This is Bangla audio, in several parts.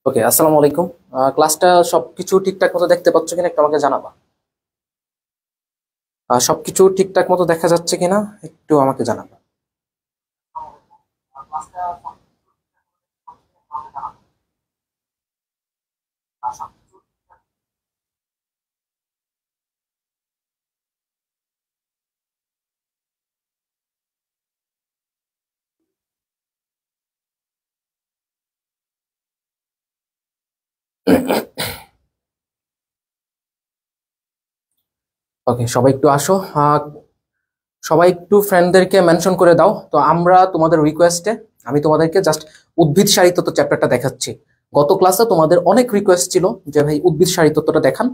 ওকে, আসসালামু আলাইকুম। ক্লাসটা সবকিছু ঠিকঠাক মতো দেখতে পাচ্ছ কিনা একটু আমাকে জানাবা। সবকিছু ঠিকঠাক মতো দেখা যাচ্ছে কিনা একটু আমাকে জানাবা। ওকে, সবাই একটু আসো। সবাই একটু ফ্রেন্ডদেরকে মেনশন করে দাও। তো আমরা তোমাদের রিকোয়েস্টে আমি তোমাদেরকে জাস্ট উদ্ভিদ সারিতত্ত্ব চ্যাপ্টারটা দেখাচ্ছি। গত ক্লাসে তোমাদের অনেক রিকোয়েস্ট ছিল যে ভাই উদ্ভিদ সারিতত্ত্বটা দেখান,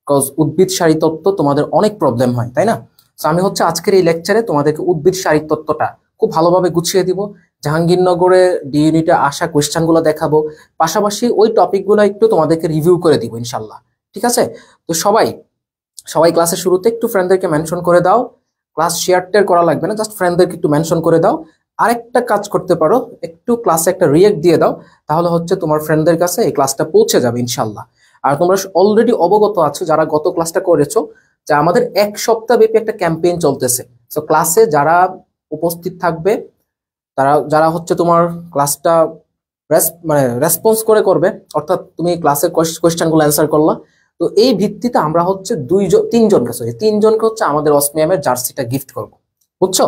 বিকজ উদ্ভিদ সারিতত্ত্ব তোমাদের অনেক প্রবলেম হয়, তাই না? তো আমি হচ্ছে আজকের এই লেকচারে তোমাদেরকে উদ্ভিদ সারিতত্ত্বটা খুব ভালোভাবে গুছিয়ে দিব। জাহাঙ্গীরনগরে ডি ইউনিটে আসা কোয়েশ্চেনগুলো দেখাবো, পাশাপাশি ওই টপিকগুলো একটু তোমাদেরকে রিভিউ করে দিব ইনশাল্লাহ। ঠিক আছে? তো সবাই সবাই ক্লাসের শুরুতে একটু ফ্রেন্ডদেরকে মেনশন করে দাও। ক্লাস শেয়ার টেয়ার করা লাগবে না, জাস্ট ফ্রেন্ডদেরকে একটু মেনশন করে দাও। আরেকটা কাজ করতে পারো, একটু ক্লাসে একটা রিয়েক্ট দিয়ে দাও, তাহলে হচ্ছে তোমার ফ্রেন্ডদের কাছে এই ক্লাসটা পৌঁছে যাবে ইনশাল্লাহ। আর তোমরা অলরেডি অবগত আছো যারা গত ক্লাসটা করেছো, যে আমাদের এক সপ্তাহ ব্যাপী একটা ক্যাম্পেইন চলতেছে। তো ক্লাসে যারা উপস্থিত থাকবে, তারা যারা হচ্ছে তোমার ক্লাসটা মানে রেসপন্স করে করবে, অর্থাৎ তুমি ক্লাসের কোয়েশ্চেনগুলো অ্যান্সার করলা, তো এই ভিত্তিতে আমরা হচ্ছে তিনজনকে হচ্ছে আমাদের অসমিয়ামের জার্সিটা গিফট করব। বুঝছো?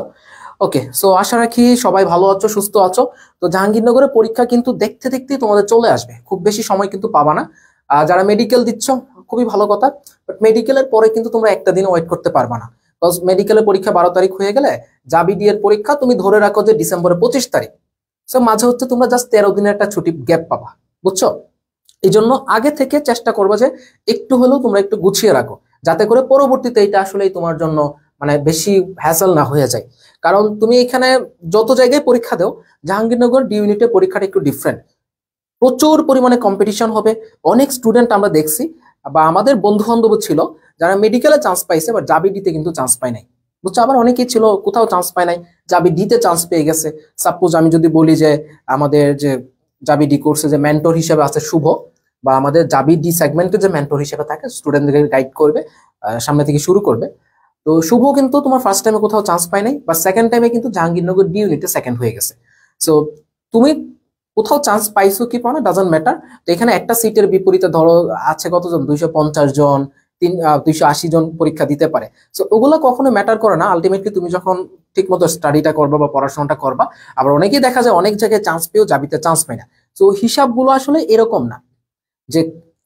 ওকে, সো আশা রাখি সবাই ভালো আছো, সুস্থ আছো। তো জাহাঙ্গীরনগরের পরীক্ষা কিন্তু দেখতে দেখতেই তোমাদের চলে আসবে, খুব বেশি সময় কিন্তু পাবা না। যারা মেডিকেল দিচ্ছ খুবই ভালো কথা, বাট মেডিকেলের পরে কিন্তু তোমরা একটা দিন ওয়েট করতে পারবা না, বিকজ মেডিকেলের পরীক্ষা 12 তারিখ হয়ে গেলে জাবিডি এর পরীক্ষা তুমি ধরে রাখো যে ডিসেম্বরের 25 তারিখ। সো মাঝে হচ্ছে তোমরা জাস্ট 13 দিনের একটা ছুটি গ্যাপ পাবা। বুঝছো? এই জন্য আগে থেকে চেষ্টা করবো যে একটু হলেও তোমরা একটু গুছিয়ে রাখো, যাতে করে পরবর্তীতে এটা আসলেই তোমার জন্য মানে বেশি হ্যাসেল না হয়ে যায়। কারণ তুমি এখানে যত জায়গায় পরীক্ষা দাও, জাহাঙ্গীরনগর ডি ইউনিটে পরীক্ষাটা একটু ডিফারেন্ট। প্রচুর পরিমাণে কম্পিটিশন হবে। অনেক স্টুডেন্ট আমরা দেখছি বা আমাদের বন্ধু বান্ধব ছিল যারা মেডিকেলে চান্স পাইছে, বাট জাবি দিতে কিন্তু চান্স পায় নাই। বুঝছো? আবার অনেকেই ছিল কোথাও চান্স পায় নাই, জাবি দিতে চান্স পেয়ে গেছে। সাপোজ আমি যদি বলি যে আমাদের যে জাবি ডি কোর্সে যে মেন্টর হিসেবে আছে শুভ, বা আমাদের জাবি ডি সেগমেন্টে যে মেন্টর হিসেবে থাকে, স্টুডেন্টদেরকে গাইড করবে, সামনে থেকে শুরু করবে। তো শুভ কিন্তু তোমার ফার্স্ট টাইমে কোথাও চান্স পায় নাই, বা সেকেন্ড টাইমে কিন্তু জাহাঙ্গীরনগর ডি ইউনিটে সেকেন্ড হয়ে গেছে। সো তুমি কোথাও চান্স পাইছো কি পাও না ডাজন্ট ম্যাটার। তো এখানে একটা সিটের বিপরীতে ধরো আছে কতজন, 250 জন, 280 জন পরীক্ষা দিতে পারে। সো ওগুলো কখনো ম্যাটার করে না, আলটিমেটলি তুমি যখন ঠিক মতো স্টাডিটা করবা বা পড়াশোনাটা করবা। আবার অনেকেই দেখা যায় অনেক জায়গায় চান্স পেয়েও জাবিতে চান্স পায় না। তো হিসাবগুলো আসলে এরকম না যে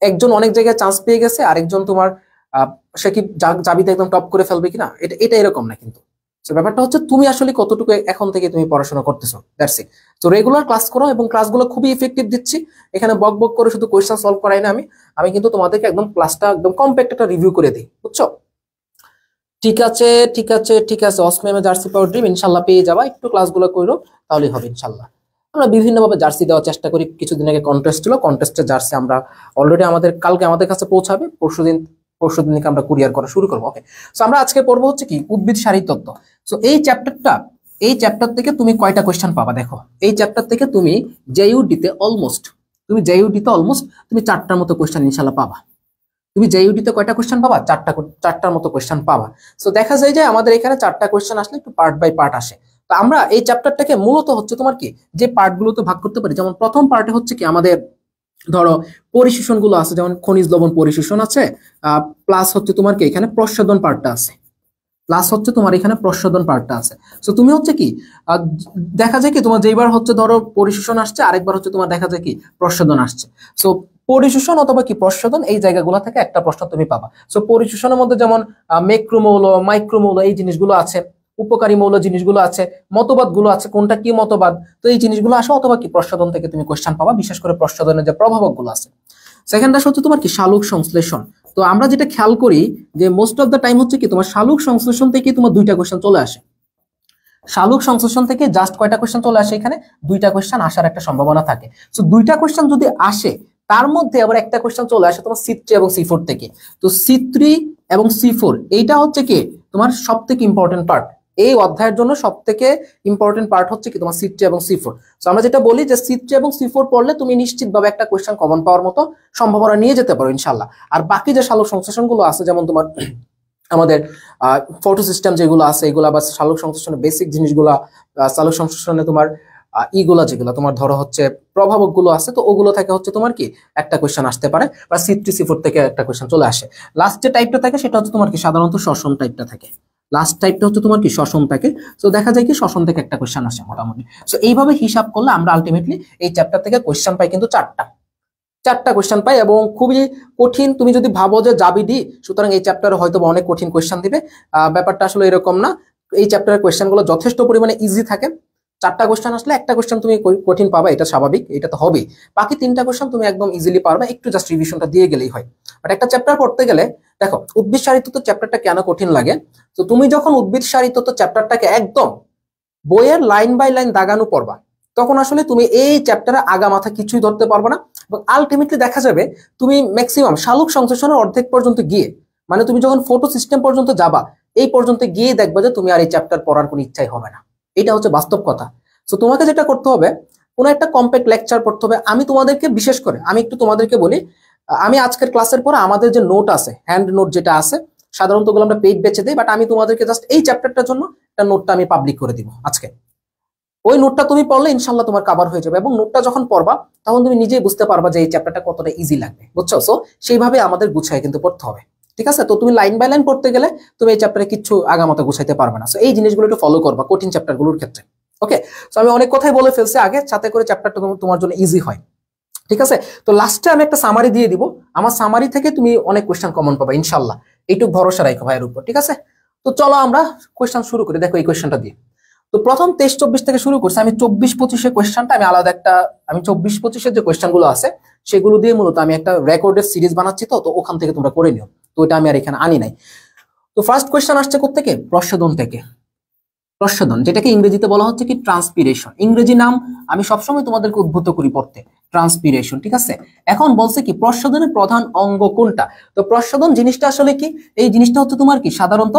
একজন অনেক জায়গায় চান্স পেয়ে গেছে আরেকজন তোমার আহ, সে কি জাবিতে একদম টপ করে ফেলবে কিনা, এটা এটা এরকম না কিন্তু। তো ব্যাপারটা হচ্ছে তুমি আসলে কতটুকু এখন থেকে তুমি পড়াশোনা করতেছো, দ্যাটস ইট। তো রেগুলার ক্লাস করো, এবং ক্লাসগুলো খুবই ইফেক্টিভ দিচ্ছি। এখানে বক বক করে শুধু কোয়েশ্চেন সলভ করাই না আমি, আমি কিন্তু তোমাদেরকে একদম ক্লাসটা একদম কম্প্যাক্ট একটা রিভিউ করে দিই। বুঝছো? ঠিক আছে, ঠিক আছে, ঠিক আছে। অসমিয়ামে জার্সি পাওয়ার ড্রিম ইনশাল্লাহ পেয়ে যাবা, একটু ক্লাসগুলো করো, তাহলেই হবে ইনশাল্লাহ। আমরা বিভিন্নভাবে জার্সি দেওয়ার চেষ্টা করি। কিছুদিন আগে কন্টেস্ট ছিল, কন্টেস্টের জার্সি আমরা অলরেডি কালকে আমাদের কাছে পৌঁছাবে, পরশুদিনকে আমরা কুরিয়ার করা শুরু করবো। ওকে, সো আমরা আজকে পড়বো হচ্ছে কি উদ্ভিদ সারি তত্ত্ব। সো এই চ্যাপ্টার থেকে তুমি কয়টা কোয়েশ্চেন পাবা দেখো। এই চ্যাপ্টার থেকে তুমি জেইউডিতে অলমোস্ট তুমি 4টার মতো কোয়েশ্চেন ইনশাল্লাহ পাবা। তুমি জেইউডিতে কয়টা কোয়েশ্চেন পাবা? 4টার মতো কোয়েশ্চেন পাবা। সো দেখা যায় যে আমাদের এখানে 4টা কোয়েশ্চেন আসলে একটু পার্ট বাই পার্ট আসে। তো আমরা এই চ্যাপ্টারটাকে মূলত হচ্ছে তোমার কি যে পার্টগুলোতে ভাগ করতে পারি। যেমন প্রথম পার্টে হচ্ছে কি আমাদের ধরো পরিশোষণ গুলো আছে, যেমন খনিজ লবণ পরিশোষণ আছে, প্লাস হচ্ছে তোমার কি এখানে প্রস্বাদন পার্টটা আছে, সো তুমি হচ্ছে কি আহ, দেখা যায় কি তোমার যেবার হচ্ছে ধরো পরিশোষণ আসছে, আরেকবার হচ্ছে তোমার দেখা যায় কি প্রস্বাদন আসছে। সো পরিশোষণ অথবা কি প্রস্বাদন এই জায়গাগুলো থেকে একটা প্রশ্ন তুমি পাবা। সো পরিশোষণের মধ্যে যেমন ম্যাক্রোমৌল, মাইক্রোমৌল এই জিনিসগুলো আছে, উপকারী মৌল জিনিসগুলো আছে, মতবাদ গুলো আছে, কোনটা কি মতবাদ, তো এই জিনিসগুলো আসে। অথবা কি প্রস্বাদন থেকে তুমি কোশ্চেন পাবা, বিশেষ করে প্রস্বাদনের যে প্রভাবক গুলো আছে। সেকেন্ড আসে হচ্ছে তোমার কি শালুক সংশ্লেষণ। তো আমরা যেটা খেয়াল করি যে মোস্ট অফ দ্য টাইম হচ্ছে কি তোমার শালুক সংশ্লেষণ থেকে তোমার 2টা কোশ্চেন চলে আসে। শালুক সংশ্লেষণ থেকে জাস্ট কয়টা কোশ্চেন চলে আসে? এখানে 2টা কোশ্চেন আসার একটা সম্ভাবনা থাকে। সো 2টা কোশ্চেন যদি আসে, তার মধ্যে আবার একটা কোশ্চেন চলে আসে তোমার সি3 এবং সি4 থেকে। তো সি3 এবং সি4 এইটা হচ্ছে কি তোমার সব থেকে ইম্পর্টেন্ট পার্ট। এই অধ্যায়ের জন্য সবথেকে ইম্পর্টেন্ট পার্ট হচ্ছে কি তোমার C3 এবং C4। সো আমরা যেটা বলি যে C3 এবং C4 পড়লে তুমি নিশ্চিতভাবে একটা কোয়েশ্চেন কমন পাওয়ার মতো সম্ভাবনা নিয়ে যেতে পারো ইনশাআল্লাহ। আর বাকি যে সালোক সংশ্লেষণগুলো আছে, যেমন তোমার আমাদের ফটো সিস্টেম যেগুলো আছে এগুলা, বা সালোক সংশ্লেষণের বেসিক জিনিসগুলা, সালোক সংশ্লেষণে তোমার ইগুলা যেগুলো তোমার ধরো হচ্ছে প্রভাবক গুলো আছে, তো ওগুলো থেকে হচ্ছে তোমার কি একটা কোয়েশ্চেন আসতে পারে, বা C3 C4 থেকে একটা কোয়েশ্চেন চলে আসে। লাস্ট যে টাইপটা থাকে সেটা হচ্ছে তোমার কি সাধারণত শ্বসন টাইপটা থাকে। লাস্ট টাইপটা হচ্ছে তোমার কি শ্বসন থাকে। তো দেখা যায় কি শ্বসন থেকে একটা কোয়েশ্চেন আসে মোটামুটি। সো এইভাবে হিসাব করলে আমরা আলটিমেটলি এই চ্যাপ্টার থেকে কোয়েশ্চেন পাই কিন্তু চারটা কোয়েশ্চেন পাই, এবং খুবই কঠিন। তুমি যদি ভাবো যে যাবি ডি, সুতরাং এই চ্যাপ্টারে হয়তো অনেক কঠিন কোয়েশ্চেন দিবে, ব্যাপারটা আসলে এরকম না। এই চ্যাপ্টারের কোয়েশ্চেন গুলো যথেষ্ট পরিমাণে ইজি থাকে। চারটা কোয়েশ্চেন আসলে একটা কোয়েশ্চেন তুমি কঠিন পাবা, এটা স্বাভাবিক, এটা তো হবেই। বাকি তিনটা কোয়েশ্চেন তুমি একদম ইজিলি পারবে, একটু জাস্ট রিভিশনটা দিয়ে গেলেই হয়। বাট একটা চ্যাপ্টার পড়তে গেলে দেখো, উদ্ভিদ শারীরতত্ত্ব চ্যাপ্টারটা কেন কঠিন লাগে, তো তুমি যখন উদ্ভিদ শারীরতত্ত্ব চ্যাপ্টারটাকে একদম বইয়ের লাইন বাই লাইন দাগানো পড়বা, তখন আসলে তুমি এই চ্যাপ্টারে আগা মাথা কিছুই ধরতে পারবে না, এবং আলটিমেটলি দেখা যাবে তুমি ম্যাক্সিমাম সালোক সংশ্লেষণের অর্ধেক পর্যন্ত গিয়ে, মানে তুমি যখন ফটো সিস্টেম পর্যন্ত যাবা, এই পর্যন্ত গিয়ে দেখবা যে তুমি আর এই চ্যাপ্টার পড়ার কোনো ইচ্ছাই হবে না। এটা হচ্ছে বাস্তব কথা। তো তোমাকে যেটা করতে হবে, কোনো একটা কম্প্যাক্ট লেকচার পড়তে হবে। আমি তোমাদেরকে বিশেষ করে আমি একটু তোমাদেরকে বলি, আমি আজকের ক্লাসের পরে আমাদের যে নোট আছে, হ্যান্ড নোট যেটা আছে, সাধারণত ওগুলো আমরা পেইড বেচে দিই, বাট আমি তোমাদেরকে জাস্ট এই চ্যাপ্টারটার জন্য একটা নোটটা আমি পাবলিক করে দিব আজকে। ওই নোটটা তুমি পড়লে ইনশাল্লাহ তোমার কভার হয়ে যাবে, এবং নোটটা যখন পড়বা তখন তুমি নিজেই বুঝতে পারবা যে এই চ্যাপ্টারটা কতটা ইজি লাগবে, বুঝছো? সো সেইভাবে আমাদের গুছায় কিন্তু পড়তে হবে, ঠিক আছে? তো তুমি লাইন বাই লাইন পড়তে গেলে তুমি এই চ্যাপ্টারে কিছু আগামতো গুছাইতে পারবে না। সো এই জিনিসগুলো একটু ফলো করবা কঠিন চ্যাপ্টারগুলোর ক্ষেত্রে। ওকে, সো আমি অনেক কথাই বলে ফেলছি আগে, যাতে করে চ্যাপ্টারটা তোমার জন্য ইজি হয়, ঠিক আছে? তো লাস্টে আমি একটা সামারি দিয়ে দিব, আমার সামারি থেকে তুমি অনেক কোয়েশ্চেন কমন পাবা ইনশাল্লাহ, এইটুকু ভরসা রাখো ভাইয়ের উপর, ঠিক আছে? তো চলো আমরা কোয়েশ্চেন শুরু করি। দেখো এই কোয়েশ্চেনটা দিয়ে, তো প্রথম 23-24 থেকে শুরু করছি। আমি 24-25 কোয়েশ্চেনটা আমি আলাদা একটা, আমি 24-25 যে কোয়েশ্চেন গুলো আছে সেগুলো দিয়ে মূলত আমি একটা রেকর্ডের সিরিজ বানাচ্ছি, তো ওখান থেকে তোমরা করে নিও, তো এটা আমি আর এখানে আনি নাই। তো ফার্স্ট কোয়েশ্চেন আসছে কোত্থেকে? প্রস্বেদন থেকে। প্রস্বেদন, যেটাকে ইংরেজিতে বলা হচ্ছে কি ট্রান্সপিরেশন। ইংরেজি নাম আমি সবসময় তোমাদেরকে উদ্ভূত করি পড়তে, ট্রান্সপিরেশন, ঠিক আছে? এখন বলছে কি প্রস্বেদনের প্রধান অঙ্গ কোনটা। তো প্রস্বেদন জিনিসটা আসলে কি? এই জিনিসটা হচ্ছে তোমার কি সাধারণত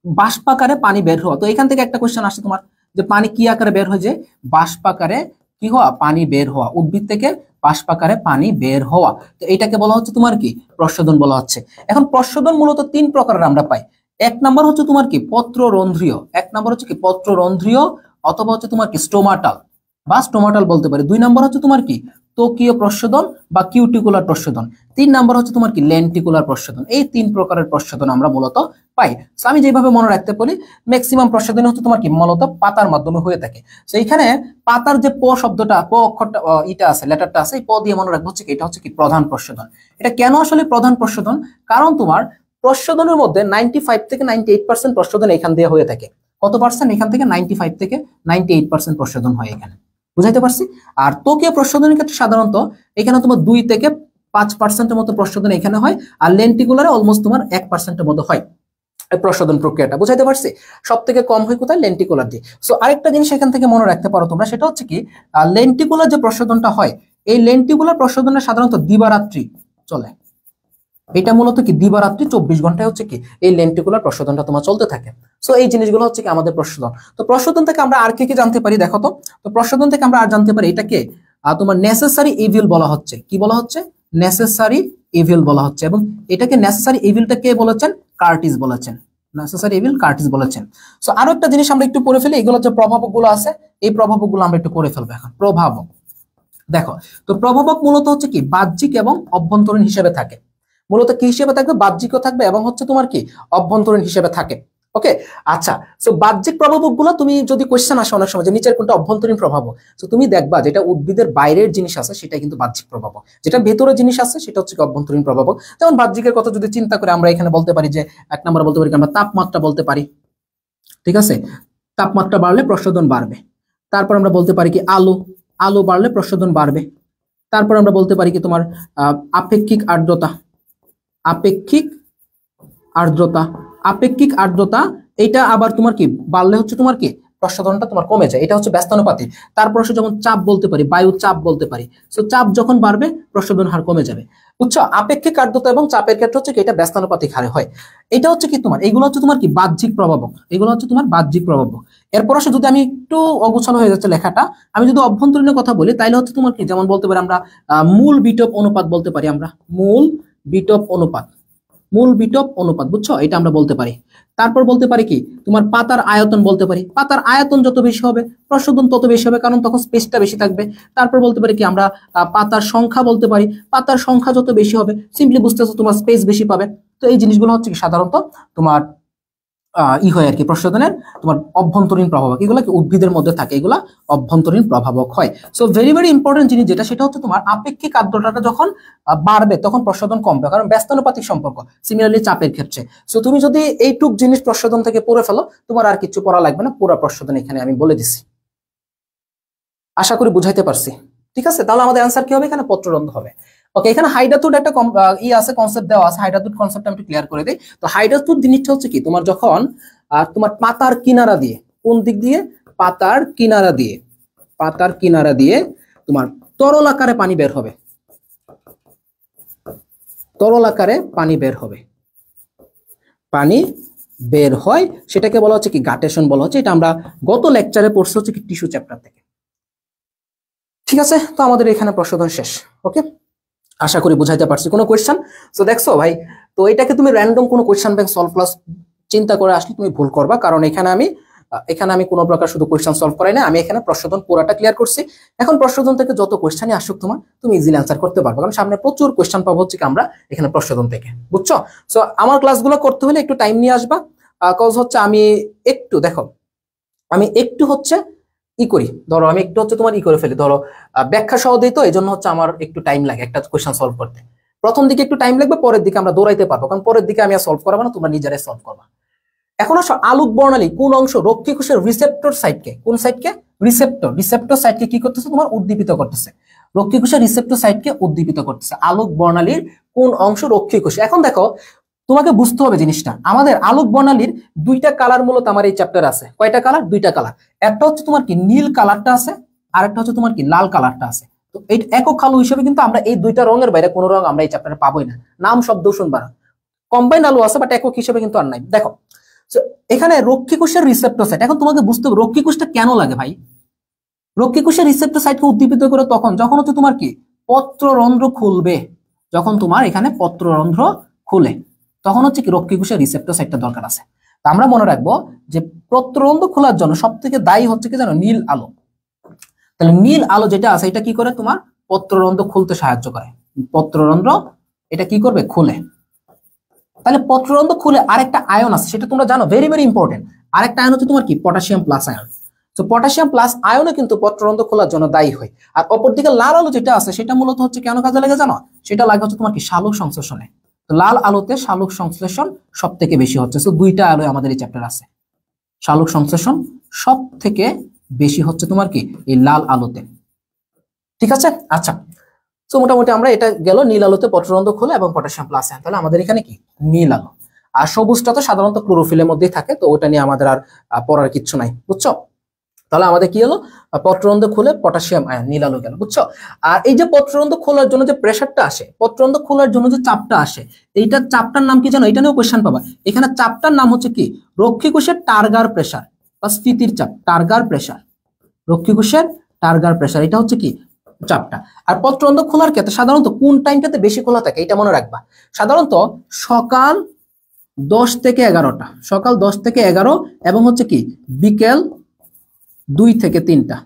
বাষ্পাকারে পানি বের হওয়া। তো এখান থেকে একটা কোয়েশ্চেন আসে তোমার, যে পানি কি আকারে বের হয়? যে বাষ্পাকারে কি হওয়া, পানি বের হওয়া, উদ্ভিদ থেকে বাষ্পাকারে পানি বের হওয়া। তো এটাকে বলা হচ্ছে তোমার কি প্রস্বেদন বলা হচ্ছে। এখন প্রস্বেদন মূলত 3 প্রকারের আমরা পাই। এক নাম্বার হচ্ছে তোমার কি পত্ররন্ধ্রীয়, এক নাম্বার হচ্ছে কি পত্ররন্ধ্রীয়, অথবা হচ্ছে তোমার কি স্টোমাটাল বা স্টোমাটাল বলতে পারি। 2 নাম্বার হচ্ছে তোমার কি ত্বকীয় প্রস্বেদন বা কিউটিকুলার প্রস্বেদন। 3 নাম্বার হচ্ছে তোমার কি লেন্টিকুলার প্রস্বেদন। এই 3 প্রকারের প্রস্বেদন আমরা মূলত পাই। সো আমি যেভাবে মনে রাখতে পারি, ম্যাক্সিমাম প্রস্বেদন হচ্ছে তোমার কি মূলত পাতার মাধ্যমে হয়ে থাকে। সো এখানে পাতার যে প শব্দটা, প অক্ষরটা, ইটা আছে, লেটারটা আছে, এই প দিয়ে মনে রাখবো হচ্ছে কি এটা হচ্ছে কি প্রধান প্রস্বেদন। এটা কেন আসলে প্রধান প্রস্বেদন? কারণ তোমার প্রস্বেদনের মধ্যে 95 থেকে 98% প্রস্বেদন এখান দিয়ে হয়ে থাকে। কত পার্সেন্ট? এখান থেকে 95 থেকে 98% প্রস্বেদন হয় এখানে, বুঝাইতে পারছি? আর ত্বকীয় প্রস্বেদনের ক্ষেত্রে সাধারণত এখানে তোমার 2 থেকে 5% মতো প্রস্বেদন এখানে হয়, আর লেন্টিকুলারে অলমোস্ট তোমার 1% মতো হয় প্রস্বেদন প্রক্রিয়াটা, বুঝাইতে পারছি? সব থেকে কম হয় কোথায়? লেন্টিকুলার দিয়ে। সো আরেকটা জিনিস এখান থেকে মনে রাখতে পারো তোমরা, সেটা হচ্ছে কি লেন্টিকুলার যে প্রস্বেদনটা হয়, এই লেন্টিকুলার প্রস্বেদনে সাধারণত দিবারাত্রি চলে। এটা মূলত কি দিবারাত্রি 24 ঘন্টায় হচ্ছে কি এই লেন্টিকুলার প্রস্বেদনটা তোমার চলতে থাকে। সো এই জিনিসগুলো হচ্ছে কি আমাদের প্রস্বেদন। তো প্রস্বেদন থেকে আমরা আর কি জানতে পারি দেখো তো। তো প্রস্বেদন থেকে আমরা আর জানতে পারি এটাকে তোমার নেসেসারি ইভিল বলা হচ্ছে। কি বলা হচ্ছে? নেসেসারি ইভিল বলা হচ্ছে। এবং এটাকে নেসেসারি ইভিলটা কে বলেছেন? কার্টিস বলেছেন। নেসেসারি ইভিল কার্টিস বলেছেন। সো আরো একটা জিনিস আমরা একটু পড়ে ফেলি, এগুলো যে প্রভাবকগুলো আছে, এই প্রভাবকগুলো আমরা একটু করে ফেলবো এখন। প্রভাবক দেখো, তো প্রভাবক মূলত হচ্ছে কি বাহ্যিক এবং অভ্যন্তরীণ হিসেবে থাকে। মূলত কি হিসেবে থাকবে? বাহ্যিকও থাকবে এবং হচ্ছে তোমার কি অভ্যন্তরীণ হিসেবে থাকে। ওকে, আচ্ছা। সো বাহ্যিক প্রভাবক গুলো তুমি যদি কোশ্চেন আসে অনেক সময় যে নিচের কোনটা অভ্যন্তরীণ প্রভাবক, তো তুমি দেখবা যেটা উদ্ভিদের বাইরের জিনিস আছে সেটা কিন্তু বাহ্যিক প্রভাবক, যেটা ভেতরের জিনিস আছে সেটা হচ্ছে অভ্যন্তরীণ প্রভাবক। যেমন বাহ্যিকের কথা যদি চিন্তা করে আমরা এখানে বলতে পারি যে 1 নম্বর বলতে পারি আমরা তাপমাত্রা বলতে পারি, ঠিক আছে? তাপমাত্রা বাড়লে প্রস্বেদন বাড়বে। তারপর আমরা বলতে পারি কি আলো, আলো বাড়লে প্রস্বেদন বাড়বে। তারপর আমরা বলতে পারি কি তোমার আপেক্ষিক আর্দ্রতা, আপেক্ষিক আর্দ্রতা, আপেক্ষিক আর্দ্রতা এটা আবার তোমার কি বাড়লে হচ্ছে তোমার কি প্রসাধনটা তোমার কমে যায়, এটা হচ্ছে ব্যস্তানুপাতিক। তারপর আসলে যেমন চাপ বলতে পারি, বায়ু চাপ বলতে পারি। সো চাপ যখন বাড়বে প্রসাধন হার কমে যাবে, বুঝছো? আপেক্ষিক আর্দ্রতা এবং চাপের ক্ষেত্রে হচ্ছে কি এটা ব্যস্তানুপাতিক হারে হয়। এটা হচ্ছে কি তোমার, এগুলো হচ্ছে তোমার কি বাহ্যিক প্রভাবক, এগুলো হচ্ছে তোমার বাহ্যিক প্রভাবক। এরপর আসলে যদি আমি একটু অগোছালো হয়ে যাচ্ছে লেখাটা, আমি যদি অভ্যন্তরীণ কথা বলি তাহলে হচ্ছে তোমার কি, যেমন বলতে পারি আমরা মূল বিটপ অনুপাত বলতে পারি, আমরা মূল বিটপ অনুপাত, মূল বিটপ অনুপাত, বুঝছো? এটা আমরা বলতে পারি। তারপর বলতে পারি কি তোমার পাতার আয়তন বলতে পারি, পাতার আয়তন যত বেশি হবে প্রসাধন তত বেশি হবে, কারণ তখন স্পেসটা বেশি থাকবে। তারপর বলতে পারি কি আমরা পাতার সংখ্যা বলতে পারি, পাতার সংখ্যা যত বেশি হবে সিম্পলি বুঝতেছো তোমার স্পেস বেশি পাবে। তো এই জিনিসগুলো হচ্ছে কি সাধারণত তোমার হয় আর কি প্রসাধনের তোমার অভ্যন্তরীণ প্রভাবক, এগুলো কি উদ্ভিদের মধ্যে থাকে, এগুলা অভ্যন্তরীণ প্রভাবক হয়। সো ভেরি ভেরি ইম্পর্টেন্ট জিনিস যেটা, সেটা হচ্ছে তোমার আপেক্ষিক আর্দ্রতাটা যখন বাড়বে তখন প্রসাধন কমবে, কারণ ব্যস্তানুপাতিক সম্পর্ক, সিমিলারলি চাপের ক্ষেত্রে। সো তুমি যদি এইটুক জিনিস প্রসাধন থেকে পড়ে ফেলো, তোমার আর কিছু পড়া লাগবে না, পুরো প্রসাধন এখানে আমি বলে দিছি। আশা করি বুঝাইতে পারছি। ঠিক আছে, তাহলে আমাদের অ্যান্সার কি হবে, এখানে পত্ররন্ধ্র হবে। ওকে, এখানে হাইড্রাতুড একটা আছে, কনসেপ্ট দেওয়া আছে, হাইড্রাতুড কনসেপ্ট আমি একটু ক্লিয়ার করে দিই। তো হাইড্রাতুড জিনিসটা হচ্ছে কি তোমার যখন তোমার পাতার কিনারা দিয়ে, কোন দিক দিয়ে, পাতার কিনারা দিয়ে, পাতার কিনারা দিয়ে তোমার তরল আকারে পানি বের হবে, তরল আকারে পানি বের হবে, পানি বের হয়, সেটাকে বলা হচ্ছে কি গাটেশন বলা হচ্ছে। এটা আমরা গত লেকচারে পড়ছি হচ্ছে কি টিস্যু চ্যাপ্টার থেকে। ঠিক আছে, তো আমাদের এখানে প্রসাধন শেষ। ওকে, আশা করি বুঝাইতে পারছি। কোনো কোয়েশ্চেন? সো দেখছো ভাই, তো এটাকে তুমি র্যান্ডম কোনো কোয়েশ্চেন ব্যাংক সলভ ক্লাস চিন্তা করে আসলে তুমি ভুল করবা, কারণ এখানে আমি কোনো প্রকার শুধু কোয়েশ্চেন সলভ করাই না, আমি এখানে প্রসাধন পুরাটা ক্লিয়ার করছি। এখন প্রসাধন থেকে যত কোয়েশ্চেনই আসুক তোমার, তুমি ইজিলি অ্যান্সার করতে পারবে, কারণ সামনে প্রচুর কোয়েশ্চেন পাবো হচ্ছে কি আমরা এখানে প্রসাধন থেকে, বুঝছো? সো আমার ক্লাসগুলো করতে হলে একটু টাইম নিয়ে আসবা, কজ হচ্ছে আমি একটু দেখো, আমি একটু হচ্ছে করি, ধরো আমি একটু হচ্ছে তোমার করে ফেলি, ধরো ব্যাখ্যা সহ দিই, তো এই জন্য হচ্ছে আমার একটু টাইম লাগে একটা কোয়েশ্চেন সলভ করতে। প্রথম দিকে একটু টাইম লাগবে, পরের দিকে আমরা দৌড়াইতে পারবো, কারণ পরের দিকে আমি আর সলভ করবো না, তোমরা নিজেরাই সলভ করবা। এখন আসো আলোক বর্ণালী কোন অংশ রক্ষী কোষের রিসেপ্টর সাইটকে, কোন সাইটকে, রিসেপ্টর সাইটকে কি করতেছে তোমার উদ্দীপিত করতেছে, রক্ষী কোষের রিসেপ্টর সাইটকে উদ্দীপিত করতেছে। আলোক বর্ণালীর কোন অংশ রক্ষী কোষে? এখন দেখো তোমাকে বুঝতে হবে জিনিসটা, আমাদের আলোক বর্ণালীর দুইটা কালার মূলত আমার এই চ্যাপ্টার আছে। কয়টা কালার? দুইটা কালার। একটা হচ্ছে তোমার কি নীল কালারটা আছে, আর একটা হচ্ছে তোমার কি লাল কালারটা আছে। তো এই একক আলো হিসেবে কিন্তু আমরা এই দুইটা রঙের বাইরে কোনো রং আমরা এই চ্যাপ্টারে পাবোই না, নাম শব্দ শুনবা না। কম্বাইন আলো আছে, বাট একক হিসেবে কিন্তু আর নাই। দেখো এখানে রক্ষী কোষের রিসেপ্টর সাইট, এখন তোমাকে বুঝতে হবে রক্ষী কোষটা কেন লাগে ভাই। রক্ষী কোষের রিসেপ্টর সাইটকে উদ্দীপিত করে তখন যখন হচ্ছে তোমার কি পত্ররন্ধ্র খুলবে, যখন তোমার এখানে পত্ররন্ধ্র খুলে তখন হচ্ছে কি রক্ষী কোষের রিসেপ্টর সাইটটা দরকার আছে। তা আমরা মনে রাখবো যে পত্ররন্ধ্র খোলার জন্য সব থেকে দায়ী হচ্ছে কি জানো, নীল আলো। তাহলে নীল আলো যেটা আছে এটা কি করে তোমার পত্ররন্ধ্র খুলতে সাহায্য করে, পত্ররন্ধ্র এটা কি করবে, খুলে। তাহলে পত্ররন্ধ্র খুলে আরেকটা আয়ন আছে, সেটা তোমরা জানো, ভেরি ভেরি ইম্পর্টেন্ট। আরেকটা আয়ন হচ্ছে তোমার কি পটাশিয়াম প্লাস আয়ন। তো পটাশিয়াম প্লাস আয়নও কিন্তু পত্ররন্ধ্র খোলার জন্য দায়ী হয়। আর অপরদিকে লাল আলো যেটা আছে সেটা মূলত হচ্ছে কেন কাজে লাগে জানো, সেটা লাগে হচ্ছে তোমার কি শালক সংশ্লেষণে। তো লাল আলোতে শালক সংশ্লেষণ সব থেকে বেশি হচ্ছে। তো দুইটা আলো আমাদের এই চ্যাপ্টার আছে, শালক সংশ্লেষণ সব থেকে বেশি হচ্ছে তোমার কি এই লাল আলোতে। ঠিক আছে, আচ্ছা। তো মোটামুটি আমরা এটা গেল নীল আলোতে পত্ররন্ধ্র খোলে এবং পটাশিয়াম প্লাস আয়ন। তাহলে আমাদের এখানে কি নীল আলো, আর সবুজটা তো সাধারণত ক্লোরোফিলের মধ্যেই থাকে, তো ওটা নিয়ে আমাদের আর পড়ার কিচ্ছু নাই, বুঝছো? তাহলে আমাদের কি হলো, পত্ররন্ধ্র খুলে পটাশিয়াম আয়ন, নীল আলো গেল, বুঝছো? আর এই যে পত্ররন্ধ্র খোলার জন্য যে প্রেসারটা আসে, পত্ররন্ধ্র খোলার জন্য যে চাপটা আসে, এইটা চাপটার নাম কি জানো, এটা নিয়েও কোশ্চেন পাবা। এখানে চাপটার নাম হচ্ছে কি রক্ষী কোষের টার্গার প্রেসার বা স্থিতির চাপ, টার্গার প্রেসার, রক্ষী কোষের টার্গার প্রেসার, এটা হচ্ছে কি চাপটা। আর পত্ররন্ধ্র খোলার ক্ষেত্রে সাধারণত কোন টাইমটাতে বেশি খোলা থাকে এটা মনে রাখবা, সাধারণত সকাল 10 থেকে 11টা, সকাল 10 থেকে 11 এবং হচ্ছে কি বিকেল 2 থেকে 3টা,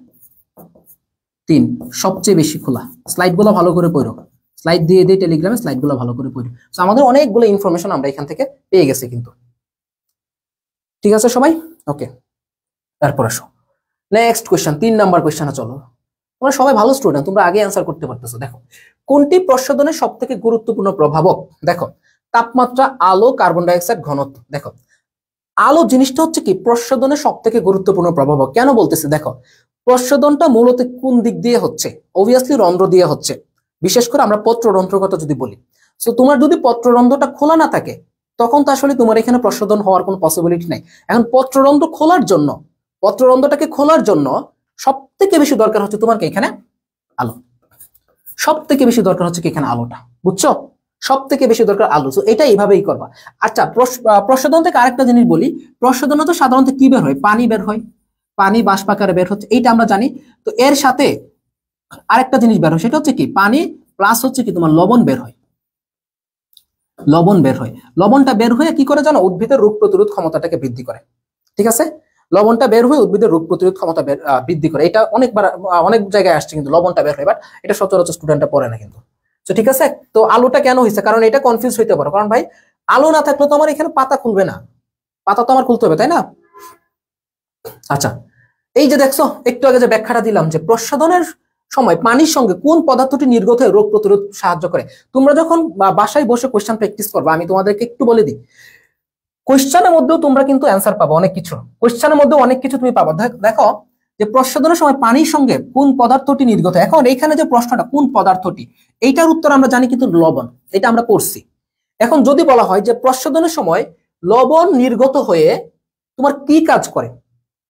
3 সবচেয়ে বেশি খোলা। স্লাইডগুলো ভালো করে পড়ো, স্লাইড দিয়ে দিই টেলিগ্রামে, স্লাইডগুলো ভালো করে পড়ো। সো আমাদের অনেকগুলো ইনফরমেশন আমরা এখান থেকে পেয়ে গেছি কিন্তু। ঠিক আছে সবাই, ওকে। তারপর আসো নেক্সট কোশ্চেন, 3 নাম্বার কোশ্চেনে চলো। তোমরা সবাই ভালো স্টুডেন্ট, তোমরা আগে অ্যান্সার করতে পারতেছো। দেখো কোনটি প্রসাধনের সব থেকে গুরুত্বপূর্ণ প্রভাবক? দেখো তাপমাত্রা, আলো, কার্বন ডাইঅক্সাইড, ঘনত্ব। দেখো আলো জিনিসটা হচ্ছে কি প্রসাধনের সব থেকে গুরুত্বপূর্ণ প্রভাবক। কেন বলতেছে, দেখো প্রসাধনটা মূলত কোন দিক দিয়ে হচ্ছে, অবভিয়াসলি রন্ধ্র দিয়ে হচ্ছে। বিশেষ করে আমরা পত্ররন্ধ্র কথা যদি বলি, সো তোমার যদি পত্ররন্ধ্রটা খোলা না থাকে তখন তো আসলে তোমার এখানে প্রসাধন হওয়ার কোনো পসিবিলিটি নাই। এখন পত্ররন্ধ্র খোলার জন্য পত্ররন্ধ্রটাকে খোলার জন্য সব থেকে বেশি দরকার হচ্ছে তোমার কি এখানে আলো, সব থেকে বেশি দরকার হচ্ছে কি এখানে আলোটা, বুঝছো? সব থেকে বেশি দরকার আলো। তো এটা এইভাবেই করবা। আচ্ছা, প্রসাধন থেকে আরেকটা জিনিস বলি, প্রসাধন তো সাধারণত কি বের হয়, পানি বের হয়, পানি বাষ্প আকারে বের হচ্ছে, এইটা আমরা জানি। তো এর সাথে আরেকটা জিনিস বের হয়, সেটা হচ্ছে কি পানি প্লাস হচ্ছে কি তোমার লবণ বের হয়, লবণ বের হয়। লবণটা বের হয়ে কি করে জানো, উদ্ভিদের রোগ প্রতিরোধ ক্ষমতাটাকে বৃদ্ধি করে, ঠিক আছে? লবণটা বের হয়ে উদ্ভিদের রোগ প্রতিরোধ ক্ষমতা বৃদ্ধি করে। এটা অনেকবার অনেক জায়গায় আসছে, কিন্তু লবণটা বের হয়, বাট এটা সচরাচর স্টুডেন্টরা পড়ে না কিন্তু। তো ঠিক আছে, তো আলোটা কেন হয়েছে, কারণ এটা কনফিউজ হইতে পারো, কারণ ভাই আলো না থাকলে তো আমার এখানে পাতা খুলবে না, পাতা তো আমার খুলতে হবে, তাই না? আচ্ছা, এই যে দেখছো একটু আগে যে ব্যাখ্যাটা দিলাম যে প্রসাধনের সময় পানির সঙ্গে কোন পদার্থটি নির্গত হয়ে রোগ প্রতিরোধ সাহায্য করে। তোমরা যখন বাসায় বসে কোশ্চেন প্র্যাকটিস করবে, আমি তোমাদেরকে একটু বলে দিই, কোশ্চেনের মধ্যেও তোমরা কিন্তু অ্যান্সার পাবো, অনেক কিছু কোশ্চেনের মধ্যে অনেক কিছু তুমি পাবো। দেখো যে প্রসাধনের সময় পানির সঙ্গে কোন পদার্থটি নির্গত, এখন এইখানে যে প্রশ্নটা কোন পদার্থটি, এইটার উত্তর আমরা জানি কিন্তু লবণ, এটা আমরা পড়ছি। এখন যদি বলা হয় যে প্রসাধনের সময় লবণ নির্গত হয়ে তোমার কি কাজ করে,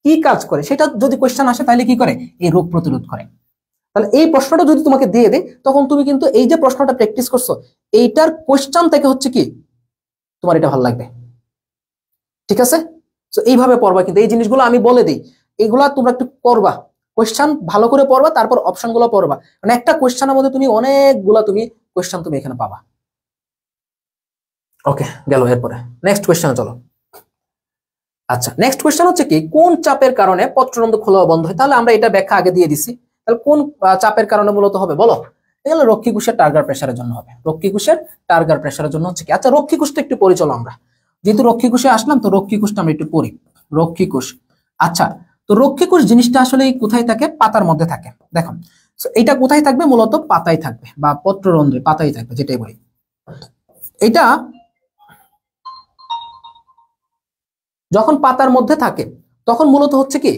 কি কাজ করে, সেটা যদি কোশ্চেন আসে তাহলে কি করে, এই রোগ প্রতিরোধ করে। তাহলে এই প্রশ্নটা যদি তোমাকে দিয়ে দেয়, তখন তুমি কিন্তু এই যে প্রশ্নটা প্র্যাকটিস করছো, এইটার কোশ্চেন থেকে হচ্ছে কি তোমার এটা ভালো লাগবে, ঠিক আছে? তো এইভাবে পড়বা, কিন্তু এই জিনিসগুলো আমি বলে দিই, এইগুলা তোমরা একটু করবা, কোশ্চেন ভালো করে পড়বা, তারপর অপশন গুলো পড়বা, মানে একটা কোশ্চেনের মধ্যে তুমি অনেকগুলা তুমি কোশ্চেন তুমি এখানে পাবা। ওকে, গেল। এরপরে নেক্সট কোশ্চেনে চলো। আচ্ছা, নেক্সট কোশ্চেন হচ্ছে কি, কোন চাপের কারণে পত্ররন্ধ্র খোলা ও বন্ধ হয়? তাহলে আমরা এটা ব্যাখ্যা আগে দিয়ে দিছি, তাহলে কোন চাপের কারণে মূলত হবে বলো? এগুলো রক্ষীকোষের টার্গার প্রেসারের জন্য হবে, রক্ষীকোষের টার্গার প্রেসারের জন্য হচ্ছে কি। আচ্ছা, রক্ষীকোষটা একটু পরিচলো আমরা, যেহেতু রক্ষীকোষে আসলাম, তো রক্ষীকোষটা আমরা একটু পড়ি। রক্ষীকোষ, আচ্ছা, তো রক্ষীকোষ জিনিসটা আসলে কোথায় থাকে, পাতার মধ্যে থাকে। দেখো এটা কোথায় থাকবে, মূলত পাতায় থাকবে, বা পত্ররন্ধ্রে পাতায় থাকবে, যেটাই বলি। এটা যখন পাতার মধ্যে থাকে তখন মূলত হচ্ছে কি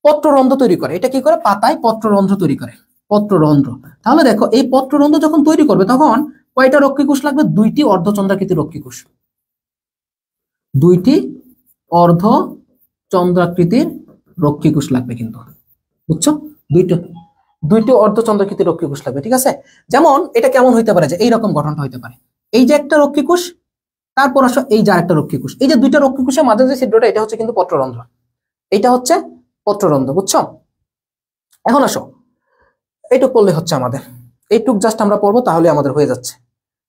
পত্ররন্ধ্র তৈরি করে। এটা কি করে, পাতায় পত্ররন্ধ্র তৈরি করে, পত্ররন্ধ্র। তাহলে দেখো এই পত্ররন্ধ্র যখন তৈরি করবে তখন কয়টা রক্ষীকোষ লাগবে, দুইটি অর্ধচন্দ্রাকৃতি রক্ষীকোষ, দুইটি অর্ধচন্দ্রাকৃতির রক্ষীকোষ লাগবে কিন্তু, বুঝছো? দুইটা দুইটি অর্ধচন্দ্রাকৃতির রক্ষীকোষ লাগবে, ঠিক আছে? যেমন এটা কেমন হইতে পারে, যে এইরকম গঠনটা হইতে পারে, এই যে একটা রক্ষীকোষ, তারপর আসো এই যে আরেকটা রক্ষীকোষ, এই যে দুইটা রক্ষীকোষের মাঝে যে ছিদ্রটা, এটা হচ্ছে কিন্তু পত্ররন্ধ্র, এটা হচ্ছে পত্ররন্ধ্র, বুঝছো? এখন আসো, এইটুক পড়লে হচ্ছে আমাদের, এইটুক জাস্ট আমরা পড়বো, তাহলে আমাদের হয়ে যাচ্ছে।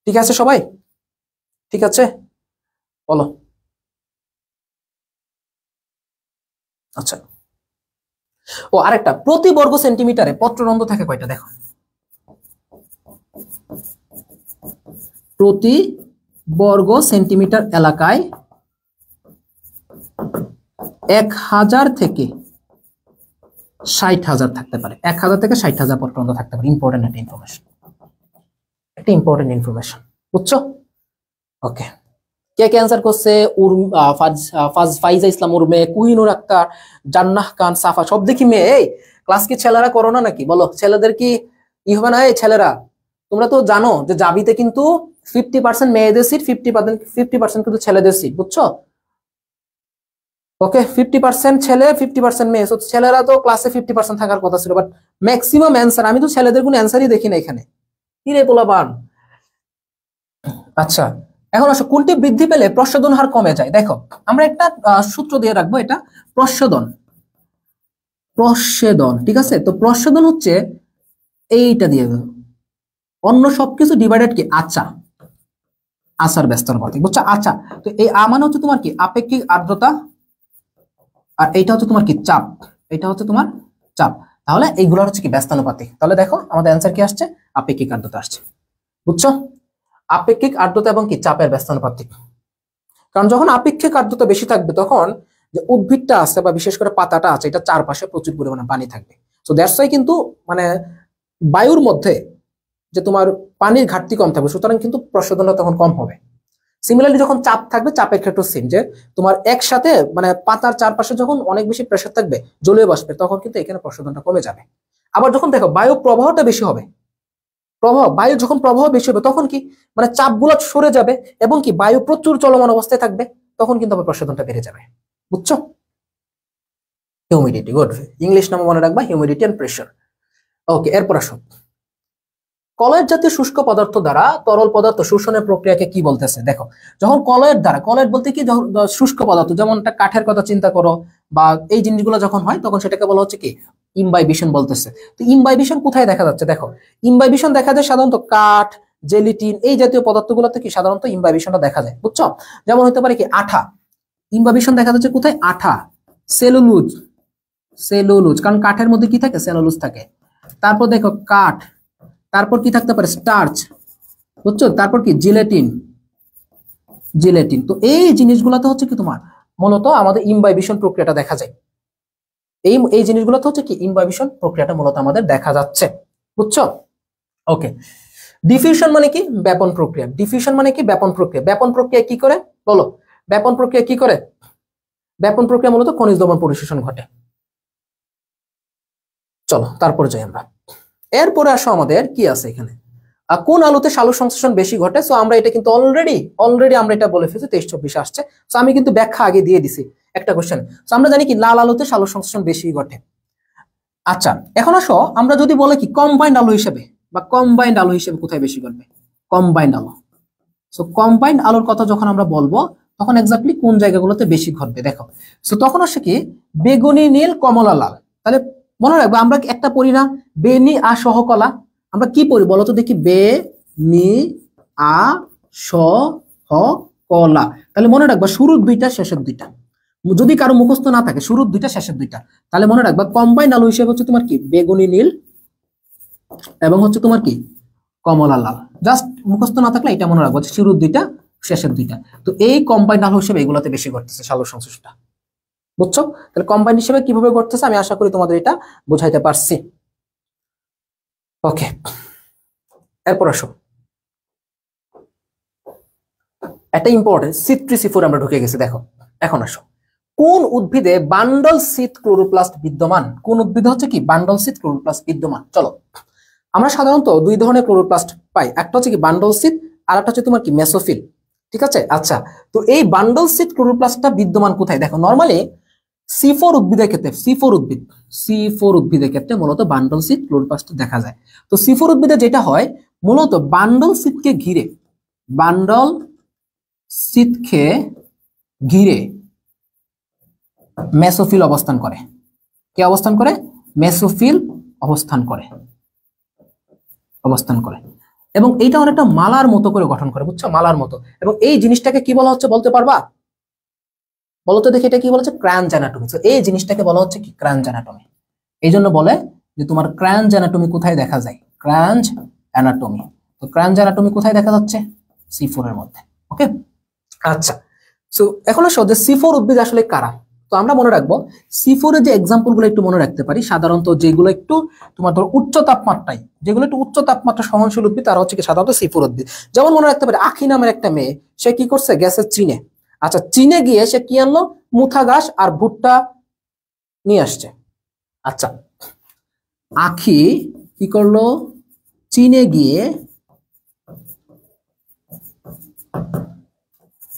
ঠিক আছে সবাই, ঠিক আছে, বলো। আচ্ছা, ও আরেকটা, প্রতি বর্গ সেন্টিমিটারে পত্ররন্ধ্র থাকে কয়টা? দেখো, প্রতি বর্গ সেন্টিমিটার এলাকায় 1000 থেকে 60,000 থাকতে পারে, 1000 থেকে 60,000 পত্ররন্ধ্র থাকতে পারে। ইম্পর্টেন্ট একটা ইনফরমেশন, একটা ইম্পর্টেন্ট ইনফরমেশন, বুঝছো? ওকে, কে কে অ্যান্সার করছে? ফাইজা ইসলাম উর্মে, কুহিনুর আক্তার, জান্নাহ খান, সাফা, সব দেখি মেয়ে। এই ক্লাস কি ছেলেরা করো না নাকি? বলো, ছেলেদের কি ই হবে না? এই ছেলেরা, তোমরা তো জানো যে জাবিতে কিন্তু 50% মেয়েদের সিট, 50% কিন্তু ছেলেদের সিট, বুঝছো? ওকে, 50% ছেলে, 50% মেয়ে। ছেলেরা তো ক্লাসে 50% থাকার কথা ছিল, বাট ম্যাক্সিমাম অ্যান্সার, আমি তো ছেলেদের কোনো অ্যান্সারই দেখি না এখানে। কি রে পোলাপান! আচ্ছা, এখন আসো, কোনটি বৃদ্ধি পেলে প্রসাধন হার কমে যায়? দেখো, আমরা একটা সূত্র দিয়ে রাখবো, এটা প্রসাধন, প্রসাধন, ঠিক আছে? তো প্রসাধন হচ্ছে এইটা দিয়ে অন্য সবকিছু ডিভাইডেড কি আচ্ছা, আচার ব্যস্তার কথা, বুঝছো? আচ্ছা, তো এই মানে হচ্ছে তোমার কি আপেক্ষিক আর্দ্রতা, আর এইটা হচ্ছে তোমার কি চাপ, এটা হচ্ছে তোমার চাপ। তাহলে এইগুলো হচ্ছে কি ব্যস্তানুপাতিক। তাহলে দেখো আমাদের অ্যান্সার কি আসছে, আপেক্ষিক আর্দ্রতা আসছে, বুঝছো? আপেক্ষিক আর্দ্রতা এবং কি চাপের ব্যস্তানুপাতিক। কারণ যখন আপেক্ষিক আর্দ্রতা বেশি থাকবে, তখন যে উদ্ভিদটা আছে বা বিশেষ করে পাতাটা আছে, এটা চারপাশে প্রচুর পরিমাণে পানি থাকবে। সো দ্যাটস ওয়াই কিন্তু মানে বায়ুর মধ্যে যে তোমার পানির ঘাটতি কম থাকবে, সুতরাং কিন্তু প্রসাধনটা তখন কম হবে। সিমিলারলি যখন চাপ থাকবে, চাপের ক্ষেত্রে সেম, যে তোমার একসাথে মানে পাতার চারপাশে যখন অনেক বেশি প্রেসার থাকবে, জলীয় বাষ্পের, তখন কিন্তু এখানে প্রসাধনটা কমে যাবে। আবার যখন দেখো বায়ু প্রবাহটা বেশি হবে, বায়ু যখন প্রবাহ বেশি হবে, তখন কি মানে চাপগুলো সরে যাবে, এবং কি বায়ু প্রচুর চলমান অবস্থায় থাকবে, তখন কিন্তু আবার প্রসাধনটা বেড়ে যাবে, বুঝছো? Humidity, good. ইংলিশ নামে মনে রাখবা, হিউমিডিটি এন্ড প্রেসার। ওকে, এরপর আসো, কলয়েড জাতীয় শুষ্ক পদার্থ দ্বারা তরল পদার্থ শোষণের প্রক্রিয়াকে কি বলতেছে? দেখো, যখন কলয়েড দ্বারা, কলয়েড বলতে কি, যখন শুষ্ক পদার্থ, যেমন একটা কাঠের কথা চিন্তা করো, বা এই জিনিসগুলো যখন হয় তখন সেটাকে বলা হচ্ছে কি, ইমবাইবিশন বলতেছে। তো ইমবাইবিশন কোথায় দেখা যাচ্ছে? দেখো, ইমবাইবিশন দেখা যায় সাধারণত কাঠ, জেলিটিন, এই জাতীয় পদার্থগুলোতে কি সাধারণত ইমবাইবিশনটা দেখা যায়, বুঝছো? যেমন হতে পারে কি আঠা, ইমবাইবিশন দেখা যাচ্ছে কোথায়? আঠা, সেলুলোজ, সেলুলোজ, কারণ কাঠের মধ্যে কি থাকে? সেলুলোজ থাকে। তারপর দেখো কাঠ, তারপর কি থাকতে পারে? স্টার্চ, বুঝছো? তারপর কি? Gelatin, gelatin. তো এই জিনিসগুলোতে হচ্ছে কি তোমার মূলত আমাদের ইমবাইবিশন প্রক্রিয়াটা দেখা যায়। এই জিনিসগুলোতে হচ্ছে কি ইমবাইবিশন প্রক্রিয়াটা মূলত আমাদের দেখা যাচ্ছে, বুঝছো? ওকে, ডিফিউশন মানে কি? ব্যাপন প্রক্রিয়া। ডিফিউশন মানে কি? ব্যাপন প্রক্রিয়া। ব্যাপন প্রক্রিয়া কি করে বলো? ব্যাপন প্রক্রিয়া কি করে? ব্যাপন প্রক্রিয়া মূলত খনিজ দ্রবণ পরিশোষণ ঘটে। চলো তারপর যাই আমরা। এরপরে আসো, আমাদের কি আছে এখানে? কোন আলুতে সালোক সংশ্লেষণ বেশি ঘটে? সো আমরা এটা কিন্তু অলরেডি আমরা এটা বলে ফেলছি, 23-24 আসছে। সো আমি কিন্তু ব্যাখ্যা আগে দিয়ে দিছি একটা কোশ্চেন। সো আমরা জানি কি লাল আলুতে সালোক সংশ্লেষণ বেশি ঘটে। আচ্ছা, এখন আসো আমরা যদি বলে কি কম্বাইন্ড আলু হিসেবে, বা কম্বাইন্ড আলু হিসেবে কোথায় বেশি ঘটবে? কম্বাইন্ড আলু। সো কম্বাইন্ড আলুর কথা যখন আমরা বলবো তখন এক্স্যাক্টলি কোন জায়গাগুলোতে বেশি ঘটবে দেখো। সো তখন আসে কি বেগুনি, নীল, কমলা, লাল। তাহলে মনে রাখবো আমরা একটা পড়ি না, বে নি আ সহ কলা, আমরা কি পড়ি বলো তো দেখি? বে নি আ স হ কলা। তাহলে মনে রাখবা শুরুর দুইটা শেষের দুইটা, যদি কারো মুখস্থ না থাকে শুরুর দুইটা শেষের দুইটা, তাহলে মনে রাখবা কম্বাইন্ড আলু হিসেবে হচ্ছে তোমার কি বেগুনি, নীল এবং হচ্ছে তোমার কি কমলা, লাল। জাস্ট মুখস্থ না থাকলে এটা মনে রাখবো, শুরুর দুইটা শেষের দুইটা। তো এই কম্বাইন্ড আলু হিসেবে এগুলোতে বেশি ঘটতেছে সালোক সংশ্লেষণটা, বুঝছো? তাহলে কম্বাইন্ড হিসেবে কিভাবে ঘটতেছে আমি আশা করি তোমাদের এটা বোঝাইতে পারছি। ওকে, এরপর আসো, একটা ইম্পর্টেন্ট C3C4 আমরা ঢুকে গেছি। দেখো এখন আসো, কোন উদ্ভিদে বান্ডল শীত ক্লোরোপ্লাস্ট বিদ্যমান? কোন উদ্ভিদে হচ্ছে কি বান্ডল শীত ক্লোরোপ্লাস্ট বিদ্যমান? চলো, আমরা সাধারণত দুই ধরনের ক্লোরোপ্লাস্ট পাই, একটা হচ্ছে কি বান্ডল শীত, আর একটা হচ্ছে তোমার কি মেসোফিল, ঠিক আছে? আচ্ছা, তো এই বান্ডল শীত ক্লোরোপ্লাস্টটা বিদ্যমান কোথায়? দেখো, নরমালি C4 উদ্ভিদের ক্ষেত্রে, C4 উদ্ভিদের ক্ষেত্রে মূলত বান্ডল শীত ক্লোরোপ্লাস্ট দেখা যায়। তো C4 উদ্ভিদে যেটা হয় মূলত বান্ডল শীতকে ঘিরে, বান্ডল শীতকে ঘিরে মেসোফিল অবস্থান করে। কে অবস্থান করে? মেসোফিল অবস্থান করে এবং এইটা অনেকটা মালার মতো করে গঠন করে, বুঝছো? মালার মতো। এবং এই জিনিসটাকে কি বলা হচ্ছে বলতে পারবা? বলতো দেখি এটা কি বলেছে? ক্রাঞ্চ অ্যানাটমি। তো এই জিনিসটাকে বলা হচ্ছে কি ক্রাঞ্চ অ্যানাটমি। এই জন্য বলে যে তোমার ক্রাঞ্চ অ্যানাটমি কোথায় দেখা যায়? ক্রাঞ্চ অ্যানাটমি। তো ক্রাঞ্চ অ্যানাটমি কোথায় দেখা যাচ্ছে? C4 এর মধ্যে। ওকে, আচ্ছা। সো এখন আসো যে C4 উদ্ভিদ আসলে কারা? তো আমরা মনে রাখবো C4 এর যে এক্সাম্পল গুলো একটু মনে রাখতে পারি, সাধারণত যেগুলো একটু তোমার ধরো উচ্চ তাপমাত্রায়, যেগুলো একটু উচ্চ তাপমাত্রা সহনশীল উদ্ভিদ তারা হচ্ছে কি সাধারণত C4 উদ্ভিদ। যেমন মনে রাখতে পারি আখি নামের একটা মেয়ে, সে কি করছে? গ্যাসের চীনে, আচ্ছা চীনে গিয়ে সে কি আনলো? মুথা ঘাস আর ভুট্টা নিয়ে আসছে। আচ্ছা, আখি কি করলো? চীনে গিয়ে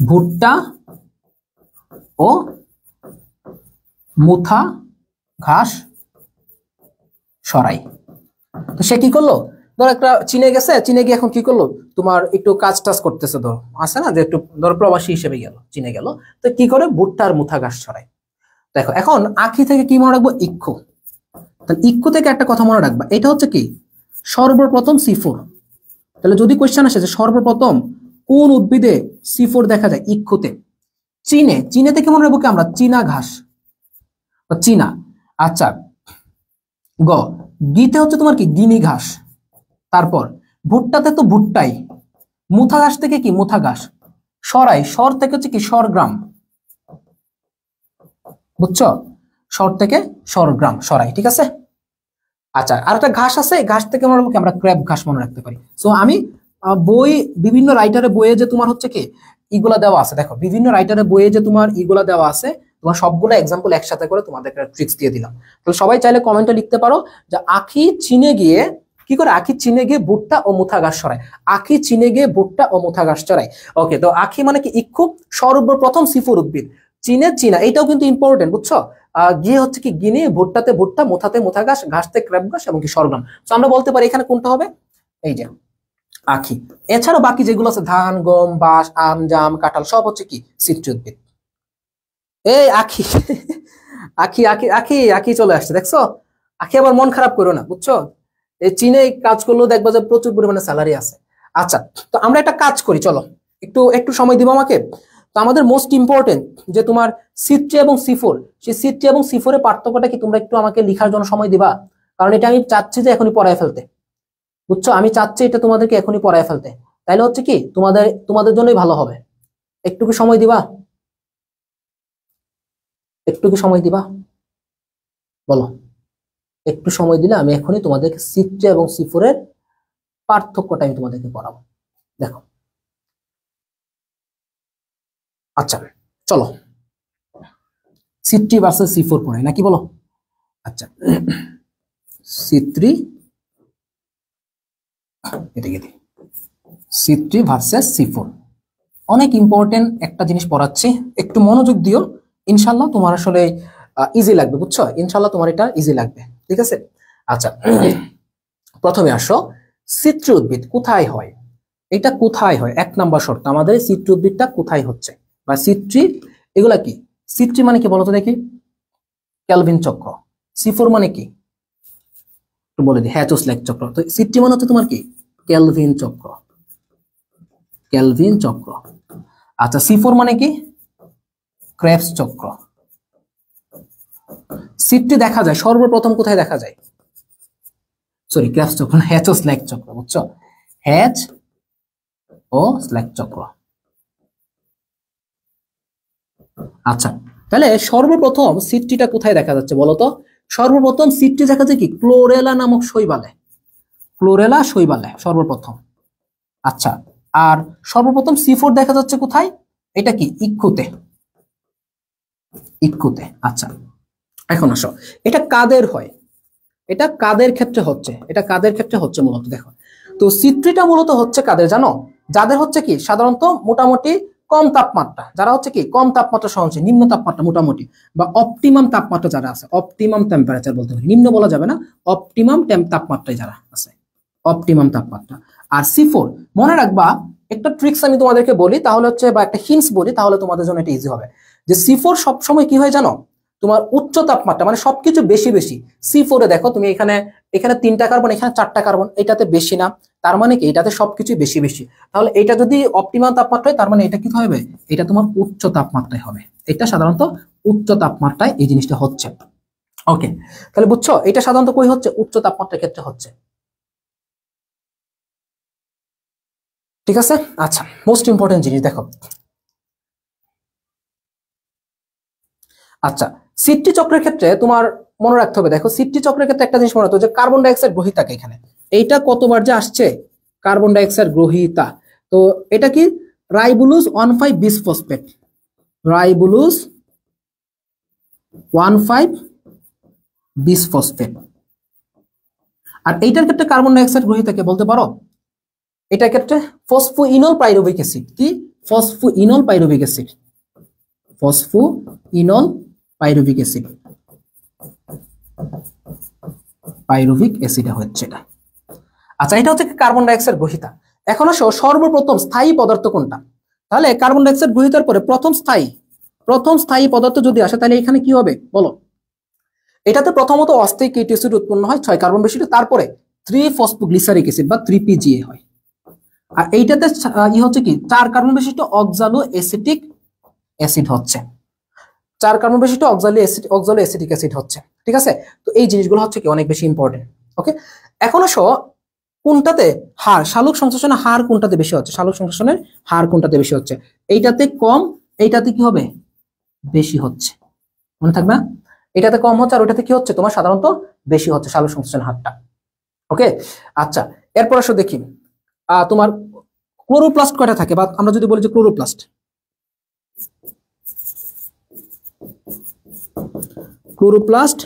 ভুট্টা ও মুথা ঘাস সরাই। তো সে কি করলো? ধর একটা চীনে গেছে, চীনে গিয়ে এখন কি করলো? তোমার একটু কাজ টাজ করতেছে, ধর আছে না যে একটু ধর প্রবাসী হিসেবে গেল, চীনে গেল, তো কি করে? ভুট্টা আর মুথা ঘাস ছড়ায়। দেখো এখন আখি থেকে কি মনে রাখবো? ইক্ষু। তাহলে ইক্ষু থেকে একটা কথা মনে রাখবা, এটা হচ্ছে কি সর্বপ্রথম C4। তাহলে যদি কোয়েশ্চেন আসে যে সর্বপ্রথম কোন উদ্ভিদে C4 দেখা যায়? ইক্ষুতে। চীনে, চীনে থেকে মনে রাখবো কি আমরা? চীনা ঘাস, চীনা। আচ্ছা, গ গিতে হচ্ছে তোমার কি? গিনি ঘাস। তারপর ভুট্টাতে তো ভুট্টাই। মুথা ঘাস থেকে কি? মুথা ঘাস। সরাই, সর থেকে হচ্ছে কি? সরগ্রাম, বুঝছো? সর থেকে সরগ্রাম, সরাই, ঠিক আছে? আচ্ছা, আর একটা ঘাস আছে, ঘাস থেকে মনে রাখবো কি আমরা? ক্র্যাব ঘাস মনে রাখতে পারি। সো আমি বই, বিভিন্ন রাইটারের বইয়ে যে তোমার হচ্ছে কি ইগুলা দেওয়া আছে, দেখো বিভিন্ন রাইটারের বইয়ে যে তোমার ইগুলা দেওয়া আছে, তোমার সবগুলো এক্সাম্পল একসাথে করে তোমাদের ট্রিক্স দিয়ে দিলাম। তাহলে সবাই চাইলে কমেন্টে লিখতে পারো যে আখি চীনে গিয়ে কি করে? আখি চীনে গিয়ে ভুট্টা ও মুথা ঘাস ছড়ায়। আখি চীনে গিয়ে ভুট্টা ও মুথা ঘাস ছড়ায়। ওকে, তো আখি মানে কি? ইক্ষু, সর্বপ্রথম C4 উদ্ভিদ। চীনে চীনা, এটাও কিন্তু ইম্পর্টেন্ট, বুঝছো? গিয়ে হচ্ছে কি গিনি, ভুট্টাতে ভুট্টা, মোথাতে মোথা ঘাস, ঘাসতে ক্র্যাব ঘাস এবং কি সরগম। তো আমরা বলতে পারি এখানে কোনটা হবে, এই যে আখি। এছাড়াও বাকি যেগুলো আছে ধান, গম, বাঁশ, আম, জাম, কাঁঠাল সব হচ্ছে কি সিট্রি উদ্ভিদ। এই আখি আখি আখি আখি আখি চলে আসছে, দেখছো? আখি আবার মন খারাপ করো না, বুঝছো? এই চীনে কাজ করলেও দেখবা যে প্রচুর পরিমাণে স্যালারি আছে। আচ্ছা, তো আমরা একটা কাজ করি, চলো একটু একটু সময় দিব আমাকে। তো আমাদের মোস্ট ইম্পর্টেন্ট যে তোমার সিট্রি এবং C4, সেই সিট্রি এবং C4 এর পার্থক্যটা কি তোমরা একটু আমাকে লেখার জন্য সময় দিবা? কারণ এটা আমি চাচ্ছি যে এখনই পড়ায় ফেলতে, বুঝছো? আমি চাচ্ছি এটা তোমাদেরকে এখনই পড়ায় ফেলতে, তাইলে হচ্ছে কি তোমাদের জন্যই ভালো হবে। একটু কি সময় দিবা? একটু কি সময় দিবা বলো? একটু সময় দিলে আমি এখনই তোমাদেরকে সিট্রি এবং C4 এর পার্থক্যটা আমি তোমাদেরকে পড়াবো, দেখো। আচ্ছা চলো সিট্রি ভার্সেস C4 পড়ে নাকি বলো? আচ্ছা, সিট্রি, এটাকে দিই, সিট্রি ভার্সেস C4 অনেক ইম্পর্টেন্ট একটা জিনিস পড়াচ্ছি, একটু মনোযোগ দিও, ইনশাল্লাহ তোমার আসলে ইজি লাগবে, বুঝছো? ইনশাল্লাহ তোমার এটা ইজি লাগবে, ঠিক আছে? আচ্ছা, প্রথমে আসো, সিট্রি উদ্ভিদ কোথায় হয়? এটা কোথায় হয়, 1 নাম্বার শর্ত আমাদের, সিট্রি উদ্ভিদটা কোথায় হচ্ছে বা সিট্রি, এগুলা কি? সিট্রি মানে কি বলতো দেখি? ক্যালভিন চক্র। C4 মানে কি একটু বলে দিই, হ্যাচোস-লাইক চক্র। তো সিট্রি মানে হচ্ছে তোমার কি? ক্যালভিন চক্র, ক্যালভিন চক্র। আচ্ছা, C4 মানে কি? ক্রেবস চক্র। সিট্রি দেখা যায় সর্বপ্রথম কোথায় দেখা যায়? সরি, ক্রেবস চক্র, হ্যাচোস-লাইক চক্র, বুঝছো? হ্যাচ ও স্ল্যাক চক্র। আচ্ছা, তাহলে সর্বপ্রথম সিট্রিটা কোথায় দেখা যাচ্ছে বলতো? সর্বপ্রথম সিট্রি দেখা যায় কি ক্লোরেলা নামক শৈবালে, ক্লোরেলা শৈবালে সর্বপ্রথম। আচ্ছা, আর সর্বপ্রথম C4 দেখা যাচ্ছে কোথায়? এটা কি ইক্ষুতে, ইক্ষুতে। আচ্ছা, এখন আসো, এটা কাদের হয়? এটা কাদের ক্ষেত্রে হচ্ছে? এটা কাদের ক্ষেত্রে হচ্ছে মূলত দেখো। তো সিট্রিটা মূলত হচ্ছে কাদের জানো? যাদের হচ্ছে কি সাধারণত মোটামুটি কম তাপমাত্রা, যারা হচ্ছে কি কম তাপমাত্রা সহনশীল, নিম্ন তাপমাত্রা মোটামুটি বা অপটিমাম তাপমাত্রা যারা আছে, অপটিমাম টেম্পারেচার বলতে পারি, নিম্ন বলা যাবে না, অপটিমাম তাপমাত্রায় যারা আছে, অপটিমাম তাপমাত্রা। আর C4 মনে রাখবা, একটা ট্রিক্স আমি তোমাদেরকে বলি তাহলে হচ্ছে, বা একটা হিন্টস বলি তাহলে তোমাদের জন্য এটা ইজি হবে, যে C4 সবসময় কি হয় জানো? তোমার উচ্চ তাপমাত্রা, মানে সবকিছু বেশি বেশি। C4 এ দেখো তুমি, এখানে 3টা কার্বন, এখানে 4টা কার্বন, এটাতে বেশি না, তার মানে কি এটাতে সবকিছু বেশি বেশি। তাহলে এটা যদি অপটিমাম তাপমাত্রায়, তার মানে এটা কি হবে? এটা তোমার উচ্চ তাপমাত্রায় হবে। এটা সাধারণত উচ্চ তাপমাত্রায় এই জিনিসটা হচ্ছে। ওকে, তাহলে বুঝছো এটা সাধারণত কই হচ্ছে? উচ্চ তাপমাত্রার ক্ষেত্রে হচ্ছে, ঠিক আছে? আচ্ছা, মোস্ট ইম্পর্টেন্ট জিনিস দেখো। আচ্ছা, সিট্রি চক্রের ক্ষেত্রে তোমার মনে রাখতে হবে, দেখো সিট্রি চক্রের ক্ষেত্রে একটা জিনিস মনে রাখতে হবে, যে কার্বন ডাইঅক্সাইড গ্রহীতাকে এখানে এইটা কতবার যে আসছে, কার্বন ডাইঅক্সাইড গ্রহীতা। তো এটা কি রাইবুলুস 1,5 বিসফসফেট, রাইবুলুস 1,5 বিসফসফেট। আর এইটার ক্ষেত্রে কার্বন ডাইঅক্সাইড গ্রহীতাকে বলতে পারো, এটার ক্ষেত্রে ফসফোইনল পাইরুভিক অ্যাসিড। কি? Phosphoenol pyruvic acid, phosphoenol pyruvic acid, pyruvic acid হচ্ছে এটা। আচ্ছা, এটা হচ্ছে কার্বন ডাইঅক্সাইড গ্রহীতা। এখন আসো সর্বপ্রথম স্থায়ী পদার্থ কোনটা? তাহলে কার্বন ডাইঅক্সাইড গ্রহীতার পরে প্রথম স্থায়ী পদার্থ যদি আসে, তাহলে এখানে কি হবে বলো? এটাতে প্রথমত অস্থায়ী কেটি অ্যাসিড উৎপন্ন হয় 6 কার্বন বিশিষ্ট, তারপরে 3 ফসফোগ্লিসারিক অ্যাসিড বা 3PGA হয়। আর এইটাতে হচ্ছে কি 4 কার্বন বিশিষ্ট অক্সালো অ্যাসিটিক অ্যাসিড হচ্ছে, 4 কার্বন বিশিষ্ট অক্সালো অ্যাসিটিক অ্যাসিড হচ্ছে, ঠিক আছে? তো এই জিনিসগুলো হচ্ছে কি অনেক বেশি ইম্পর্টেন্ট। ওকে, এখন আসো কোনটাতে হার, সালোক সংশ্লেষণের হার কোনটাতে বেশি হচ্ছে? সালোক সংশ্লেষণের হার কোনটাতে বেশি হচ্ছে? এইটাতে কম, এইটাতে কি হবে? বেশি হচ্ছে, মনে থাকবে? এটাতে কম হচ্ছে আর ওইটাতে কি হচ্ছে? তোমার সাধারণত বেশি হচ্ছে সালোক সংশ্লেষণের হারটা। ওকে, আচ্ছা, এরপর আসো দেখি তোমার ক্লোরোপ্লাস্ট কয়টা থাকে, বা আমরা যদি বলি যে ক্লোরোপ্লাস্ট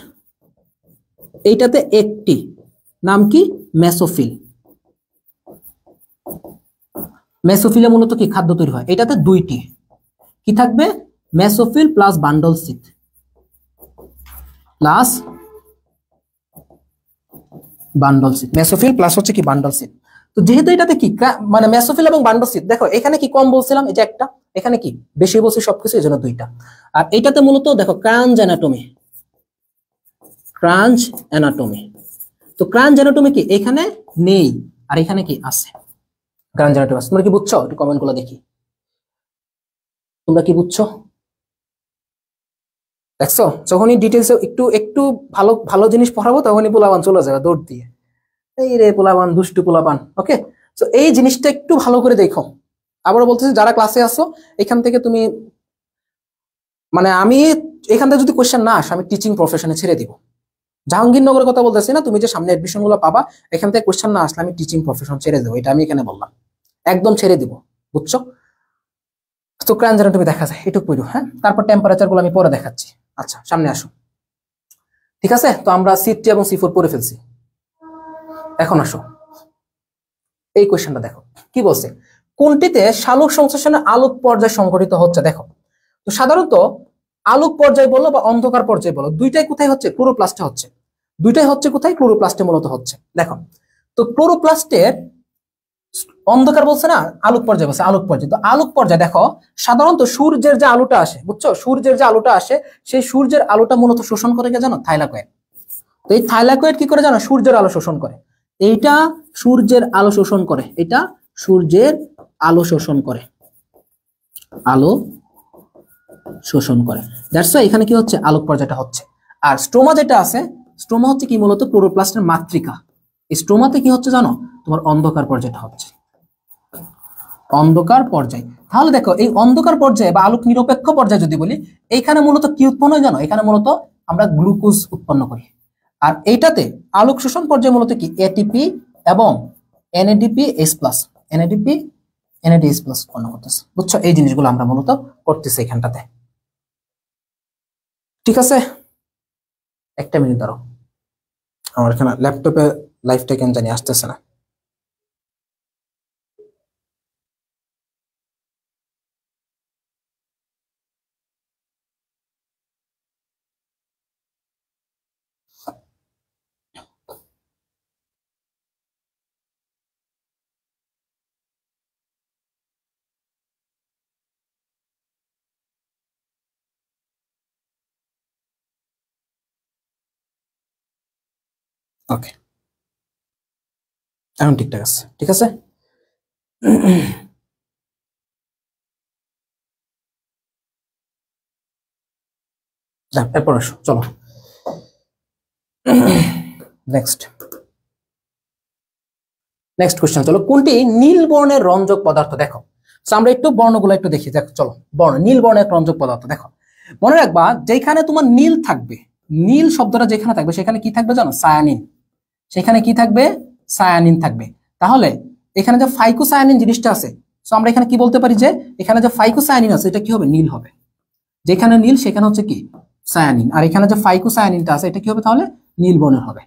এইটাতে একটি, নাম কি? মেসোফিল। মেসোফিলে মূলত কি খাদ্য তৈরি হয়। এটাতে 2টি, কি থাকবে? Mesophyll plus bundle sheath plus bundle sheath, mesophyll plus হচ্ছে কি বান্ডল সিট। তো যেহেতু এটাতে কি মানে মেসোফিল এবং বান্ডল সিট, দেখো এখানে কি কম বলছিলাম, এই যে একটা, এখানে কি বেশি বলছি সবকিছু, এই জন্য দুইটা। আর এটাতে মূলত দেখো ক্রাঞ্চ অ্যানাটমি, ক্রাঞ্চ অ্যানাটমি। তো ক্রাঞ্চ অ্যানাটমি কি এখানে নেই, আর এখানে কি আছে ক্রাঞ্চ অ্যানাটমি। তোমরা কি বুঝছো? একটু কমেন্ট গুলো দেখি, তোমরা কি বুঝছো? দেখছো, যখনই ডিটেলস একটু একটু ভালো ভালো জিনিস পড়াবো তখনই পোলাপান চলে যাবে দৌড় দিয়ে, এই রে পোলাপান, দুষ্টু পোলাপান। ওকে, তো এই জিনিসটা একটু ভালো করে দেখো। আবারও বলতেছি, যারা ক্লাসে আসো এখান থেকে তুমি, মানে আমি এখান থেকে যদি কোয়েশ্চেন না আসে আমি টিচিং প্রফেশনে ছেড়ে দিব। জাহাঙ্গীরনগরের কথা বলতেছি না, তুমি যে সামনে এডমিশন গুলো পাবা, এখান থেকে কোয়েশ্চেন না আসলে আমি টিচিং প্রফেশন ছেড়ে দেবো, এটা আমি এখানে বললাম, একদম ছেড়ে দিব, বুঝছো? তো ক্রাঞ্চ অ্যানাটমি দেখা যায় এটুকু পড়ো, হ্যাঁ। তারপর টেম্পারেচার গুলো আমি পরে দেখাচ্ছি। আচ্ছা, সামনে আসো, ঠিক আছে? তো আমরা C3 এবং C4 পড়ে ফেলছি। এখন আসো, এই কোয়েশ্চেনটা দেখো কি বলছে, কোনটিতে শালক সংশ্লেষণের আলোক পর্যায় সংঘটিত হচ্ছে। দেখো, তো সাধারণত আলোক পর্যায় বলো বা অন্ধকার পর্যায় বলো, দুইটাই কোথায় হচ্ছে? ক্লোরোপ্লাস্টে হচ্ছে। দুইটাই হচ্ছে কোথায়? ক্লোরোপ্লাস্টে মূলত হচ্ছে। দেখো, তো ক্লোরোপ্লাস্টের অন্ধকার বলছে না, আলোক পর্যায় বলছে, আলোক পর্যায়। তো আলোক পর্যায় দেখো, সাধারণত সূর্যের যে আলোটা আসে, বুঝছো, সূর্যের যে আলোটা আসে, সেই সূর্যের আলোটা মূলত শোষণ করে কে জানো? থাইলাকয়েড। তো এই থাইলাকয়েড কি করে জানো? সূর্যের আলো শোষণ করে। এইটা সূর্যের আলো শোষণ করে, এটা সূর্যের আলো শোষণ করে, আলো শোষণ করে। দ্যাটস ওয়াই এখানে কি হচ্ছে? আলোক পর্যায়টা হচ্ছে। আর স্ট্রোমা যেটা আছে, স্ট্রোমা হচ্ছে কি মূলত ক্লোরোপ্লাস্টের মাতৃকা। এই স্ট্রোমাতে কি হচ্ছে জানো? তোমার অন্ধকার পর্যায়টা হচ্ছে, অন্ধকার পর্যায়। তাহলে দেখো, এই অন্ধকার পর্যায়ে বা আলোক নিরপেক্ষ পর্যায়ে যদি বলি, এইখানে মূলত কি উৎপন্ন হয় জানো? এখানে মূলত আমরা গ্লুকোজ উৎপন্ন করি। আর এইটাতে আলোক শোষণ পর্যায়ে মূলত কি এটিপি এবং NADPH+, NADPH+ উৎপন্ন করতেছে, বুঝছো? এই জিনিসগুলো আমরা মূলত করতেছি এখানটাতে, ঠিক আছে? একটা মিনিট দাঁড়াও, আমার এখানে ল্যাপটপে লাইভটা কেন জানি আসতেছে না। ওকে, এখন ঠিকঠাক আছে, ঠিক আছে? এরপর আসো, চলো নেক্সট কোশ্চেন। চলো, কোনটি নীল বর্ণের রঞ্জক পদার্থ? দেখো, আমরা একটু বর্ণগুলো একটু দেখি। দেখো, চলো, বর্ণ, নীল বর্ণের রঞ্জক পদার্থ। দেখো, মনে রাখবা, যেখানে তোমার নীল থাকবে, নীল শব্দটা যেখানে থাকবে সেখানে কি থাকবে জানো? সায়ানিন। সেখানে কি থাকবে? সায়ানিন থাকবে। তাহলে এখানে যে ফাইকোসায়ানিন জিনিসটা আছে, সো আমরা এখানে কি বলতে পারি যে এখানে যে ফাইকোসায়ানিন আছে এটা কি হবে? নীল হবে। যেখানে নীল সেখানে হচ্ছে কি? সায়ানিন। আর এখানে যে ফাইকোসায়ানিনটা আছে এটা কি হবে? তাহলে নীল বর্ণের হবে।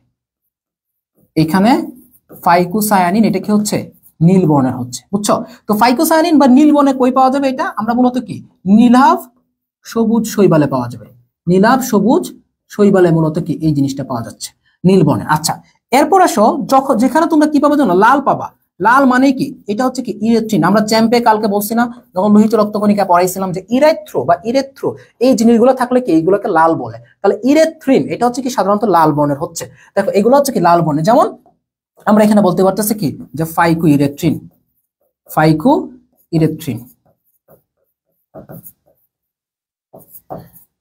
এখানে ফাইকোসায়ানিন এটা কি হচ্ছে? নীল বর্ণের হচ্ছে, বুঝছো? তো ফাইকোসায়ানিন বা নীল বর্ণে কই পাওয়া যাবে? এটা আমরা মূলত কি নীলাভ সবুজ শৈবালে পাওয়া যাবে। নীলাভ সবুজ শৈবালে মূলত কি এই জিনিসটা পাওয়া যাচ্ছে, নীল বর্ণের। আচ্ছা, এরপর আসো, যখন যেখানে তোমরা কি পাবা জানো? লাল পাবা। লাল মানে কি? এটা হচ্ছে কি ইরেথ্রিন। আমরা চ্যাম্পে কালকে বলছি না, যখন লোহিত রক্তকণিকা পড়াইছিলাম, যে ইরেথ্রো বা ইরেথ্রো এই জিনিসগুলো থাকলে কি এইগুলোকে লাল বলে। তাহলে ইরেথ্রিন এটা হচ্ছে কি সাধারণত লাল বর্ণের হচ্ছে। দেখো, এগুলো হচ্ছে কি লাল বর্ণের। যেমন আমরা এখানে বলতে পারতেছি কি যে ফাইকো ইরেথ্রিন, ফাইকো ইরেথ্রিন।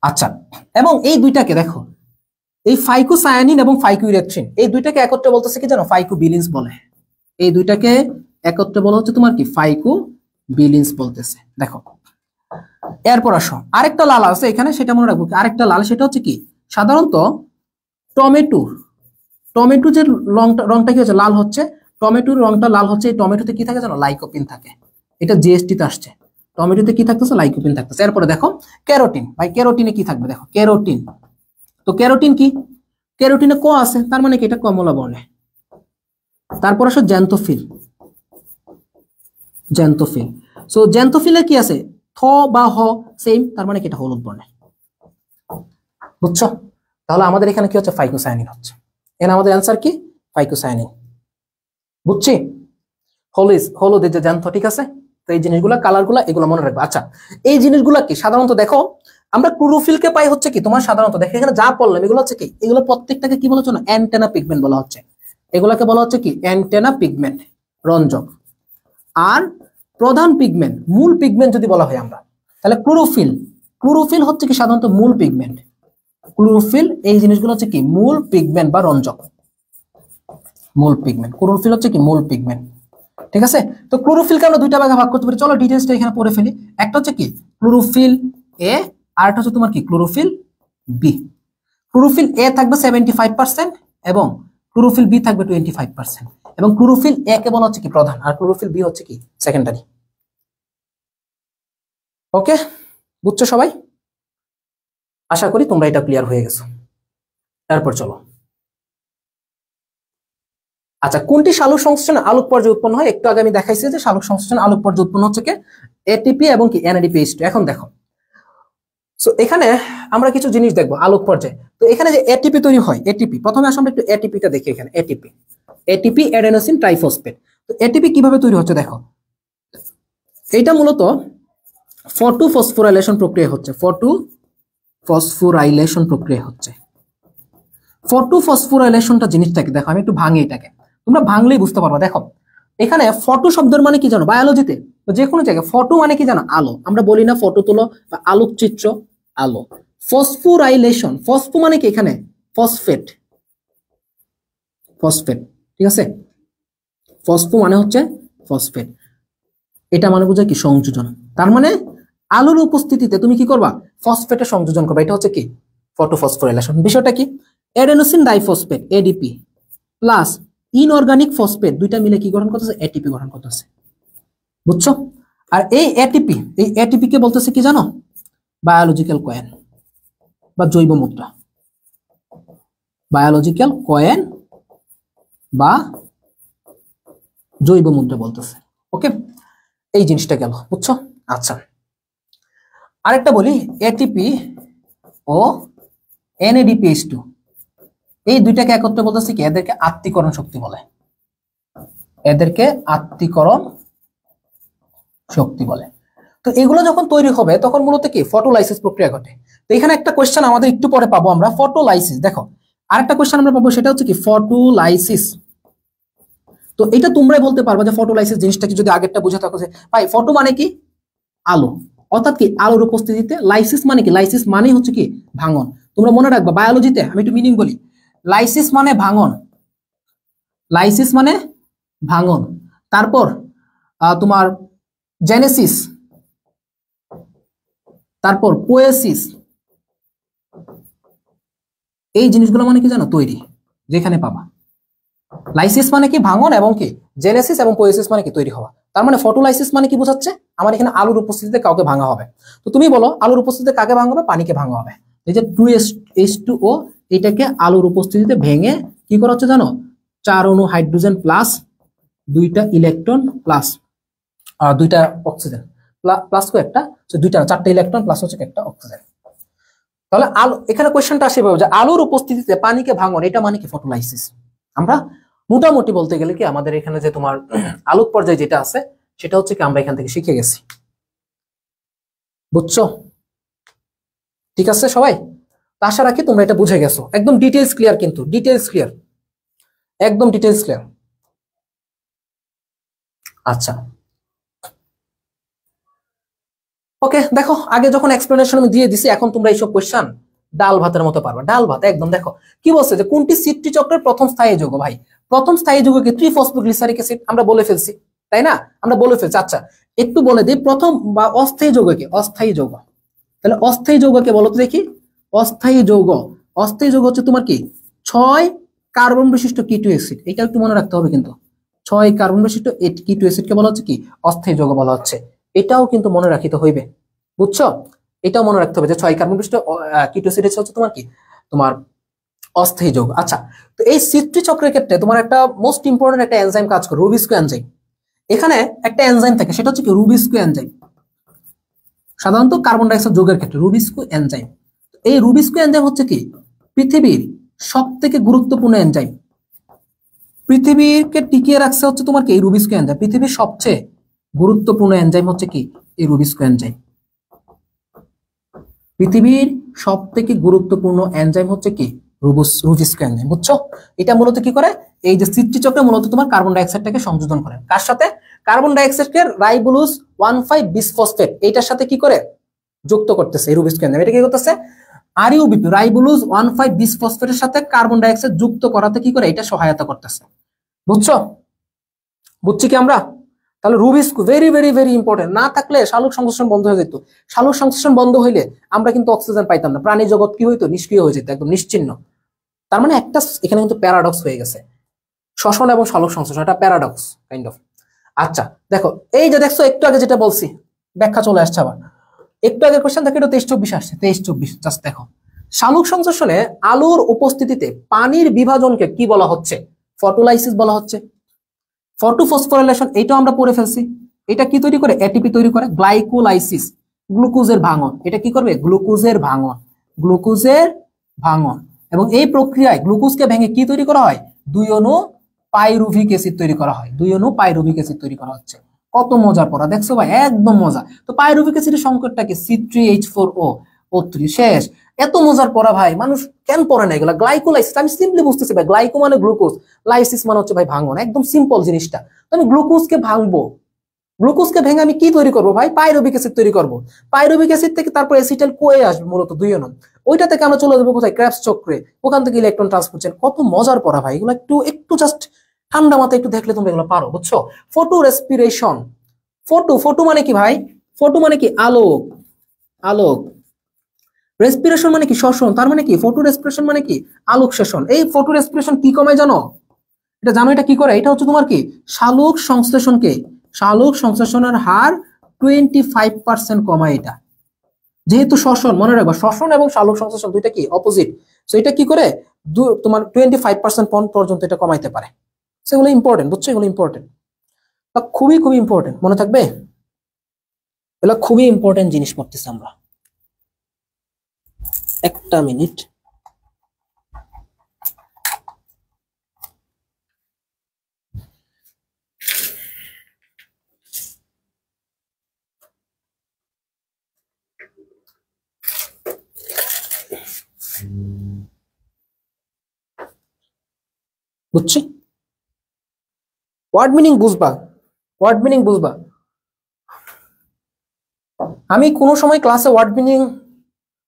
আচ্ছা, এবং এই দুইটাকে দেখো, এই ফাইকোসায়ানিন এবং ফাইকোইরেথ্রিন এই দুইটাকে একত্রে বলতেছে কি জানো? ফাইকোবিলিন্স বলে। এই দুইটাকে একত্রে বলা হচ্ছে তোমার কি? ফাইকোবিলিন্স বলতেছে। দেখো, এরপর আসো, আরেকটা লাল আছে এখানে, সেটা মনে রাখবো। আরেকটা লাল, সেটা হচ্ছে কি সাধারণত টমেটো যে রংটা কি হচ্ছে? লাল হচ্ছে। টমেটোর রংটা লাল হচ্ছে। এই টমেটোতে কি থাকে জানো? লাইকোপিন থাকে। এটা জিএসটি তে আসছে। টমেটোতে কি থাকতেছে? লাইকোপিন থাকতেছে। এরপরে দেখো ক্যারোটিন। ভাই, ক্যারোটিনে কি থাকবে? দেখো, ক্যারোটিন। তো ক্যারোটিন কি? ক্যারোটিনে ক আছে, তার মানে কি এটা কমলা বর্ণে। তারপর আসো জ্যান্থোফিল। সো জ্যান্থোফিলে কি আছে? বা হ সেম, তার মানে কি এটা হলুদ বর্ণের। বুঝছো? তাহলে আমাদের এখানে কি হচ্ছে, ফাইকোসায়ানিন হচ্ছে। এখানে আমাদের অ্যান্সার কি, ফাইকোসায়ানিন। বুঝছি? হলুদের যে জ্যান্থ, ঠিক আছে। তো এই জিনিসগুলো, কালারগুলো, এগুলো মনে রাখবে। আচ্ছা, এই জিনিসগুলো কি সাধারণত দেখো আমরা ক্লোরোফিলকে পাই হচ্ছে কি তোমার, সাধারণত দেখো এখানে যা পড়লাম এগুলো হচ্ছে কি, এগুলো প্রত্যেকটাকে কি বলা হচ্ছে না, অ্যান্টেনা পিগমেন্ট বলা হচ্ছে। এগুলাকে বলা হচ্ছে কি, অ্যান্টেনা পিগমেন্ট, রঞ্জক। আর প্রধান পিগমেন্ট, মূল পিগমেন্ট যদি বলা হয় আমরা, তাহলে ক্লোরোফিল হচ্ছে কি সাধারণত মূল পিগমেন্ট। ক্লোরোফিল এই জিনিসগুলো হচ্ছে কি মূল পিগমেন্ট বা রঞ্জক। মূল পিগমেন্ট, ক্লোরোফিল হচ্ছে কি মূল পিগমেন্ট, ঠিক আছে। তো ক্লোরোফিলকে আমরা দুইটা ভাগে ভাগ করতে পারি, চলো ডিটেইলসটা এখানে পড়ে ফেলি। একটা হচ্ছে কি ক্লোরোফিল এ, আর একটা হচ্ছে তোমার কি ক্লোরোফিল বি। ক্লোরোফিল এ থাকবে 75% এবং ক্লোরোফিল বি থাকবে 25%। এবং ক্লোরোফিল এ কে বলা হচ্ছে কি প্রধান, আর ক্লোরোফিল বি হচ্ছে কি সেকেন্ডারি। ওকে, বুঝছো সবাই? আশা করি তোমরা এটা ক্লিয়ার হয়ে গেছো। তারপর চলো, আচ্ছা কোনটি সালোক সংশ্লেষণে আলোক পর্যায়ে উৎপন্ন হয়? একটু আগে আমি দেখাইছি যে সালোক সংশ্লেষণে আলোক পর্যায়ে উৎপন্ন হচ্ছে কি এটিপি এবং কি NADPH2। এখন দেখো, সো এখানে আমরা কিছু জিনিস দেখবো আলোক পর্যায়ে। তো এখানে যে এটিপি তৈরি হয়, এটিপি প্রথমে আসলে আমরা একটু এটিপিটা দেখি। এখানে এটিপি অ্যাডেনোসিন ট্রাইফসফেট। তো এটিপি কিভাবে তৈরি হচ্ছে দেখো, এটা মূলত ফটোফসফোরাইলেশন প্রক্রিয়া হচ্ছে। ফটোফসফোরাইলেশন প্রক্রিয়া হচ্ছে। ফটোফসফোরাইলেশনটা জিনিসটাকে দেখো, আমি একটু ভাঙি এটাকে, তোমরা ভাঙলেই বুঝতে পারবা। দেখো এখানে ফটো শব্দের মানে কি জানো বায়োলজিতে, যে কোনো জায়গায় ফটো মানে কি জানো, আলো। আমরা বলি না ফটো তোলো বা আলোকচিত্র, আলো। ফসফোরাইলেশন, ফসফো মানে কি এখানে ফসফেট, ঠিক আছে। ফসফো মানে হচ্ছে ফসফেট, এটা মানে বোঝায় কি সংযোজন। তার মানে আলোর উপস্থিতিতে তুমি কি করবা, ফসফেটের সংযোজন করবা। এটা হচ্ছে কি ফটোফসফোরাইলেশন। বিষয়টা কি, adenosine diphosphate ADP plus inorganic phosphate দুইটা মিলে কি গঠন করতেছে, এটিপি গঠন করতেছে। বুঝছো? আর এই এটিপি কে বলতেছে কি জানো, বায়োলজিক্যাল কয়েন বা জৈব মুদ্রা। বায়োলজিক্যাল কয়েন বা জৈব মুদ্রা বলতেছে। ওকে, এই জিনিসটা গেল, বুঝছো? আচ্ছা, আরেকটা বলি, এটিপি ও NADPH2 এই দুইটাকে একত্রে বলতেছে কি, এদেরকে আত্তীকরণ শক্তি বলে। এদেরকে আত্তীকরণ শক্তি বলে। তো এগুলো যখন তৈরি হবে তখন মূলত কি ফটোলাইসিস প্রক্রিয়া ঘটে। তো এখানে একটা কোশ্চেন আমাদের একটু পরে পাবো আমরা, ফটোলাইসিস। দেখো আরেকটা কোশ্চেন আমরা পাবো, সেটা হচ্ছে কি ফটোলাইসিস। তো এটা তোমরাই বলতে পারবে যে ফটোলাইসিস জিনিসটা কি, যদি আগেরটা বুঝে থাকো যে ভাই ফটো মানে কি আলো, অর্থাৎ কি আলোর উপস্থিতিতে। লাইসিস মানে কি, লাইসিস মানে হচ্ছে কি ভাঙন। তোমরা মনে রাখবা বায়োলজিতে, আমি একটু মিনিং বলি। লাইসিস মানে ভাঙন, লাইসিস মানে ভাঙন। তারপর তোমার জেনেসিস, তারপর পোয়েসিস, এই জিনিসগুলো মানে কি জানো তৈরি, যেখানে পাবা। লাইসিস মানে কি ভাঙন, এবং কি জেনেসিস এবং পোয়েসিস মানে কি তৈরি হওয়া। তার মানে ফটোলাইসিস মানে কি বোঝাচ্ছে, আমার এখানে আলোর উপস্থিতিতে কাউকে ভাঙা হবে। তো তুমি বলো আলোর উপস্থিতিতে কাকে ভাঙা হবে, পানিকে ভাঙা হবে। এই যে 2H2O এটাকে আলোর উপস্থিতিতে ভেঙে কি করা হচ্ছে জানো, 4 অণু হাইড্রোজেন প্লাস 2টা ইলেকট্রন প্লাস 2টা অক্সিজেন প্লাস একটা, 4টা ইলেকট্রন প্লাস হচ্ছে একটা অক্সিজেন। তাহলে আলো, এখানে কোয়েশ্চেনটা আসে যে আলোর উপস্থিতিতে পানিকে ভাঙন, এটা মানে কি ফটোলাইসিস। আমরা মোটামুটি বলতে গেলে কি আমাদের এখানে যে তোমার আলোক পর্যায়ে যেটা আছে সেটা হচ্ছে কি আমরা এখান থেকে শিখে গেছি। বুঝছো? ঠিক আছে সবাই? আশা রাখি তোমরা এটা বুঝে গেছো, একদম ডিটেইলস ক্লিয়ার, কিন্তু ডিটেইলস ক্লিয়ার, একদম ডিটেইলস ক্লিয়ার। আচ্ছা ওকে, দেখো আগে যখন এক্সপ্লেনেশন আমি দিয়ে দিছি, এখন তোমরা এইসব কোশ্চেন ডাল ভাতের মতো পারবা, ডাল ভাত একদম। দেখো কি বলছে যে কোনটি সিট্রি চক্রের প্রথম স্থায়ী যৌগ। ভাই প্রথম স্থায়ী যৌগকে ত্রিফসফোগ্লিসারিক অ্যাসিড, আমরা বলে ফেলছি তাই না, আমরা বলে ফেলছি। আচ্ছা একটু বলে দিই, প্রথম বা অস্থায়ী যৌগকে, অস্থায়ী যৌগ, তাহলে অস্থায়ী যৌগকে বলো তো দেখি। অস্থায়ী যৌগ, অস্থায়ী যৌগ হচ্ছে তোমার কি 6 কার্বন বিশিষ্ট কিটো অ্যাসিড। এটা একটু মনে রাখতে হবে কিন্তু, 6 কার্বন বিশিষ্ট কিটো অ্যাসিডকে বলা হচ্ছে কি অস্থায়ী যৌগ বলা হচ্ছে। এটাও কিন্তু মনে রাখিতে হইবে, বুঝছো? এটাও মনে রাখতে হবে যে 6 কার্বন বিশিষ্ট কিটো অ্যাসিড হচ্ছে তোমার কি, তোমার অস্থায়ী যৌগ। আচ্ছা, তো এই সিট্রি চক্রের ক্ষেত্রে তোমার একটা মোস্ট ইম্পর্টেন্ট একটা এনজাইম কাজ করে, রুবিস্কো এনজাইম। এখানে একটা এনজাইম থাকে, সেটা হচ্ছে কি রুবিস্কো এনজাইম। সাধারণত কার্বন ডাইঅক্সাইড যৌগের ক্ষেত্রে রুবিস্কো এনজাইম। এই রুবিস্কো এনজাইম হচ্ছে কি পৃথিবীর সবথেকে গুরুত্বপূর্ণ এনজাইম। পৃথিবীকে টিকিয়ে রাখছে হচ্ছে তোমার কি এই রুবিস্কো এনজাইম। পৃথিবীর সবচেয়ে গুরুত্বপূর্ণ এনজাইম হচ্ছে কি এই রুবিস্কো এনজাইম। পৃথিবীর সবথেকে গুরুত্বপূর্ণ এনজাইম হচ্ছে কি রুবিস্কো এনজাইম। বুঝছো? এটা মূলত কি করে এই যে সিট্রি চক্রে মূলত তোমার কার্বন ডাইঅক্সাইডটাকে সংযোজন করে। কার সাথে? কার্বন ডাইঅক্সাইডকে রাইবোলুস 1,5 বিসফসফেট এইটার সাথে কি করে যুক্ত করতেছে এই রুবিস্কো এনজাইম। এটা কি করতেছে? আরইউবিপি রাইবোলুস 1,5 বিসফসফেটের সাথে কার্বন ডাইঅক্সাইড যুক্ত করাতে কি করে এটা সহায়তা করতেছে। বুঝছো? বুঝছি কি আমরা? তাহলে rubisco very very very important. না থাকলে সালোক সংশ্লেষণ বন্ধ হয়ে যেত। সালোক সংশ্লেষণ বন্ধ হইলে আমরা কিন্তু অক্সিজেন পাইতাম না, প্রাণী জগৎ কি হইতো? নিষ্ক্রিয় হয়ে যেত, একদম নিশ্চিহ্ন। তার মানে একটা এখানে কিন্তু প্যারাডক্স হয়ে গেছে, শ্বসন এবং সালোক সংশ্লেষণ, এটা প্যারাডক্স কাইন্ড অফ। আচ্ছা দেখো, এই যে দেখছো একটু আগে যেটা বলছি ব্যাখ্যা চলে আসছে আবার। একটু আগে কোশ্চেন দেখো, এটা 23-24 আসছে, 23-24 জাস্ট দেখো। সালোক সংশ্লেষণে আলোর উপস্থিতিতে পানির বিভাজনকে কি বলা হচ্ছে? ফটোলাইসিস বলা হচ্ছে। ফটোফসফোরাইলেশন এইটাও আমরা পড়ে ফেলছি। এটা কি তৈরি করে? এটিপি তৈরি করে। গ্লাইকোলাইসিস গ্লুকোজের ভাঙন। এটা কি করবে? গ্লুকোজের ভাঙন, গ্লুকোজের ভাঙন। এবং এই প্রক্রিয়ায় গ্লুকোজকে ভেঙে কি তৈরি করা হয়? 2 অণু পাইরুভিক অ্যাসিড তৈরি করা হয়। 2 অণু পাইরুভিক অ্যাসিড তৈরি করা হচ্ছে। কত মজার পড়া দেখছো ভাই, একদম মজা। তো পাইরুভিক অ্যাসিডের সংকেতটা কি? C3H4O3 শেষ। এত মজার পড়া ভাই, মানুষ কেন পড়ে না এগুলা? গ্লাইকোলাইসিস আমি সিম্পলি বুঝতেছি ভাই, গ্লাইকো মানে গ্লুকোজ, লাইসিস মানে হচ্ছে ভাই ভাঙন, একদম সিম্পল জিনিসটা। তো আমি গ্লুকোজকে ভাঙবো, গ্লুকোজকে ভেঙে আমি কি তৈরি করবো ভাই? পাইরুভিক অ্যাসিড তৈরি করবো। পাইরুভিক অ্যাসিড থেকে তারপর অ্যাসিটাইল কোয়ে আসবে মূলত 2 অণু, ওইটা থেকে আমরা চলে যাবো কোথায়? ক্রেবস চক্রে, ওখান থেকে ইলেকট্রন ট্রান্সপোর্ট চেইন। কত মজার পড়া ভাই এগুলো, একটু একটু জাস্ট ঠান্ডা মাথায় একটু দেখলে তোমরা এগুলো পারো। বুঝছো? ফটো রেসপিরেশন, ফটো মানে কি ভাই? ফটো মানে কি? আলোক, আলোক। রেসপিরেশন মানে কি? শ্বসন। তার মানে কি ফটো রেসপিরেশন মানে কি? আলোক শোষণ। এই ফটো রেসপিরেশন কি কমায় জানো? এটা জানো এটা কি করে? এটা হচ্ছে তোমার কি সালোক সংশ্লেষণকে, সালোক সংশ্লেষণের হার 25% কমায় এটা। যেহেতু শ্বসন, মনে রাখবা শ্বসন এবং সালোক সংশ্লেষণ দুইটা কি অপোজিট, সো এটা কি করে তোমার 25% পর্যন্ত এটা কমাইতে পারে। সেগুলো ইম্পর্টেন্ট, বুঝছো? এগুলো ইম্পর্টেন্ট, খুবই খুবই ইম্পর্টেন্ট, মনে থাকবে। এগুলো খুবই ইম্পর্টেন্ট জিনিস পড়তেছি আমরা। একটা মিনিট। বুঝছি? ওয়ার্ড মিনিং বুঝবা, ওয়ার্ড মিনিং বুঝবা। আমি কোনো সময় ক্লাসে ওয়ার্ড মিনিং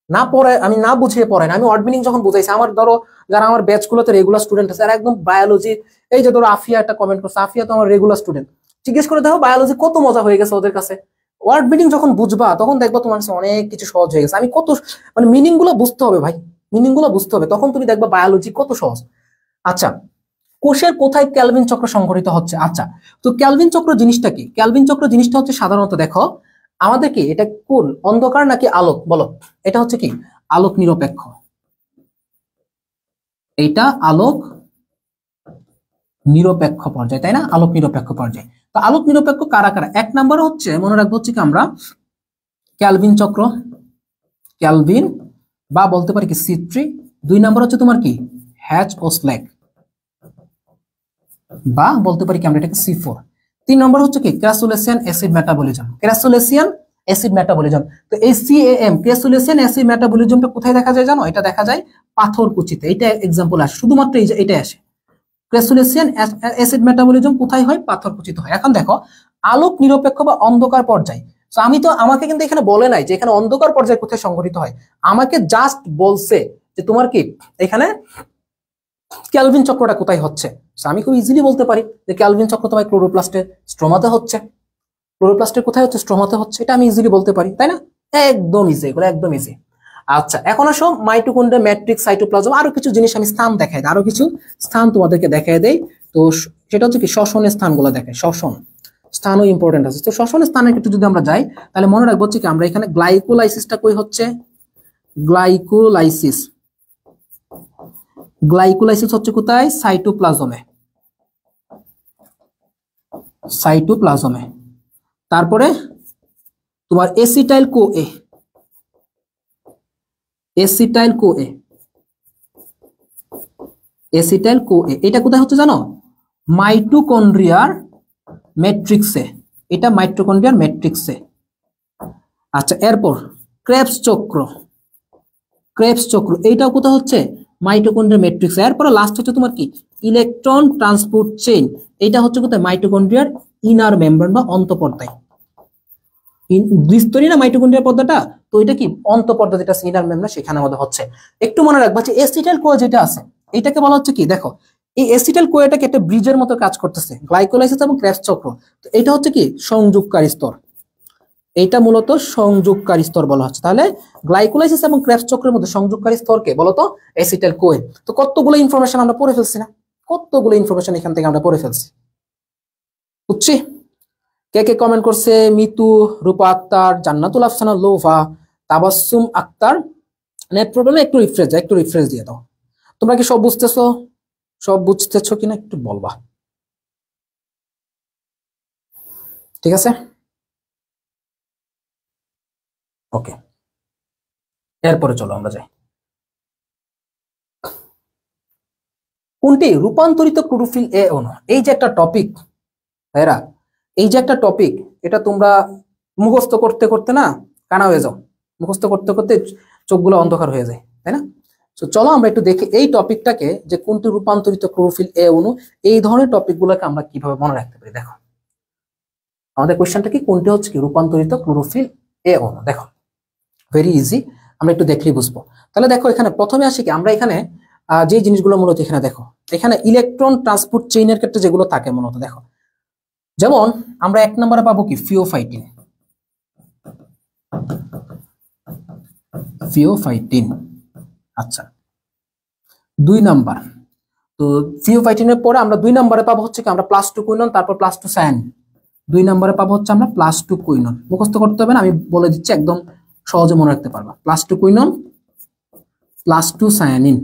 না পড়ে, আমি না বুঝিয়ে পড়াই না। আমি ওয়ার্ড মিনিং যখন বুঝাইছি, আমার ধরো যারা আমার ব্যাচগুলোতে রেগুলার স্টুডেন্ট আছে, আর একদম বায়োলজি, এই যে ধরো আফিয়া একটা কমেন্ট করছে, আফিয়া তো আমার রেগুলার স্টুডেন্ট, জিজ্ঞেস করে দেখো বায়োলজি কত মজা হয়ে গেছে ওদের কাছে। ওয়ার্ড মিনিং যখন বুঝবা তখন দেখবা তোমার কাছে অনেক কিছু সহজ হয়ে গেছে। আমি কত মানে মিনিং গুলো বুঝতে হবে ভাই, মিনিং গুলো বুঝতে হবে, তখন তুমি দেখবা বায়োলজি কত সহজ। আচ্ছা, কোষের কোথায় ক্যালভিন চক্র সংঘটিত হচ্ছে? আচ্ছা, তো ক্যালভিন চক্র জিনিসটা কি? ক্যালভিন চক্র জিনিসটা হচ্ছে সাধারণত দেখো আমাদের কি, এটা কোন অন্ধকার নাকি আলোক? বলো, এটা হচ্ছে কি আলোক নিরপেক্ষ। এইটা আলোক নিরপেক্ষ পর্যায়, তাই না? আলোক নিরপেক্ষ পর্যায়। তো আলোক নিরপেক্ষ কারা কারা? 1 নম্বর হচ্ছে মনে রাখবো হচ্ছে কি আমরা ক্যালভিন চক্র, ক্যালভিন বা বলতে পারি কি C3। 2 নম্বর হচ্ছে তোমার কি হ্যাচ ও স্ল্যাগ বা বলতে পারি কি আমরা এটাকে C4। 3 নম্বর হচ্ছে কি ক্রাসুলেসিয়ান অ্যাসিড মেটাবলিজম, ক্রাসুলেসিয়ান অ্যাসিড মেটাবলিজম। তো এই CAM ক্রাসুলেসিয়ান অ্যাসিড মেটাবলিজমটা কোথায় দেখা যায় জানো? এটা দেখা যায় পাথরকুচিতে। এটা এক্সাম্পল আসে, শুধুমাত্র এই যে এটা আসে। ক্রাসুলেসিয়ান অ্যাসিড মেটাবলিজম কোথায় হয়? পাথরকুচিতে হয়। এখন দেখো আলোক নিরপেক্ষ বা অন্ধকার পর্যায়, তো আমি তো, আমাকে কিন্তু এখানে বলে নাই যে এখানে অন্ধকার পর্যায়ে কোথায় সংঘটিত হয়, আমাকে জাস্ট বলছে যে তোমার কি এখানে ক্যালভিন চক্রটা কোথায় হচ্ছে। আমি খুব ইজিলি বলতে পারি যে ক্যালভিন চক্র তোমার ক্লোরোপ্লাস্টের স্ট্রোমাতে হচ্ছে। ক্লোরোপ্লাস্টের কোথায় হচ্ছে? স্ট্রোমাতে হচ্ছে। এটা আমি ইজিলি বলতে পারি, তাই না? একদম ইজি, এগুলো একদম ইজি। আচ্ছা, এখন আসো মাইটোকন্ড্রিয়া, ম্যাট্রিক্স, সাইটোপ্লাজম, আরো কিছু জিনিস আমি স্থান দেখাই দিই, আরো কিছু স্থান তোমাদেরকে দেখাই দেই। তো সেটা হচ্ছে কি শ্বসনের স্থানগুলো দেখায়, শ্বসন স্থানও ইম্পর্টেন্ট আছে। তো শ্বসনের স্থানে একটু যদি আমরা যাই তাহলে মনে রাখবো হচ্ছে কি আমরা এখানে গ্লাইকোলাইসিসটা কই হচ্ছে? গ্লাইকোলাইসিস, গ্লাইকোলাইসিস হচ্ছে কোথায়? সাইটোপ্লাজমে, সাইটোপ্লাজমে। তারপরে তোমার এসিটাইল কো এ, এসিটাইল কো এ, এসিটাইল কো এ, এটা কোথায় হচ্ছে জানো? মাইটোকন্ড্রিয়ার ম্যাট্রিক্সে, এটা মাইটোকন্ড্রিয়ার ম্যাট্রিক্সে। আচ্ছা, এরপর ক্রেবস চক্র, ক্রেবস চক্র এইটাও কোথায় হচ্ছে? মাইটোকন্ড্রিয়ার ম্যাট্রিক্সে। এরপর লাস্ট হচ্ছে তোমার কি ইলেকট্রন ট্রান্সপোর্ট চেইন, এটা হচ্ছে কোথায়? মাইটোকন্ড্রিয়ার ইনার মেমব্রেন বা অন্তঃপর্দায়। দ্বিস্তরী না মাইটোকন্ড্রিয়ার পর্দাটা, তো এটা কি অন্তঃপর্দা, যেটা ইনার মেমব্রেন, সেখানে আমাদের হচ্ছে। একটু মনে রাখবা যে এসিটাইল কোয়া যেটা আছে এটাকে বলা হচ্ছে কি, দেখো এই এসিটাইল কোয়াটাকে একটা ব্রিজের মতো কাজ করতেছে, গ্লাইকোলাইসিস এবং ক্রেবস চক্র। তো এটা হচ্ছে কি সংযোগকারী স্তর, এইটা মূলত সংযোগকারী স্তর বলা হচ্ছে। তাহলে গ্লাইকোলাইসিস এবং ক্রেবস চক্রের মধ্যে সংযোগকারী স্তরকে বলতো এসিটাইল কোয়ে। তো কতগুলো ইনফরমেশন আমরা পড়ে ফেলছি না, কতগুলো ইনফরমেশন এখান থেকে আমরা পড়ে ফেলছি, বুঝছি? কে কে কমেন্ট করছে? মিতু, রূপা আক্তার, জান্নাতুল আফসানা লোভা, তাবাসসুম আক্তার। নেট প্রবলেমে একটু রিফ্রেশ দাও, একটু রিফ্রেশ দিয়ে দাও। তোমরা কি সব বুঝতেছো? সব বুঝতেছো কিনা একটু বলবা, ঠিক আছে? ওকে, এরপরে চলো আমরা যাই। কোনটি রূপান্তরিত ক্লোরোফিল এ অণু? এই যে একটা টপিক ভাইরা, এই যে একটা টপিক, এটা তোমরা মুখস্থ করতে করতে না কানা হয়ে যাও, মুখস্থ করতে করতে চোখগুলো অন্ধকার হয়ে যায়, তাই না? তো চলো আমরা একটু দেখি এই টপিকটাকে, যে কোনটি রূপান্তরিত ক্লোরোফিল এ অণু, এই ধরনের টপিকগুলোকে আমরা কিভাবে মনে রাখতে পারি। দেখো আমাদের কোশ্চেনটা কি, কোনটি হচ্ছে কি রূপান্তরিত ক্লোরোফিল এ অণু। দেখো ভেরি ইজি, আমরা একটু দেখলেই বুঝবো। তাহলে দেখো এখানে প্রথমে আসি কি, আমরা এখানে যে জিনিসগুলো মূলত এখানে দেখো, এখানে ইলেকট্রন ট্রান্সপোর্ট চেইনের ক্ষেত্রে যেগুলো থাকে মূলত দেখো, যেমন আমরা 1 নম্বরে পাবো কি ফিওফাইটিন, ফিওফাইটিন। আচ্ছা 2 নাম্বার, তো ফিওফাইটিনের পরে আমরা 2 নম্বরে পাবো হচ্ছে কি আমরা +2 কুইনন, তারপর +2 সায়ানিন। 2 নম্বরে পাবো হচ্ছে আমরা +2 কুইনন, মুখস্থ করতে হবে না, আমি বলে দিচ্ছি, একদম সহজে মনে রাখতে পারবা। +2 কুইনন, +2 সায়ানিন,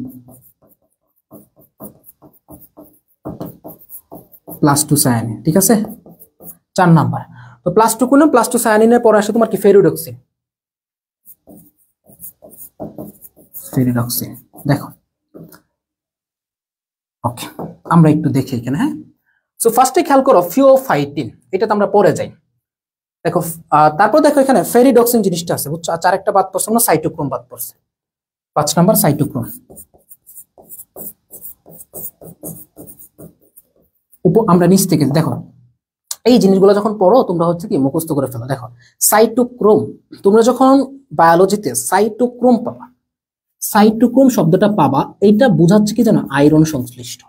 +2 সায়ানিন, ঠিক আছে? 4 নাম্বার, তো +2 কুইনন +2 সায়ানিনের পরে আসে তোমার কি ফেরিডক্সিন, ফেরিডক্সিন। দেখো ওকে, আমরা একটু দেখি এখানে, হ্যাঁ। সো ফার্স্টে খেয়াল করো ফিওফাইটিন, এটা তো আমরা পরে যাই। দেখো তারপর দেখো এখানে ফেরিডক্সিন জিনিসটা আছে, বুঝছো? আর একটা বাদ পড়ছে, আমরা সাইটোক্রোম বাদ পড়ছে, 5 নাম্বার সাইটোক্রোম। আমরা নিচ থেকে দেখো এই জিনিসগুলো যখন পড়ো তোমরা হচ্ছে কি মুখস্থ করে ফেলো। দেখো সাইটোক্রোম, তোমরা যখন বায়োলজিতে সাইটোক্রোম পাবা, সাইটোক্রোম শব্দটা পাবা, এইটা বোঝাচ্ছে কি জানো? আয়রন সংশ্লিষ্ট।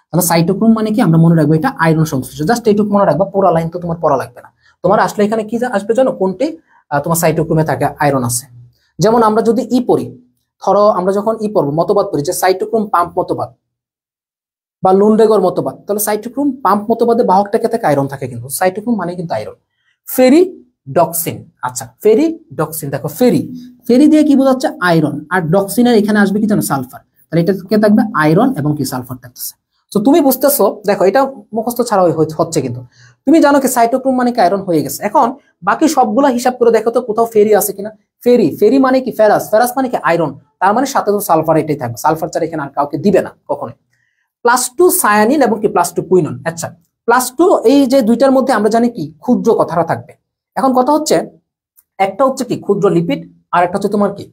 তাহলে সাইটোক্রোম মানে কি আমরা মনে রাখবো এটা আয়রন সংশ্লিষ্ট, জাস্ট এইটুকু মনে রাখবা, পুরো লাইন তো তোমার পড়া লাগবে না। তোমার আসলে এখানে কি আসবে জানো? কোনটি তোমার সাইটোক্রোমে থাকে আয়রন আছে। যেমন আমরা যদি পড়ি, ধরো আমরা যখন পড়বো মতবাদ পড়ি, যে সাইটোক্রোম পাম্প মতবাদ বা লুন্ডেগর মতবাদ, তাহলে সাইটোক্রোম পাম্প মতবাদে বাহকটাকে থাকে আয়রন থাকে, কিন্তু সাইটোক্রোম মানে কিন্তু আয়রন। ফেরিডক্সিন, আচ্ছা ফেরিডক্সিন, দেখো ফেরি, ফেরি দিয়ে কি বোঝাচ্ছে? আয়রন, আর ডক্সিনের এখানে আসবে কি জানো? সালফার। তাহলে এটা কে থাকবে? আয়রন এবং কি সালফার থাকতেছে। তো তুমি বুঝতেছো, দেখো এটা মুখস্থ ছাড়া হচ্ছে, কিন্তু তুমি জানো কি সাইটোক্রোম মানে কি আয়রন হয়ে গেছে। এখন বাকি সবগুলা হিসাব করে দেখো তো কোথাও ফেরি আছে কিনা। ফেরি, ফেরি মানে কি ফেরাস, ফেরাস মানে কি আয়রন, তার মানে সাথে তো সালফার এটাই থাকবে, সালফার ছাড়া এখানে আর কাউকে দিবে না কখনোই। +2 সায়ানিন এবং কি +2 কুইনন। আচ্ছা +2, এই যে দুইটার মধ্যে আমরা জানি কি ক্ষুদ্র কথাটা থাকবে। এখন কথা হচ্ছে একটা হচ্ছে কি ক্ষুদ্র লিপিড, আর একটা হচ্ছে তোমার কি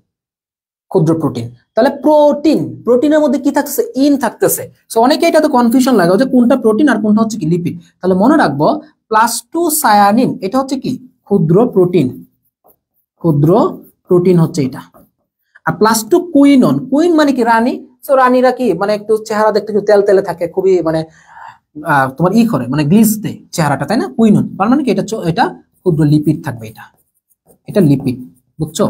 ক্ষুদ্র প্রোটিন। তাহলে প্রোটিন, প্রোটিনের মধ্যে কি থাকতেছে? ইন থাকতেছে। সো অনেকে এটা তো কনফিউশন লাগে যে কোনটা প্রোটিন আর কোনটা হচ্ছে কি লিপিড। তাহলে মনে রাখবো +2 সায়ানিন এটা হচ্ছে কি ক্ষুদ্র প্রোটিন, ক্ষুদ্র প্রোটিন হচ্ছে এটা। আর +2 কুইনন, কুইন মানে কি রানী। সো রানীরা কি মানে একটু চেহারা দেখতে একটু তেল তেলে থাকে, খুবই মানে তোমার করে মানে গ্লিজ দেয় চেহারাটা, তাই না? কুইনন তার মানে কি এটা ক্ষুদ্র লিপিড থাকবে, এটা এটা লিপিড, বুঝছো?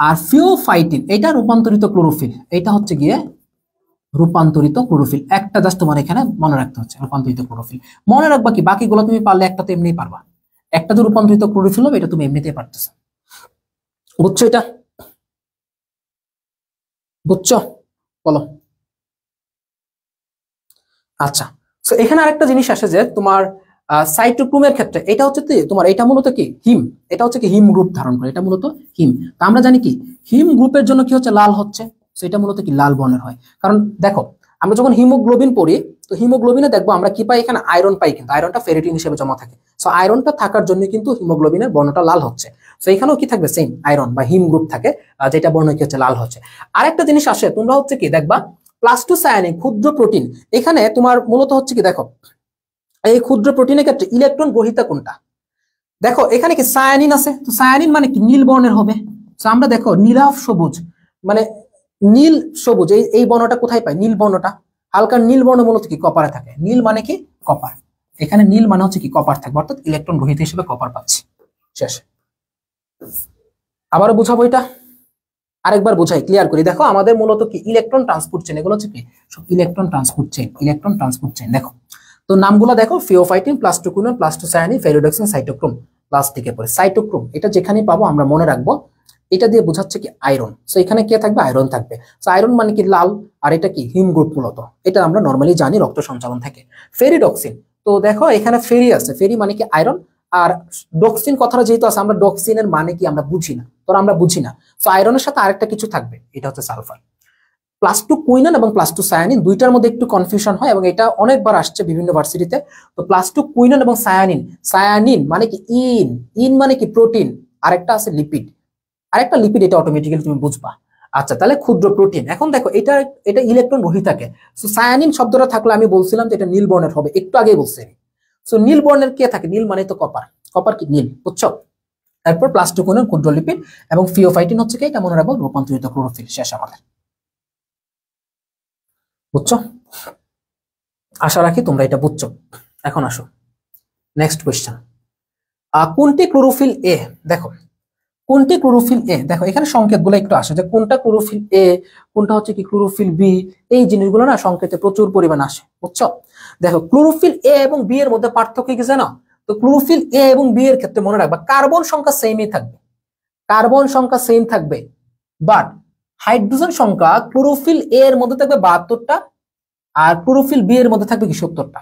আর ফিওফাইটিন এটা রূপান্তরিত ক্লোরোফিল, এটা হচ্ছে গিয়ে রূপান্তরিত ক্লোরোফিল। একটা জাস্ট তোমার এখানে মনে রাখতে হচ্ছে রূপান্তরিত ক্লোরোফিল। মনে রাখবা কি বাকিগুলো তুমি পারলে একটা তো এমনিই পারবা, একটা যে রূপান্তরিত ক্লোরোফিল হবে এটা তুমি এমনিতেই পারতেছো, বুঝছো? এটা বুঝছো? বলো। আচ্ছা, তো এখানে আরেকটা জিনিস আসে যে তোমার সাইটোক্রোমের ক্ষেত্রে এটা হচ্ছে তোমার এটা মূলত কি হিম, এটা হচ্ছে কি হিম গ্রুপ ধারণ করে, এটা মূলত হিম। তা আমরা জানি কি হিম গ্রুপের জন্য কি হচ্ছে লাল হচ্ছে, সেটা মূলত কি লাল বর্ণের হয়। কারণ দেখো আমরা যখন হিমোগ্লোবিন পড়ি, তো হিমোগ্লোবিনে দেখবো আমরা কি পাই, এখানে আয়রন পাই, কিন্তু আয়রনটা ফেরিটিন হিসেবে জমা থাকে। সো আয়রনটা থাকার জন্য কিন্তু হিমোগ্লোবিনের বর্ণটা লাল হচ্ছে। সো এখানেও কি থাকবে, সেম আয়রন বা হিম গ্রুপ থাকে, যেটা বর্ণ কি হচ্ছে লাল হচ্ছে। আরেকটা জিনিস আসে, তোমরা হচ্ছে কি দেখবা প্লাস্টোসায়ানিন ক্ষুদ্র প্রোটিন, এখানে তোমার মূলত হচ্ছে কি দেখো এই ক্ষুদ্র প্রোটিনের ক্ষেত্রে ইলেকট্রন গ্রহীতা কোনটা, দেখো এখানে কি সায়ানিন আছে, তো সায়ানিন মানে কি নীল বর্ণের হবে। তো আমরা দেখো নীলাভ সবুজ মানে নীল সবুজ এই বর্ণটা কোথায় পাই, নীল বর্ণটা, হালকা নীল বর্ণ মূলত কি কপারে থাকে, নীল মানে কি কপার, এখানে নীল মানে হচ্ছে কি কপার থাকবে, অর্থাৎ ইলেকট্রন গ্রহীতা হিসেবে কপার পাচ্ছি। শেষ, আবারও বুঝাবো এটা, আরেকবার বুঝাই ক্লিয়ার করি। দেখো আমাদের মূলত কি ইলেকট্রন ট্রান্সপোর্ট চেইন, এগুলো হচ্ছে কি সব electron transport chain, electron transport chain. দেখো তো নামগুলো দেখো, ফিওফাইটিন, প্লাস্টোকুইনন, প্লাস্টোসায়ানিন, ফেরিডক্সিন, সাইটোক্রোম, প্লাস্টিকে পড়ে সাইটোক্রোম, এটা যেখানেই পাবো আমরা মনে রাখবো এটা দিয়ে বোঝাচ্ছে কি আয়রন। সো এখানে কে থাকবে, আয়রন থাকবে। সো আয়রন মানে কি লাল, আর এটা কি হিম গ্রুপ মূলত, এটা আমরা নর্মালি জানি রক্ত সঞ্চালন থেকে। ফেরিডক্সিন, তো দেখো এখানে ফেরি আছে, ফেরি মানে কি আয়রন, আর ডক্সিন কথাটা যেহেতু আছে আমরা ডক্সিনের মানে কি আমরা বুঝি না, তো আমরা বুঝি না। সো আয়রনের সাথে আরেকটা কিছু থাকবে, এটা হচ্ছে সালফার। প্লাস্টোকুইনন এবং প্লাস্টোসায়ানিন দুইটার মধ্যে একটু কনফিউশন হয় এবং এটা অনেকবার আসছে বিভিন্ন ভার্সিটিতে। তো প্লাস্টোকুইনন এবং সায়ানিন, সায়ানিন মানে কি ইন, ইন মানে কি প্রোটিন, আরেকটা আছে লিপিড, আরেকটা লিপিড, এটা অটোমেটিক্যালি তুমি বুঝবা। আচ্ছা তাহলে ক্ষুদ্র প্রোটিন, এখন দেখো এটা এটা ইলেকট্রন রহিত থাকে। সো সায়ানিন শব্দটা থাকলে আমি বলছিলাম যে এটা নীল বর্ণের হবে, একটু আগেই বলছি। সো নীল বর্ণের কে থাকে, নীল মানে তো কপার, কপার কি নীল, বুঝছো। তারপর প্লাস্টোকুইনন ক্ষুদ্র লিপিড এবং ফিওফাইটিন হচ্ছে কি, এটা মনে রাখবো রূপান্তরিত ক্লোরোফিল। শেষ আমাদের, বুঝছো, আশা রাখি তোমরা এটা বুঝছো। এখন আসো নেক্সট কোয়েশ্চেন, কোনটি ক্লোরোফিল এ, দেখো কোনটি ক্লোরোফিল এ, দেখো এখানে সংকেতগুলো একটু আসে যে কোনটা ক্লোরোফিল এ, কোনটা হচ্ছে কি ক্লোরোফিল বি, এই জিনিসগুলো না সংকেতে প্রচুর পরিমাণ আসে, বুঝছো। দেখো ক্লোরোফিল এ এবং বি এর মধ্যে পার্থক্য কি জানো, তো ক্লোরোফিল এ এবং বি এর ক্ষেত্রে মনে রাখবা কার্বন সংখ্যা সেমই থাকবে, কার্বন সংখ্যা সেম থাকবে, বাট হাইড্রোজেন সংখ্যা ক্লোরোফিল এ এর মধ্যে থাকবে 72টা, আর ক্লোরোফিল বি এর মধ্যে থাকবে কি 70টা।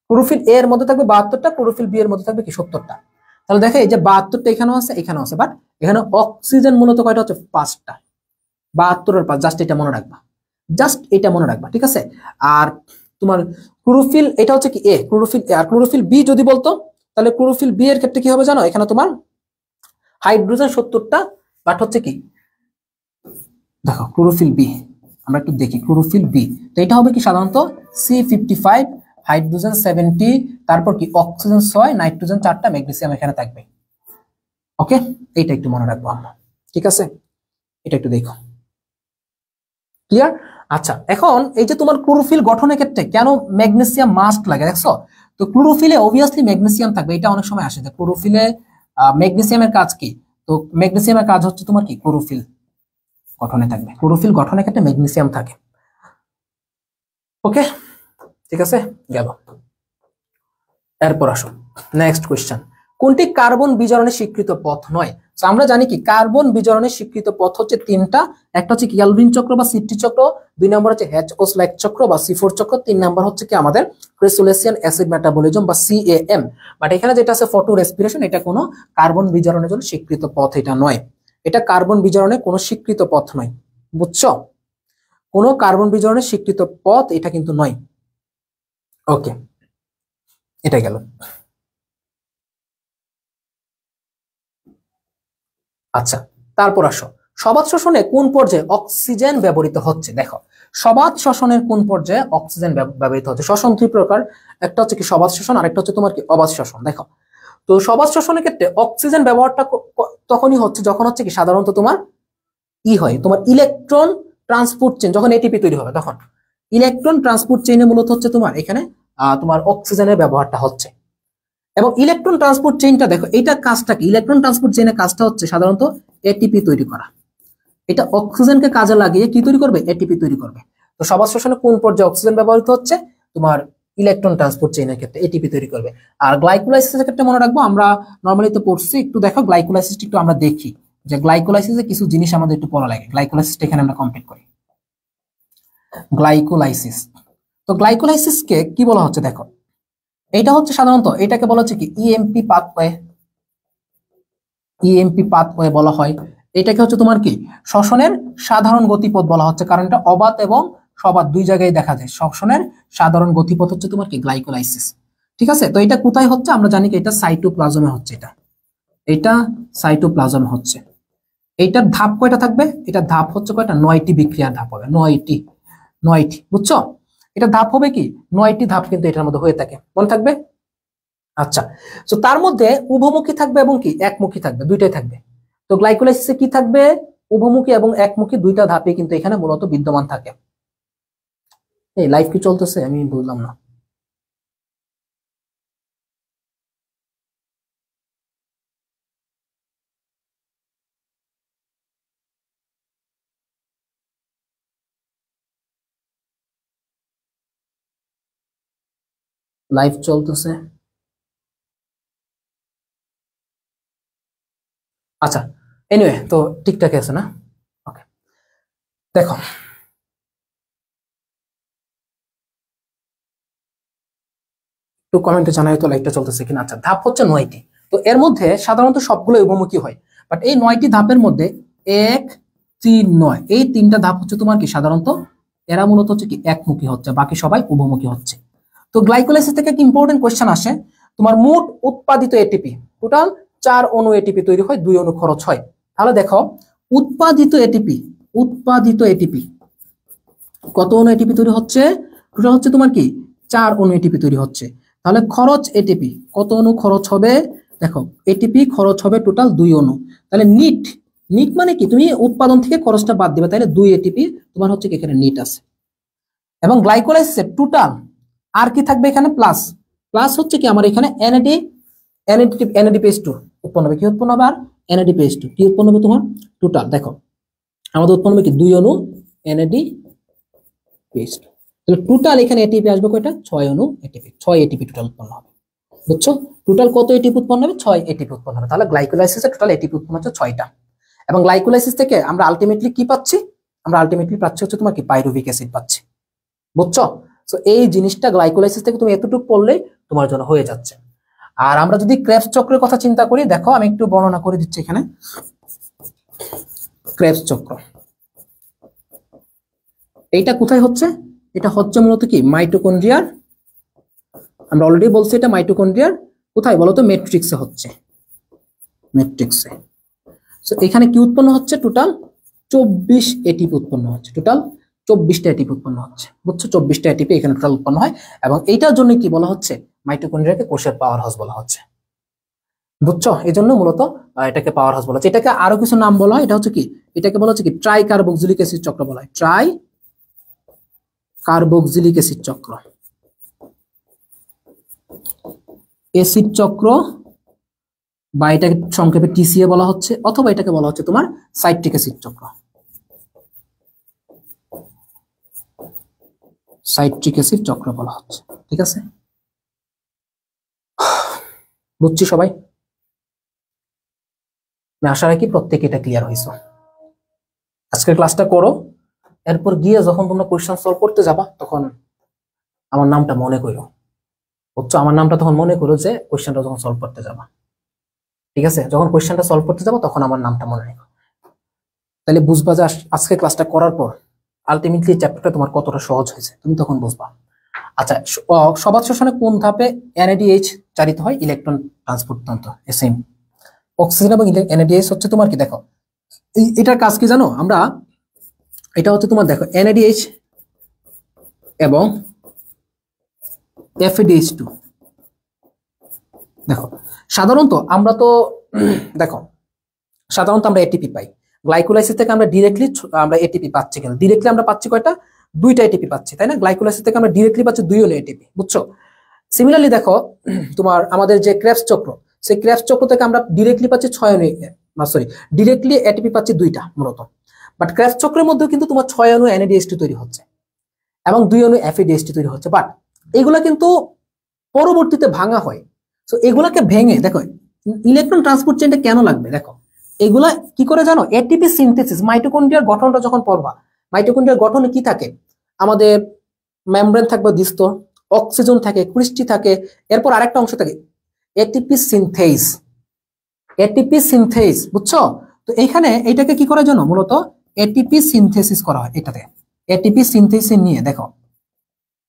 ক্লোরোফিল এ এর মধ্যে থাকবে 72টা, ক্লোরোফিল বি এর মধ্যে থাকবে কি 70টা। তাহলে দেখো এই যে 72টা এখানেও আছে, এখানেও আছে, বাট এখানে অক্সিজেন মূলত কয়টা হচ্ছে 5টা, 72 এর 5, জাস্ট এটা মনে রাখবা, জাস্ট এটা মনে রাখবা, ঠিক আছে। আর তোমার ক্লোরোফিল এটা হচ্ছে কি এ, ক্লোরোফিল এ, আর ক্লোরোফিল বি যদি বলতো তাহলে ক্লোরোফিল বি এর ক্ষেত্রে কি হবে জানো, এখানে তোমার হাইড্রোজেন 70টা, বাট হচ্ছে কি দেখো ক্লোরোফিল বি, আমরা একটু দেখি ক্লোরোফিল বি, তো এটা হবে কি সাধারণত C55, হাইড্রোজেন 70, তারপর কি অক্সিজেন 6, নাইট্রোজেন 4টা, ম্যাগনেসিয়াম এখানে থাকবে। ওকে, এইটা একটু মনে রাখবো আমরা, ঠিক আছে, এটা একটু দেখো, ক্লিয়ার। আচ্ছা এখন এই যে তোমার ক্লোরোফিল গঠনের ক্ষেত্রে কেন ম্যাগনেসিয়াম মাস্ট লাগে দেখছো, তো ক্লোরোফিলে অবভিয়াসলি ম্যাগনেসিয়াম থাকবে, এটা অনেক সময় আসে যে ক্লোরোফিলে ম্যাগনেসিয়ামের কাজ কি, তো ম্যাগনেসিয়ামের কাজ হচ্ছে তোমার কি ক্লোরোফিল গঠনে থাকবে, ক্লোরোফিল গঠনের ক্ষেত্রে ম্যাগনেসিয়াম থাকে। ওকে, ঠিক আছে, গেল। এরপর আসো নেক্সট কোয়েশ্চেন, কোনটি কার্বন বিজারণের স্বীকৃত পথ নয়। আমরা জানি কি কার্বন বিজারণের স্বীকৃত পথ হচ্ছে 3টা, একটা হচ্ছে ক্যালভিন চক্র বা সিটি চক্র, 2 নম্বর হচ্ছে H-O-SLAC চক্র বা C4 চক্র, 3 নম্বর হচ্ছে কি আমাদের ক্রেসোলেসিয়ান অ্যাসিড মেটাবলিজম বা CAM। বাট এখানে যেটা আছে ফটো রেসপিরেশন, এটা কোনো কার্বন বিজারণের জন্য স্বীকৃত পথ এটা নয়, এটা কার্বন বিজারণের কোনো স্বীকৃত পথ নয়, বুঝছো, কোনো কার্বন বিজারণের স্বীকৃত পথ এটা কিন্তু নয়। ওকে, এটা গেল। আচ্ছা তারপর আসো সবাত শোষণে কোন পর্যায়ে অক্সিজেন ব্যবহৃত হচ্ছে, দেখো সবাত শোষণের কোন পর্যায়ে অক্সিজেন ব্যবহৃত হচ্ছে। শ্বসন 2 প্রকার, একটা হচ্ছে কি সবাত শোষণ, আরেকটা হচ্ছে তোমার কি অবাত শোষণ। দেখো তো সবাত শোষণের ক্ষেত্রে অক্সিজেন ব্যবহারটা তখনই হচ্ছে যখন হচ্ছে কি সাধারণত তোমার হয় তোমার ইলেকট্রন ট্রান্সপোর্ট চেইন, যখন এটিপি তৈরি হবে তখন ইলেকট্রন ট্রান্সপোর্ট চেইনে মূলত হচ্ছে তোমার এখানে তোমার অক্সিজেনের ব্যবহারটা হচ্ছে। এবং ইলেকট্রন ট্রান্সপোর্ট চেইনটা দেখো এটা কাজটা কি, ইলেকট্রন ট্রান্সপোর্ট চেইনের কাজটা হচ্ছে সাধারণত এটিপি তৈরি করা, এটা অক্সিজেনকে কাজে লাগিয়ে কি তৈরি করবে, এটিপি তৈরি করবে। তো সবার শোষণে কোন পর্যায়ে অক্সিজেন ব্যবহৃত হচ্ছে, তোমার ইলেকট্রন ট্রান্সপোর্ট চেইনের ক্ষেত্রে এটিপি তৈরি করবে। আর গ্লাইকোলাইসিসের ক্ষেত্রে মনে রাখবো আমরা নরমালি তো পড়ছি, একটু দেখো গ্লাইকোলাইসিসটা একটু আমরা দেখি যে গ্লাইকোলাইসিসে কিছু জিনিস আমাদের একটু পড়া লাগে, গ্লাইকোলাইসিসটা এখানে আমরা কমপ্লিট করি। গ্লাইকোলাইসিস, তো গ্লাইকোলাইসিসকে কি বলা হচ্ছে দেখো, এটা হচ্ছে সাধারণত এটাকে বলা হচ্ছে কি ইএমপি পাথওয়ে, ইএমপি পাথওয়ে বলা হয়। এটাকে হচ্ছে তোমার কি শ্বসনের সাধারণ গতিপথ বলা হচ্ছে, কারণ এটা অবাত এবং সবাত দুই জায়গায় দেখা যায়। শ্বসনের সাধারণ গতিপথ হচ্ছে তোমার কি গ্লাইকোলাইসিস। ঠিক আছে, তো এটা কোথায় হচ্ছে আমরা জানি কি এটা সাইটোপ্লাজমে হচ্ছে। এটা সাইটোপ্লাজমে হচ্ছে। এইটার ধাপ কয়টা থাকবে? এটার ধাপ হচ্ছে কয়টা? 9টি বিক্রিয়ার ধাপ হবে। 9টি বুঝছো? এটা ধাপ হবে কি 9টি ধাপ কিন্তু এটার মধ্যে হয়ে থাকে, মনে থাকবে? আচ্ছা, তো তার মধ্যে উভমুখী থাকবে এবং কি একমুখী থাকবে, দুইটাই থাকবে। তো গ্লাইকোলাইসিসে কি থাকবে? উভমুখী এবং একমুখী দুইটা ধাপে কিন্তু এখানে মূলত বিদ্যমান থাকে। এই লাইভ কি চলতেছে আমি বুঝলাম না। লাইভ চলতেছে। আচ্ছা, এনিওয়ে তো ঠিকঠাক আছে না? ওকে, দেখো একটু কমেন্টে জানাই তো লাইভটা চলতেছে কিনা। আচ্ছা, ধাপ হচ্ছে 9টি। তো এর মধ্যে সাধারণত সবগুলো উভমুখী হয়, বাট এই 9টি ধাপের মধ্যে 1, 3, 9 এই 3টা ধাপ হচ্ছে তোমার কি সাধারণত এরা মূলত হচ্ছে কি একমুখী হচ্ছে, বাকি সবাই উভমুখী হচ্ছে। তো গ্লাইকোলাইসিস থেকে কি ইম্পর্টেন্ট কোয়েশ্চেন আসে, তোমার মোট উৎপাদিত এটিপি টোটাল 4 অণু এটিপি তৈরি হয়, 2 অণু খরচ হয়। তাহলে দেখো উৎপাদিত এটিপি কত অণু এটিপি তৈরি হচ্ছে? টোটাল হচ্ছে তোমার কি 4 অণু এটিপি তৈরি হচ্ছে। তাহলে খরচ এটিপি কত অণু খরচ হবে? দেখো এটিপি খরচ হবে টোটাল 2 অণু। তাহলে নিট মানে কি তুমি উৎপাদন থেকে খরচটা বাদ দিবে, তাহলে 2 এটিপি তোমার হচ্ছে কি এখানে নিট আছে। এবং গ্লাইকোলাইসিসে টোটাল আর কি থাকবে এখানে? প্লাস হচ্ছে কি আমার এখানে NADPH2 উৎপন্ন হবে। কি উৎপন্ন হবে? আর NADPH2 কি উৎপন্ন হবে তোমার? টোটাল দেখো আমাদের উৎপন্ন হবে কি 2 অণু NADPH2। তাহলে টোটাল এখানে এটিপি আসবে কয়টা? 6 অণু এটিপি, 6 এটিপি টোটাল উৎপন্ন হবে। বুঝছো? টোটাল কত এটিপি উৎপন্ন হবে? 6 এটিপি উৎপন্ন হবে। তাহলে গ্লাইকোলাইসিসে টোটাল এটিপি উৎপন্ন হচ্ছে 6টা। এবং গ্লাইকোলাইসিস থেকে আমরা আলটিমেটলি কি পাচ্ছি? আমরা আলটিমেটলি পাচ্ছি হচ্ছে তোমার কি পাইরুভিক অ্যাসিড পাচ্ছি। বুঝছো? সো এই জিনিসটা গ্লাইকোলাইসিস থেকে তুমি এতটুকু পড়লেই তোমার জন্য হয়ে যাচ্ছে। আর আমরা যদি ক্রেবস চক্রের কথা চিন্তা করি, দেখো আমি একটু বর্ণনা করে দিচ্ছি এখানে। ক্রেবস চক্র এইটা কোথায় হচ্ছে? এটা হচ্ছে মূলত কি মাইটোকন্ড্রিয়ার, আমরা অলরেডি বলছি এটা মাইটোকন্ড্রিয়ার কোথায় বলতো? ম্যাট্রিক্সে হচ্ছে, ম্যাট্রিক্সে। সো এখানে কি উৎপন্ন হচ্ছে? টোটাল 24 এটিপি উৎপন্ন হচ্ছে, টোটাল 24টা এটিপি উৎপন্ন হচ্ছে। বুঝছো? 24টা এটিপি এখানে টোটাল উৎপন্ন হয়। এবং এইটার জন্য কি বলা হচ্ছে? মাইটোকন্ড্রিয়াকে কোষের পাওয়ার হাউস বলা হচ্ছে। বুঝছো? এই জন্য মূলত এটাকে পাওয়ার হাউস বলা হচ্ছে। এটাকে আরো কিছু নাম বলা হয়, এটা হচ্ছে কি এটাকে বলা হচ্ছে কি ট্রাই কার্বক্সিলিক অ্যাসিড চক্র বলা হয়। ট্রাই কার্বক্সিলিক অ্যাসিড চক্র, অ্যাসিড চক্র, বা এটাকে সংক্ষেপে TCA বলা হচ্ছে, অথবা এটাকে বলা হচ্ছে তোমার সাইট্রিক অ্যাসিড চক্র, সাইট্রিক অ্যাসিড চক্র বলা হচ্ছে। ঠিক আছে, বুঝছি সবাই? আমি আশা রাখি প্রত্যেকে এটা ক্লিয়ার হয়েছে। আজকের ক্লাসটা করো, এরপর গিয়ে যখন তোমরা কোয়েশ্চেন সলভ করতে যাবা তখন আমার নামটা মনে করো। বুঝছো? আমার নামটা তখন মনে করো যে কোয়েশ্চেনটা যখন সলভ করতে যাবা। ঠিক আছে, যখন কোয়েশ্চেনটা সলভ করতে যাবো তখন আমার নামটা মনে রেখো। তাহলে বুঝবা যে আজকে ক্লাসটা করার পর আলটিমেটলি চ্যাপ্টারটা তোমার কতটা সহজ হয়েছে, তুমি তখন বুঝবা। আচ্ছা, সবাত শোষণে কোন ধাপে NADH চালিত হয়? ইলেকট্রন ট্রান্সপোর্ট তন্ত্র, এসএম। অক্সিজেন এবং NADH হচ্ছে তোমার কি, দেখো এটার কাজ কি জানো? আমরা এটা হচ্ছে তোমার দেখো NADH এবং FADH2। দেখো সাধারণত আমরা তো দেখো সাধারণত আমরা এটিপি পাই গ্লাইকোলাইসিস থেকে। আমরা ডিরেক্টলি আমরা এটিপি পাচ্ছি কেন? ডিরেক্টলি আমরা পাচ্ছি কয়টা? 2টা এটিপি পাচ্ছি, তাই না? গ্লাইকোলাইসিস থেকে আমরা ডিরেক্টলি পাচ্ছি 2 অণু এটিপি। বুঝছো? সিমিলারলি দেখো তোমার আমাদের যে ক্রেবস চক্র, সেই ক্রেবস চক্র থেকে আমরা ডিরেক্টলি পাচ্ছি 6 অণু, সরি ডিরেক্টলি এটিপি পাচ্ছি 2টা মূলত। বাট ক্রেবস চক্রের মধ্যেও কিন্তু তোমার 6 অণু NADH2 তৈরি হচ্ছে এবং 2 অণু FADH2 তৈরি হচ্ছে। বাট এগুলা কিন্তু পরবর্তীতে ভাঙা হয়। সো এগুলাকে ভেঙে দেখো ইলেকট্রন ট্রান্সপোর্ট চেইনটা কেন লাগবে? দেখো এগুলা কি করে জানো? এটিপি সিনথেসিস, মাইটোকন্ড্রিয়ার গঠনটা যখন পড়বা, মাইটোকন্ড্রিয়ার গঠনে কি থাকে? আমাদের মেমব্রেন থাকবে দ্বিস্তর, অক্সিজেন থাকে, ক্রিস্টি থাকে, এরপর আরেকটা অংশ থাকে এটিপি সিনথেস। এটিপি সিনথেস, বুঝছো? তো এইখানে এইটাকে কি করার জন্য মূলত এটিপি সিনথেসিস করা হয়। এটাতে এটিপি সিনথেসিস নিয়ে দেখো,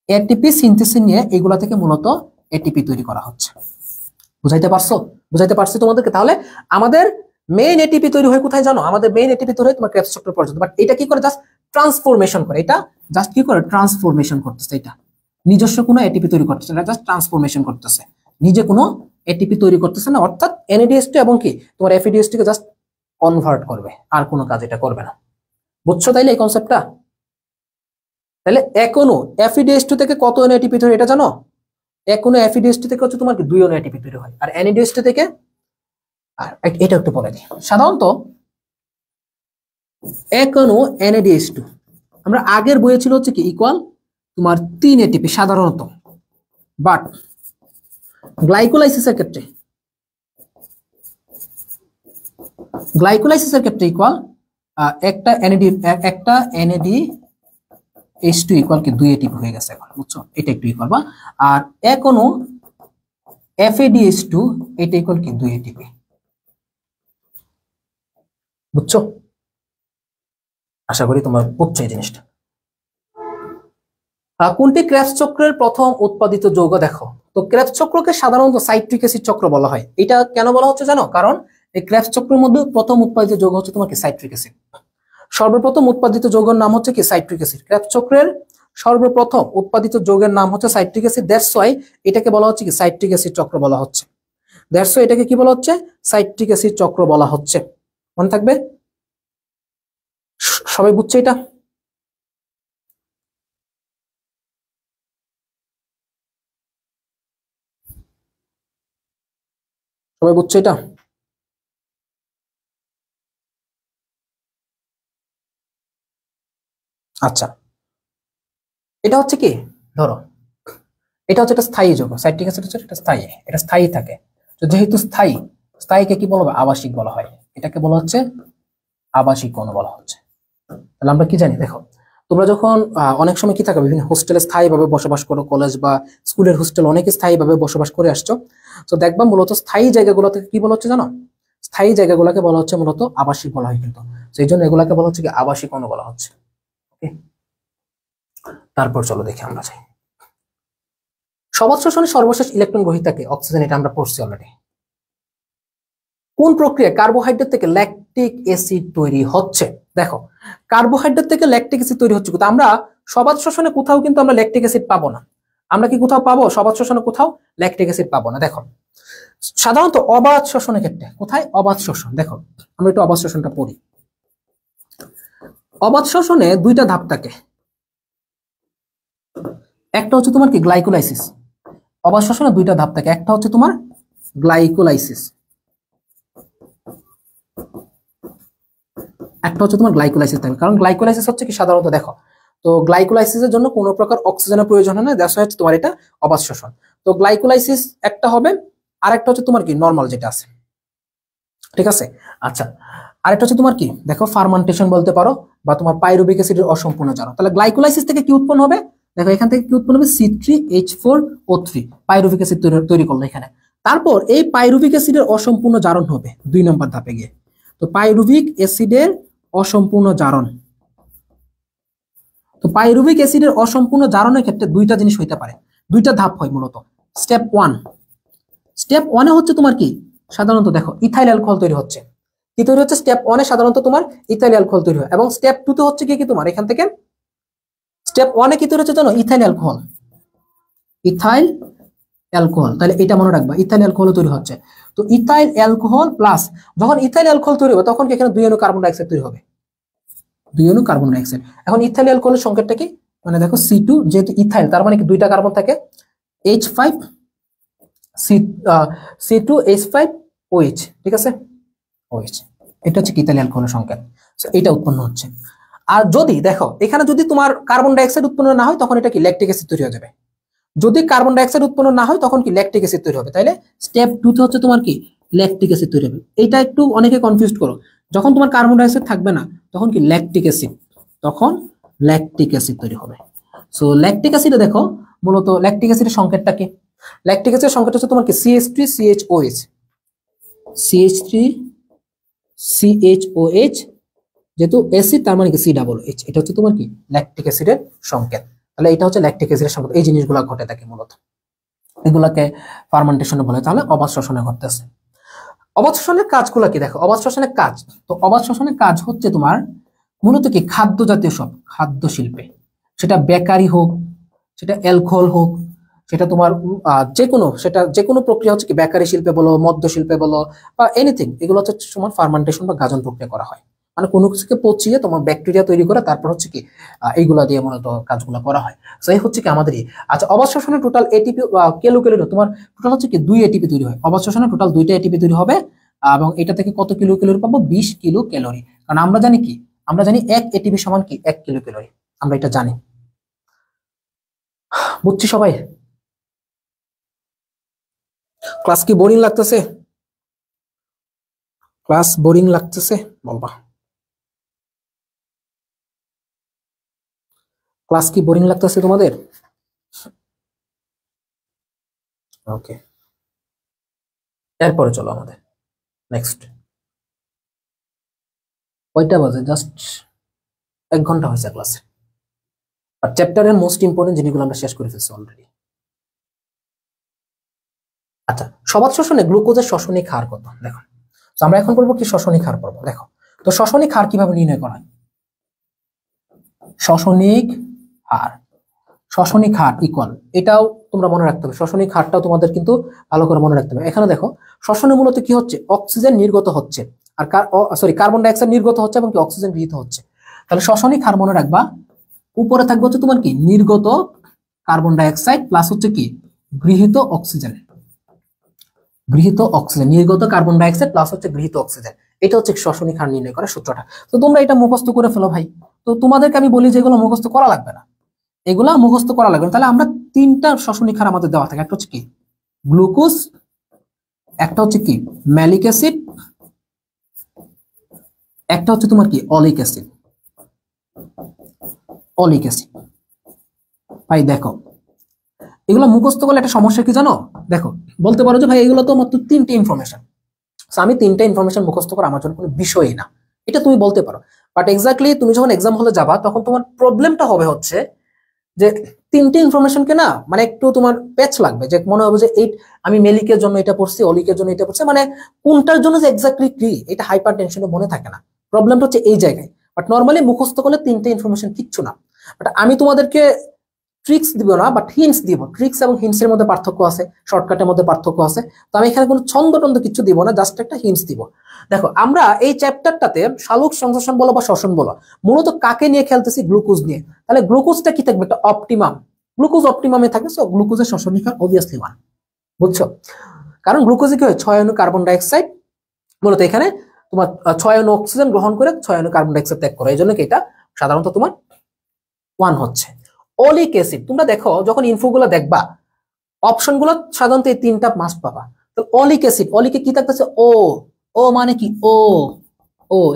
এটিপি সিনথেসিস নিয়ে এগুলা থেকে মূলত এটিপি তৈরি করা হচ্ছে। বুঝাইতে পারছো? বুঝাইতে পারছি তোমাদেরকে? তাহলে আমাদের মেইন এটিপি তৈরি হয় কোথায় জানো? আমাদের মেইন এটিপি তৈরি হয় তোমার ক্রেবস চক্র পর্যন্ত। বাট এটা কি করে? জাস্ট ট্রান্সফরমেশন করে। এটা জাস্ট কি করে? ট্রান্সফরমেশন করতেছে। এটা নিজস্ব কোনো এটিপি তৈরি করতেছে না, জাস্ট ট্রান্সফরমেশন করতেছে, নিজে কোনো এটিপি তৈরি করতেছে না। অর্থাৎ NADH2 এবং কি তোমার FADH2 কে জাস্ট কনভার্ট করবে, আর কোনো কাজ এটা করবে না। বুঝছো তাইলে এই কনসেপ্টটা? তাহলে এখনো FADH2 থেকে কত এটিপি তৈরি এটা জানো? এখনো FADH2 থেকে হচ্ছে তোমার কি 2 এটিপি তৈরি হয়, আর NADH2 থেকে, আর এটা একটু বলে দিই, সাধারণত এখনো NADH2 আমরা আগের বইয়ে ছিল হচ্ছে কি ইকুয়াল তোমার 3 এটিপি সাধারণত। বাট গ্লাইকোলাইসিসের ক্ষেত্রে ইকুয়াল একটা NADH2 ইকুয়াল কি 2 এটিপি হয়ে গেছে এখন, বুঝছো? এটা একটু ইকুয়াল বা, আর এখনো FADH2 এটা ইকুয়াল কি 2 এটিপি। বুঝছো? আশা করি তোমরা বুঝছো এই জিনিসটা। কোনটি ক্রেবস চক্রের প্রথম উৎপাদিত যৌগ? দেখো, তো ক্রেবস চক্রকে সাধারণত সাইট্রিক অ্যাসিড চক্র বলা হয়। এটা কেন বলা হচ্ছে জানো? কারণ এই ক্রেবস চক্রের মধ্যে প্রথম উৎপাদিত যৌগ হচ্ছে তোমার কি সাইট্রিক অ্যাসিড। সর্বপ্রথম উৎপাদিত যৌগের নাম হচ্ছে কি সাইট্রিক অ্যাসিড। ক্রেবস চক্রের সর্বপ্রথম উৎপাদিত যৌগের নাম হচ্ছে সাইট্রিক অ্যাসিড। দ্যাটস ওয়াই এটাকে বলা হচ্ছে কি সাইট্রিক অ্যাসিড চক্র বলা হচ্ছে। দ্যাটস ওয়াই এটাকে কি বলা হচ্ছে? সাইট্রিক অ্যাসিড চক্র বলা হচ্ছে। মনে থাকবে? সবাই বুঝছে এটা? সবাই বুঝছে এটা? আচ্ছা, এটা হচ্ছে কি, ধরো এটা হচ্ছে একটা স্থায়ী যৌগ। সাইট্রিক অ্যাসিড হচ্ছে এটা স্থায়ী, এটা স্থায়ী থাকে। তো যেহেতু স্থায়ী, স্থায়ীকে কি বলা হয়? আবাসিক বলা হয়। এটাকে বলা হচ্ছে আবাসিক অণু বলা হচ্ছে। তাহলে আমরা কি জানি? দেখো, তোমরা যখন অনেক সময় কি থাকো, বিভিন্ন হোস্টেলে স্থায়ীভাবে বসবাস করো, কলেজ বা স্কুলের হোস্টেল অনেকে স্থায়ীভাবে বসবাস করে আসছো। তো দেখবা মূলত স্থায়ী জায়গাগুলোতে কি বলা হচ্ছে জানো? স্থায়ী জায়গাগুলোকে বলা হচ্ছে মূলত আবাসিক বলা হয়। কিন্তু সেই জন্য এগুলাকে বলা হচ্ছে কি আবাসিক অণু বলা হচ্ছে। ওকে, তারপর চলো দেখি আমরা যাই। সমাজ শোষণে সর্বশেষ ইলেকট্রন গ্রহীতাকে অক্সিজেন, এটা আমরা পড়ছি অলরেডি। কোন প্রক্রিয়ায় কার্বোহাইড্রেট থেকে ল্যাকটিক অ্যাসিড তৈরি হচ্ছে? দেখো, কার্বোহাইড্রেট থেকে ল্যাকটিক অ্যাসিড তৈরি হচ্ছে, কিন্তু আমরা সবাত শোষণে কোথাও কিন্তু আমরা ল্যাকটিক অ্যাসিড পাবো না। আমরা কি কোথাও পাবো? সবাত শোষণে কোথাও ল্যাকটিক অ্যাসিড পাবো না। দেখো, সাধারণত অবাত শোষণের ক্ষেত্রে কোথায়? অবাত শোষণ। দেখো, আমরা একটু অবাত শোষণটা পড়ি। অবাত শোষণে 2টা ধাপ থাকে। একটা হচ্ছে তোমার কি গ্লাইকোলাইসিস। অবাত শোষণে 2টা ধাপ থাকে। একটা হচ্ছে তোমার গ্লাইকোলাইসিস, একটা হচ্ছে তোমার গ্লাইকোলাইসিস থাকবে। কারণ গ্লাইকোলাইসিস হচ্ছে কি সাধারণত, দেখো, তো গ্লাইকোলাইসিসের জন্য কোনো প্রকার অক্সিজেনের প্রয়োজন হয় না। দ্যাটস ওয়াই হচ্ছে তোমার এটা অবাত শোষণ। তো গ্লাইকোলাইসিস একটা হবে, আরেকটা হচ্ছে তোমার কি নরমাল যেটা আছে। ঠিক আছে? আচ্ছা, আরেকটা হচ্ছে তোমার কি, দেখো, ফার্মেন্টেশন বলতে পারো, বা তোমার পাইরুভিক অ্যাসিডের অসম্পূর্ণ জারণ। তাহলে গ্লাইকোলাইসিস থেকে কি উৎপন্ন হবে? দেখো, এখান থেকে কি উৎপন্ন হবে? C3H4O3 পাইরুভিক অ্যাসিড তৈরি করলো এখানে। তারপর এই পাইরুভিক অ্যাসিডের অসম্পূর্ণ জারণ হবে 2 নম্বর ধাপে গিয়ে। তো পাইরুভিক অ্যাসিডের অসম্পূর্ণ জারণ, তো পাইরুভিক অ্যাসিডের অসম্পূর্ণ জারণের ক্ষেত্রে 2টা জিনিস হইতে পারে, 2টা ধাপ হয় মূলত। স্টেপ 1 হচ্ছে তোমার কি সাধারণত, দেখো, ইথাইল অ্যালকোহল তৈরি হচ্ছে। কি তৈরি হচ্ছে? স্টেপ 1 সাধারণত তোমার ইথাইল অ্যালকোহল তৈরি হয়, এবং স্টেপ 2 তে হচ্ছে কি তোমার এখান থেকে স্টেপ 1 কি তৈরি হচ্ছে জানো? Ethyl alcohol. তাহলে এটা মনে রাখবা, ইথাইল অ্যালকোহল তৈরি হচ্ছে। তো ইথাইল অ্যালকোহল প্লাস, যখন ইথাইল অ্যালকোহল তৈরি হবে তখন কি এখানে 2 অণু কার্বন ডাই অক্সাইড তৈরি হবে, 2 অণু কার্বন ডাই অক্সাইড। এখন ইথাইল অ্যালকোহলের সংকেতটা কি? মানে দেখো, C2, যেহেতু ইথাইল তার মানে কি 2টা কার্বন থাকে, H5 C2H5OH, ঠিক আছে, OH। এটা হচ্ছে ইথাইল অ্যালকোহলের সংকেত। সো এটা উৎপন্ন হচ্ছে। আর যদি দেখো এখানে যদি তোমার কার্বন ডাই অক্সাইড উৎপন্ন না হয় তখন এটা কি ল্যাকটিক অ্যাসিড তৈরি হয়ে যাবে। যদি কার্বন ডাই অক্সাইড উৎপন্ন না হয় তখন কি ল্যাকটিক অ্যাসিড তৈরি হবে। তাইলে স্টেপ 2 তে হচ্ছে তোমার কি ল্যাকটিক অ্যাসিড তৈরি হবে। এটা একটু অনেকে কনফিউজ করো, যখন তোমার কার্বন ডাই অক্সাইড থাকবে না তখন কি ল্যাকটিক অ্যাসিড তৈরি হবে। সো ল্যাকটিক অ্যাসিডে দেখো মূলত ল্যাকটিক অ্যাসিডের সংকেতটা কি? ল্যাকটিক অ্যাসিডের সংকেত হচ্ছে তোমার কি CH3CHOH, CH3CHOH, যেহেতু অ্যাসিড তার মানে কি COOH, এটা হচ্ছে তোমার কি ল্যাকটিক অ্যাসিডের সংকেত। তাহলে এটা হচ্ছে ল্যাকটিক অ্যাসিডের সংকেত। এই জিনিসগুলো ঘটে থাকে মূলত, এগুলাকে ফার্মেন্টেশন বলে। তাহলে অবাধ শ্বসনে ঘটতেছে। অবাধ শ্বসনের কাজগুলো কি দেখো, অবাধ শ্বসনের কাজ, তো অবাধ শ্বসনের কাজ হচ্ছে তোমার মূলত কি খাদ্য জাতীয় সব, খাদ্য শিল্পে, সেটা বেকারি হোক, সেটা অ্যালকোহল হোক, সেটা তোমার যে কোনো প্রক্রিয়া হচ্ছে কি বেকারি শিল্পে বলো, মদ্য শিল্পে বলো বা এনিথিং, এগুলো হচ্ছে তোমার ফার্মেন্টেশন বা গাজন প্রক্রিয়া করা হয়। মানে কোনো কিছুকে পচিয়ে তোমার ব্যাকটেরিয়া তৈরি করে তারপর হচ্ছে কি এইগুলা দিয়ে মূলত কাজগুলো করা হয়। তো এই হচ্ছে কি আমাদের আচ্ছা, অবাধ শ্বসনে টোটাল এটিপি কিলোক্যালোরি, তোমার টোটাল হচ্ছে কি 2 এটিপি তৈরি হয়। অবাধ শ্বসনে টোটাল 2টা এটিপি তৈরি হবে, এবং এটা থেকে কত কিলো ক্যালোরি পাবো? 20 কিলো ক্যালোরি। কারণ আমরা জানি কি, আমরা জানি 1 এটিপি সমান কি 1 কিলো ক্যালোরি, আমরা এটা জানি। বুঝছি সবাই? ক্লাস কি বোরিং লাগতেছে? ক্লাস বোরিং লাগতেছে বলবা। ক্লাস কি বোরিং লাগতেছে তোমাদের? ওকে, এরপরে চলো আমাদের নেক্সট। কয়টা বাজে? জাস্ট 1 ঘন্টা হয়েছে ক্লাসে, আর চ্যাপ্টারের মোস্ট ইম্পর্টেন্ট জিনিসগুলো আমরা শেষ করে ফেলছি অলরেডি। আচ্ছা, সবাদ শোষণে গ্লুকোজের শ্বসনিক হার কত? দেখো, তো আমরা এখন পড়বো কি শ্বসনিক হার পড়বো। দেখো তো শ্বসনিক হার কিভাবে নির্ণয় করা হয়? শ্বসনিক হার, শ্বসনিক হার ইকুয়াল, এটাও তোমরা মনে রাখতে হবে। শ্বসনিক হারটাও তোমাদের কিন্তু ভালো করে মনে রাখতে হবে। এখানে দেখো শ্বসনে মূলত কি হচ্ছে, অক্সিজেন নির্গত হচ্ছে আর কার্বন ডাই অক্সাইড নির্গত হচ্ছে এবং কি অক্সিজেন গৃহীত হচ্ছে। তাহলে শ্বসনিক হার মনে রাখবা, উপরে থাকবে হচ্ছে তোমার কি নির্গত কার্বন ডাই অক্সাইড প্লাস হচ্ছে কি গৃহীত অক্সিজেন, নির্গত কার্বন ডাই অক্সাইড প্লাস হচ্ছে গৃহীত অক্সিজেন। এটা হচ্ছে শ্বসনিক হার নির্ণয় করার সূত্রটা। তো তোমরা এটা মুখস্থ করে ফেলো ভাই। তো তোমাদেরকে আমি বলি যে এগুলো মুখস্থ করা লাগবে না, এগুলা মুখস্থ করা লাগবে না। তাহলে আমরা 3টা শ্বসনিক হার আমাদের দেওয়া থাকে, একটা হচ্ছে কি গ্লুকোজ, একটা হচ্ছে কি ম্যালিক অ্যাসিড, একটা হচ্ছে তোমার কি অলিক অ্যাসিড। ভাই দেখো, এগুলো মুখস্থ করলে একটা সমস্যা কি জানো? দেখো, বলতে পারো যে ভাই এগুলো তো মাত্র 3টে ইনফরমেশন, আমি 3টা ইনফরমেশন মুখস্থ করা আমার জন্য কোনো বিষয়ই না, এটা তুমি বলতে পারো। বাট এক্স্যাক্টলি তুমি যখন এক্সাম হলে যাবা তখন তোমার প্রবলেমটা হবে হচ্ছে যে 3টে ইনফরমেশনকে না মানে একটু তোমার প্যাচ লাগবে, যে মনে হবে যে এই আমি মেলিকের জন্য এটা পড়ছি, অলিকের জন্য এটা পড়ছি, মানে কোনটার জন্য যে এক্স্যাক্টলি কি এটা হাইপার টেনশনে মনে থাকে না। প্রবলেমটা হচ্ছে এই জায়গায়। বাট নর্মালি মুখস্থ করলে 3টে ইনফরমেশন কিচ্ছু না। বাট আমি তোমাদেরকে ট্রিক্স দিব না, বাট হিন্টস দিব। ট্রিক্স এবং হিন্টস এর মধ্যে পার্থক্য আছে, শর্টকাটের মধ্যে পার্থক্য আছে। তো আমি এখানে কোনো ছন্দ টন্দ কিছু দিব না, জাস্ট একটা হিন্টস দিব। দেখো, আমরা এই চ্যাপ্টারটাতে সালোক সংশ্লেষণ বলো বা শ্বসন বলো, মূলত কাকে নিয়ে খেলতেছি? গ্লুকোজ নিয়ে। তাহলে গ্লুকোজটা কি থাকবে? একটা অপটিমাম, গ্লুকোজ অপটিমামে থাকে। সো গ্লুকোজের শ্বসনিক হার অবভিয়াসলি 1, বুঝছো? কারণ গ্লুকোজে কি হয়, 6 অণু কার্বন ডাই অক্সাইড, মূলত এখানে তোমার 6 অণু অক্সিজেন গ্রহণ করে 6 অণু কার্বন ডাই অক্সাইড ত্যাগ করে, এই জন্য কি এটা সাধারণত তোমার 1 হচ্ছে। অলিক অ্যাসিড, তোমরা দেখো যখন ইনফোগুলো দেখবা অপশনগুলো সাধারণত এই 3টা মাস্ট পাবা। তো অলিক অ্যাসিড, অলিকে কি থাকতেছে? ও মানে কি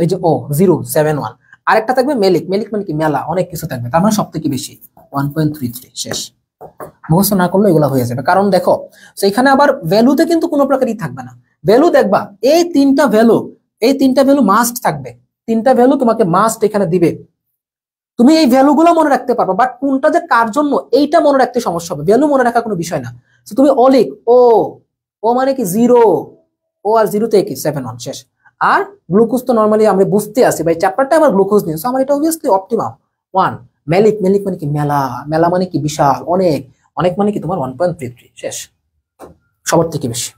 এই যে 071। আরেকটা থাকবে মেলিক, মানে কি মেলা, অনেক কিছু থাকবে, তার মানে সব থেকে বেশি 1.33। শেষ, মুখস্থ না করলে এগুলো হয়ে যাবে। কারণ দেখো সেইখানে আবার ভ্যালুতে কিন্তু কোনো প্রকারই থাকবে না। ভ্যালু দেখবা এই 3টা ভ্যালু মাস্ট থাকবে, 3টা ভ্যালু তোমাকে মাস্ট এখানে দিবে। তুমি এই ভ্যালুগুলো মনে রাখতে পারবে, বাট কোনটা যে কার জন্য এইটা মনে রাখতে সমস্যা হবে। ভ্যালু মনে রাখা কোনো বিষয় না। তুমি অলিক ও মানে কি 0, আর 0 কি 71, শেষ। আর গ্লুকোজ তো নরমালি আমরা বুঝতে আসি ভাই, চ্যাপ্টারটা আমার গ্লুকোজ নিয়ে, আমার এটা অবভিয়াসলি অপটিমাম 1। মেলিক মানে কি মেলা মানে কি বিশাল, অনেক মানে কি তোমার 1.33। শেষ, সবার থেকে বেশি।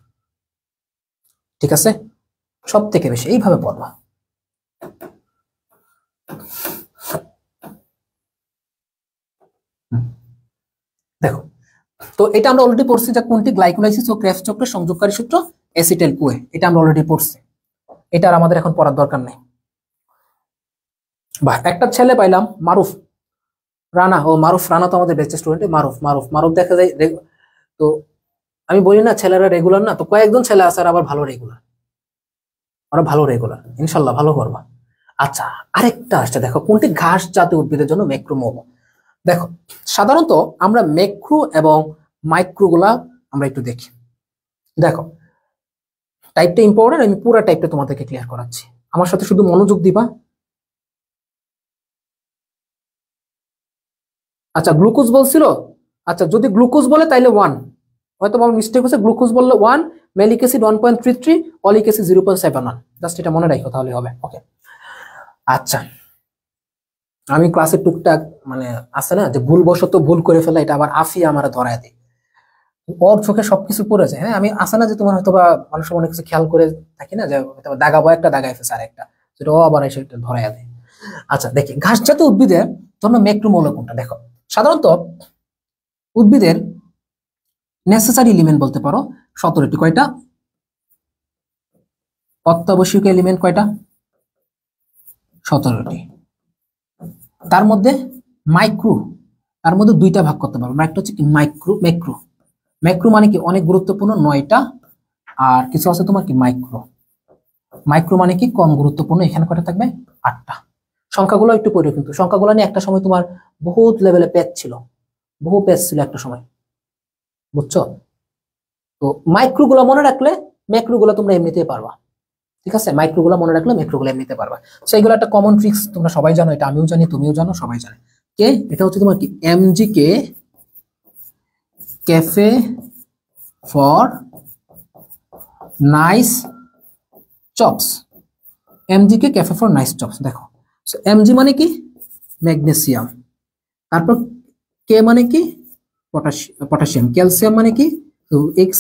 ঠিক আছে, সব থেকে বেশি, এইভাবে পড়বা। দেখো, তো এটা আমরা অলরেডি পড়ছি যে কোনটি গ্লাইকোলাইসিস ও ক্রেবস চক্রের সংযোগকারী সূত্র অ্যাসিটাইল কোয়ে, এটা আমরা অলরেডি পড়ছি, এটা আর আমাদের এখন পড়ার দরকার নেই। বা একটা ছেলে পাইলাম মারুফ রানা, মারুফ রানা তো আমাদের বেস্ট স্টুডেন্ট। মারুফ দেখা যায়। তো আমি বলি না ছেলেরা রেগুলার না, তো কয়েকজন ছেলে আছে আর আবার ভালো রেগুলার, ইনশাল্লাহ ভালো করবা। আচ্ছা, আরেকটা আসছে দেখো, কোনটি ঘাস জাতীয় উদ্ভিদের জন্য ম্যাক্রোমোভ? দেখো সাধারণত আমরা ম্যাক্রো এবং মাইক্রোগুলা আমরা একটু দেখি। দেখো টাইপটা ইম্পর্টেন্ট, আমি পুরো টাইপটা তোমাদেরকে ক্লিয়ার করাচ্ছি, আমার সাথে শুধু মনোযোগ দিবা। আচ্ছা গ্লুকোজ বলছিল, আচ্ছা যদি গ্লুকোজ বলে তাইলে 1, হয়তো আমার মিস্টেক হচ্ছে, গ্লুকোজ বললে 1, ম্যালিক অ্যাসিড 1.33, অলিক অ্যাসিড 0.71, জাস্ট এটা মনে রাখো তাহলে হবে। ওকে আচ্ছা, আমি ক্লাসে টুকটাক মানে আছে না যে ভুলবশত ভুল করে ফেলা, এটা আবার আফিয়া আমার ধরায় দেয়, ওর চোখে সবকিছু পড়ে যায়। হ্যাঁ আমি আছে না যে তোমার হয়তো বা অনেক সময় অনেক কিছু খেয়াল করে থাকি না, যে দাগাবো একটা দাগাই ফেছে আরেকটা, সেটা ও আবার এসে ধরাইয়া দেয়। আচ্ছা দেখি ঘাস জাতীয় উদ্ভিদের জন্য ম্যাক্রোমোল কোনটা। দেখো সাধারণত উদ্ভিদের নেসেসারি এলিমেন্ট বলতে পারো 17টি। কয়টা? অত্যাবশ্যকীয় এলিমেন্ট কয়টা? 17টি। তার মধ্যে মাইক্রো, তার মধ্যে দুইটা ভাগ করতে পারবো। একটা হচ্ছে কি মাইক্রো, ম্যাক্রো। ম্যাক্রো মানে কি অনেক গুরুত্বপূর্ণ 9টা, আর কিছু আছে তোমার কি মাইক্রো। মাইক্রো মানে কি কম গুরুত্বপূর্ণ, এখানে কয়টা থাকবে? 8টা। সংখ্যাগুলো একটু পড়ে, কিন্তু সংখ্যাগুলো নিয়ে একটা সময় তোমার বহুত লেভেলে পেজ ছিল, বহু পেজ ছিল একটা সময়, বুঝছো? তো মাইক্রো গুলো মনে রাখলে ম্যাক্রো গুলো তোমরা এমনিতেই পারবা, ঠিক আছে? মাইক্রো গুলো মনে রাখলে ম্যাক্রো গুলো এমনিতে পারবা। সেইগুলো একটা কমন ট্রিক্স, তোমরা সবাই জানো, এটা আমিও জানি, তুমিও জানো, সবাই জানে। কে এটা হচ্ছে তোমার কি MGK cafe for nice chops. MGK cafe for nice chops. দেখো এমজি মানে কি ম্যাগনেসিয়াম, তারপর কে মানে কি পটাশিয়াম, ক্যালসিয়াম মানে কি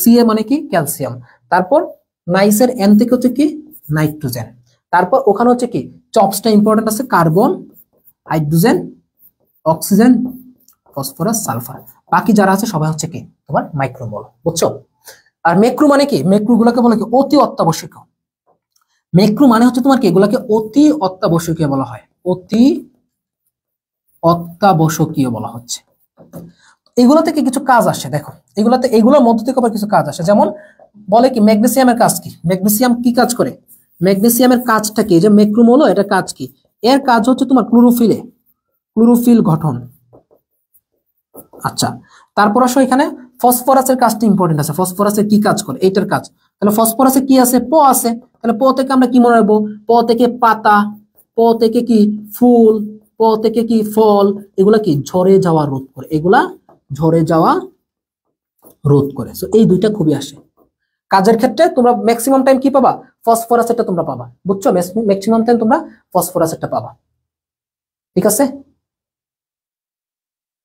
সিএ মানে কি ক্যালসিয়াম, তারপর নাইসের এন থেকে হচ্ছে কি নাইট্রোজেন, তারপর ওখানে হচ্ছে কি চপসটা ইম্পর্টেন্ট আছে, carbon, hydrogen, oxygen, phosphorus, sulphur. বাকি যারা আছে সবাই হচ্ছে কি তোমার মাইক্রোমোল, বুঝছো? আর ম্যাক্রো মানে কি, ম্যাক্রো গুলোকে বলে কি অতি অত্যাবশ্যকীয়। ম্যাক্রো মানে হচ্ছে তোমার কি এগুলাকে অতি অত্যাবশ্যকীয় বলা হয়, অতি অত্যাবশ্যকীয় বলা হচ্ছে। এগুলো থেকে কিছু কাজ আসে, দেখো এগুলোতে, এগুলোর মধ্য থেকে আবার কিছু কাজ আসে। যেমন বলে কি ম্যাগনেসিয়ামের কাজ কি, ম্যাগনেসিয়াম কি কাজ করে, ম্যাগনেসিয়ামের কাজটা কি, যে ম্যাক্রোমোল এটা কাজ কি, এর কাজ হচ্ছে তোমার ক্লোরোফিল গঠন। আচ্ছা তারপর আসো এখানে ফসফরাসের কাজটা ইম্পর্টেন্ট আছে, ফসফরাসের কি কাজ করে, এইটার কাজ। তাহলে ফসফরাসে কি আছে, প আছে, তাহলে প থেকে আমরা কি মনে রাখবো, প থেকে পাতা, প থেকে কি ফুল, প থেকে কি ফল, এগুলা কি ঝরে যাওয়া রোধ করে, এগুলা ঝরে যাওয়া রোধ করে। সো এই দুইটা খুবই আসে কাজের ক্ষেত্রে। তোমরা ম্যাক্সিমাম টাইম কি পাবা, ফসফরাসেরটা তোমরা পাবা, বুঝছো? ম্যাক্সিমাম টাইম তোমরা ফসফরাসেরটা পাবা, ঠিক আছে?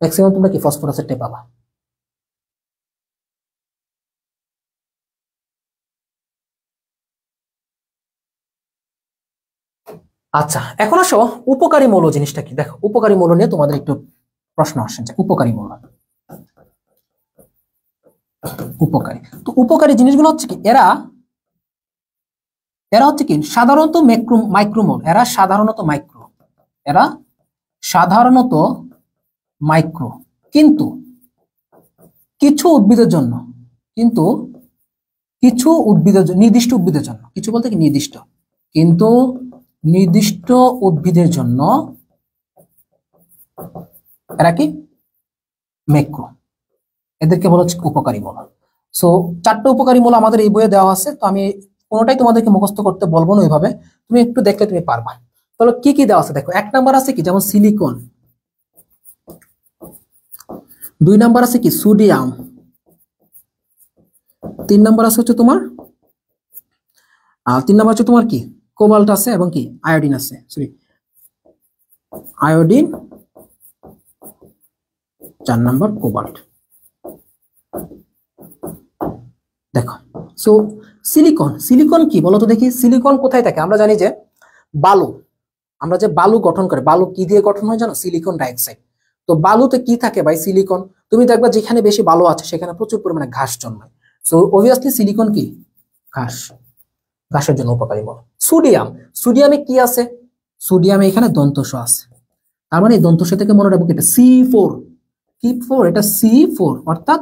ম্যাক্সিমাম তোমরা কি ফসফরাসেরটাই পাবা। আচ্ছা এখন আসো উপকারী মৌল জিনিসটা কি। দেখো উপকারী মৌল নিয়ে তোমাদের একটু প্রশ্ন আসে, যে উপকারী মৌল, উপকারী। তো উপকারী জিনিসগুলো হচ্ছে কি, এরা হচ্ছে কি সাধারণত মাইক্রোমোল, এরা সাধারণত মাইক্রো, এরা সাধারণত মাইক্রো, কিন্তু কিছু উদ্ভিদের জন্য, কিন্তু কিছু উদ্ভিদের নির্দিষ্ট উদ্ভিদের জন্য, কিছু বলতে কি নির্দিষ্ট, কিন্তু নির্দিষ্ট উদ্ভিদের জন্য এরা কি ম্যাক্রো, এদেরকে বলা হচ্ছে উপকারী মৌল। সো 4টা উপকারী মৌল আমাদের এই বইয়ে দেওয়া আছে, তো আমি কোনোটাই তোমাদেরকে মুখস্থ করতে বলবো না ওইভাবে, তুমি একটু দেখলে তুমি পারবা। তাহলে কি কি দেওয়া আছে দেখো, 1 নাম্বার আছে কি যেমন সিলিকন, 2 নাম্বার আছে কি সোডিয়াম, 3 নাম্বার আছে হচ্ছে তোমার 3 নাম্বার হচ্ছে তোমার কি কোবাল্ট আছে, এবং কি আয়োডিন আছে, সরি আয়োডিন, 4 নাম্বার কোবাল্ট। দেখো সো সিলিকন কি বলতো দেখি, সিলিকন কোথায় থাকে? আমরা জানি যে বালু, আমরা যে বালু গঠন করে, বালু কি দিয়ে গঠন হয় জানো? Silicon dioxide. তো বালুতে কি থাকে ভাই? সিলিকন। তুমি দেখবা যেখানে বেশি বালু আছে সেখানে প্রচুর পরিমাণে ঘাস জন্মায়, সো অবভিয়াসলি সিলিকন কি ঘাস, ঘাসের জন্য উপকারী বল। সোডিয়ামে কি আছে? সোডিয়ামে এখানে দন্তস আছে, তার মানে দন্তস থেকে মনে রাখবো এটা C4, কি 4? এটা C4, অর্থাৎ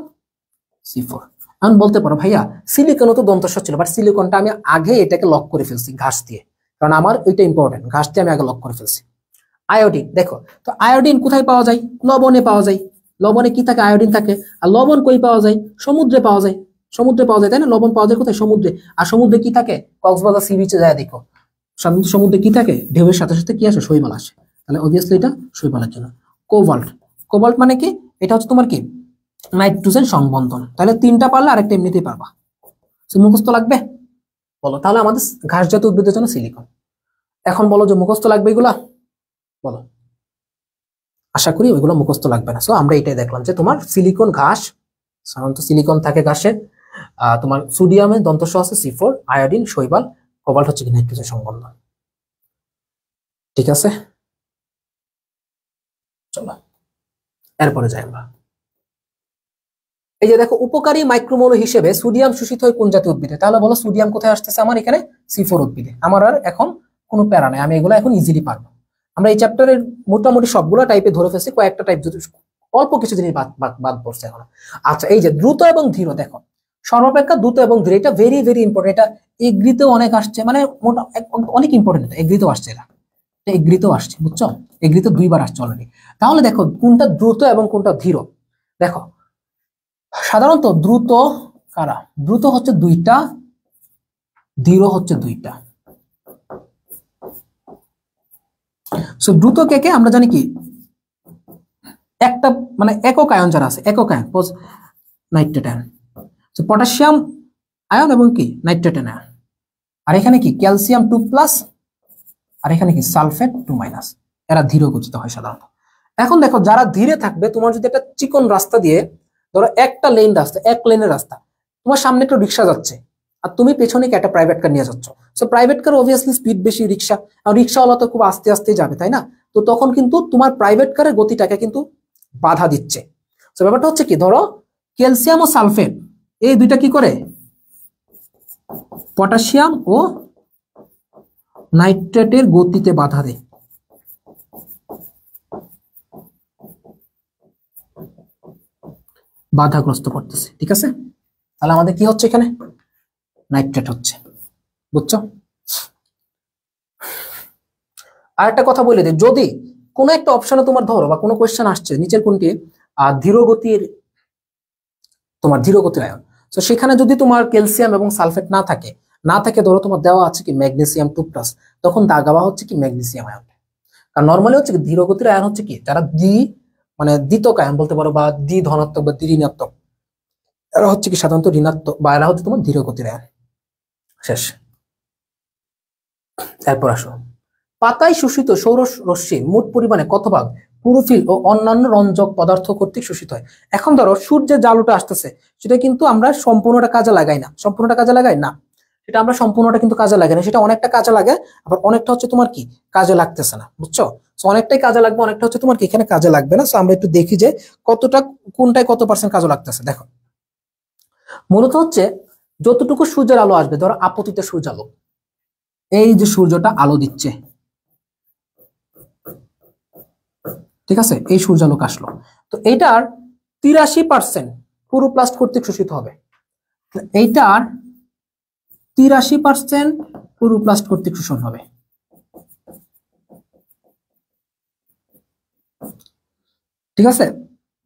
C4। আমি বলতে পারো ভাইয়া সিলিকনও তো দন্তস ছিল, বাট সিলিকনটা আমি আগে এটাকে লক করে ফেলছি ঘাস দিয়ে, কারণ আমার ওইটা ইম্পর্টেন্ট, ঘাস দিয়ে আমি আগে লক করে ফেলছি। আয়োডিন, দেখো তো আয়োডিন কোথায় পাওয়া যায়? লবণে পাওয়া যায়। লবণে কি থাকে? আয়োডিন থাকে। আর লবণ কই পাওয়া যায়? সমুদ্রে পাওয়া যায়। সমুদ্রে পাওয়া যায়, তাই না? লবণ পাওয়া যায় কোথায়? সমুদ্রে। আর সমুদ্রে কি থাকে? কক্সবাজার সি বিচে যায় দেখো, সমুদ্রে কি থাকে? ঢেউয়ের সাথে সাথে কি আসে? শৈবাল আসে। তাহলে অবভিয়াসলি এটা শৈবালের জন্য। কোবাল্ট, কোবাল্ট মানে কি? এটা হচ্ছে তোমার কি? নাইট্রোজেন সংবন্ধন। তাহলে 3টা পারলে আরেকটা এমনিতেই পারবা। মুখস্থ লাগবে? বলো তাহলে আমাদের ঘাসজাত উদ্ভিদের জন্য সিলিকন। এখন বলো যে মুখস্থ লাগবে এগুলা? বলো। আশা করি ওইগুলো মুখস্থ লাগবে না। সো আমরা এটাই দেখলাম যে তোমার সিলিকন ঘাস, সাধারণত সিলিকন থাকে ঘাসে, তোমার সোডিয়ামে দন্তস আছে C4, আয়োডিন শৈবাল, কোবাল্ট হচ্ছে কি নাইট্রোজেন সংবন্ধন। ঠিক আছে, চলো এরপরে যাই আমরা। এই যে দেখো, উপকারী মাইক্রোমৌল হিসেবে সোডিয়াম শোষিত হয় কোন জাতীয় উদ্ভিদে? তাহলে বলো সোডিয়াম কোথায় আসতেছে আমার এখানে? C4 উদ্ভিদে। আমার আর এখন কোনো প্যারা নাই, আমি এগুলো এখন ইজিলি পারবো। আমরা এই চ্যাপ্টারের মোটামুটি সবগুলো টাইপে ধরে ফেলছি, কয়েকটা টাইপ যদি অল্প কিছু জিনিস বাদ পড়ছে এখন। আচ্ছা, এই যে দ্রুত এবং ধীর, দেখো সর্বাপেক্ষা দ্রুত এবং ধীর, এটা ভেরি ভেরি ইম্পর্টেন্ট। এটা এগ্রিতেও অনেক আসছে, মানে অনেক ইম্পর্টেন্ট। এগ্রিতেও আসছে, এটা এগ্রিতেও আসছে, বুঝছো? এগ্রিতে 2বার আসছে অলরেডি। তাহলে দেখো কোনটা দ্রুত এবং কোনটা ধীর। দেখো সাধারণত দ্রুত কারা? দ্রুত হচ্ছে 2টা, ধীর হচ্ছে 2টা। সো দ্রুত কে কে আমরা জানি কি? একটা মানে একক আয়ন যারা আছে, একক ion, nitrate ion, potassium ion এবং কি নাইট্রেট আয়ন। আর এখানে কি ক্যালসিয়াম 2+, আর এখানে কি সালফেট 2-। এরা ধীর গতিতে হয় সাধারণত। এখন দেখো যারা ধীরে থাকবে, তোমার যদি একটা চিকন রাস্তা দিয়ে, ধরো একটা লেন রাস্তা, এক লেনের রাস্তা, তোমার সামনে একটা রিক্সা যাচ্ছে আর তুমি পেছনে কি একটা প্রাইভেট কার নিয়ে যাচ্ছ। So private car obviously speed বেশি, রিক্সা আর রিক্সাওয়ালা তো খুব আস্তে আস্তে যাবে, তাই না? তো তখন কিন্তু তোমার প্রাইভেট কারের গতিটাকে কিন্তু বাধা দিচ্ছে। তো ব্যাপারটা হচ্ছে কি, ধরো ক্যালসিয়াম ও সালফেট এই দুইটা কি করে? পটাশিয়াম ও নাইট্রেটের গতিতে বাধা দেয়। বাধাগ্রস্ত করতেছে, ঠিক আছে? তাহলে আমাদের কি হচ্ছে এখানে? নাইট্রেট হচ্ছে, বুঝছো? আর একটা কথা বলে দিই, যদি কোনো একটা অপশনে তোমার ধরো বা কোনো কোয়েশ্চেন আসছে নিচের কোনটি ধীরগতির, তোমার ধীরগতির আয়ন, তো সেখানে যদি তোমার ক্যালসিয়াম এবং সালফেট না থাকে ধরো তোমার দেওয়া আছে কি ম্যাগনেসিয়াম 2+, তখন দাগাবা হচ্ছে কি ম্যাগনেসিয়াম আয়ন। কারণ নর্মালি হচ্ছে কি ধীরগতির আয়ন হচ্ছে কি যারা মানে দ্বিতক আয়ন বলতে পারো, বা ধনাত্মক বা ঋণাত্মক, এরা হচ্ছে কি সাধারণত ঋণাত্মক, বা এরা হচ্ছে তোমার ধীরগতির আয়ন। শেষ। এরপর আসো, পাতায় শোষিত সৌর রশ্মির মোট পরিমাণে কত ভাগ ক্লোরোফিল ও অন্যান্য রঞ্জক পদার্থ কর্তৃক শোষিত হয়? এখন ধরো সূর্যের আলোটা আসতেছে, সেটা কিন্তু আমরা সম্পূর্ণটা কাজে লাগাই না। সেটা আমরা সম্পূর্ণটা কিন্তু কাজে লাগাই না, সেটা অনেকটা কাজে লাগে, আবার অনেকটা হচ্ছে তোমার কি কাজে লাগতেছে না, বুঝছো? অনেকটাই কাজে লাগবে, অনেকটা হচ্ছে তোমার কি এখানে কাজে লাগবে না। আমরা একটু দেখি যে কতটা, কোনটায় কত % কাজে লাগতেছে। দেখো মূলত হচ্ছে যতটুকু সূর্যের আলো আসবে, ধরো আপতিত সূর্য আলো, এই যে সূর্যটা আলো দিচ্ছে, ঠিক আছে, এই সূর্যালোক আসলো, তো এইটার 83% ক্লোরোপ্লাস্ট কর্তৃক শোষিত হবে। এইটার 83% ক্লোরোপ্লাস্ট কর্তৃক শোষণ হবে। ঠিক আছে,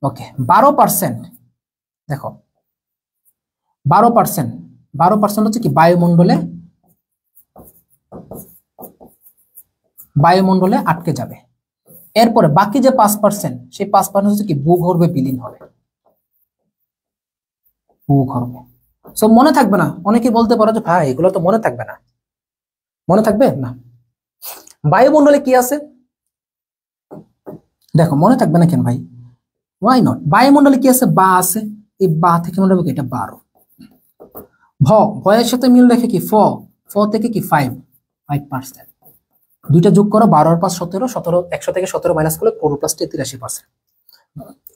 ওকে। 12%, দেখো 12% হচ্ছে কি বায়ুমণ্ডলে আটকে যাবে। এরপরে বাকি যে 5%, সেই 5% হচ্ছে কি ভূগর্ভে বিলীন হবে। ভূগর্ভে। সো মনে থাকবে না, অনেকে বলতে পারো যে ভাই এগুলো তো মনে থাকবে না। মনে থাকবে না? বায়ুমণ্ডলে কি আছে? দেখো মনে থাকবে না কেন ভাই? Why not? বায়ুমণ্ডলে কি আছে? বা আছে। এই বা থেকে মনে রাখবো এটা 12। ভয়ের সাথে মিল রেখে কি ফ থেকে কি 5%। দুইটা যোগ করো, 12 আর 5 17, 100 থেকে 17 মাইনাস করলে ক্লোরোপ্লাস্ট 83%।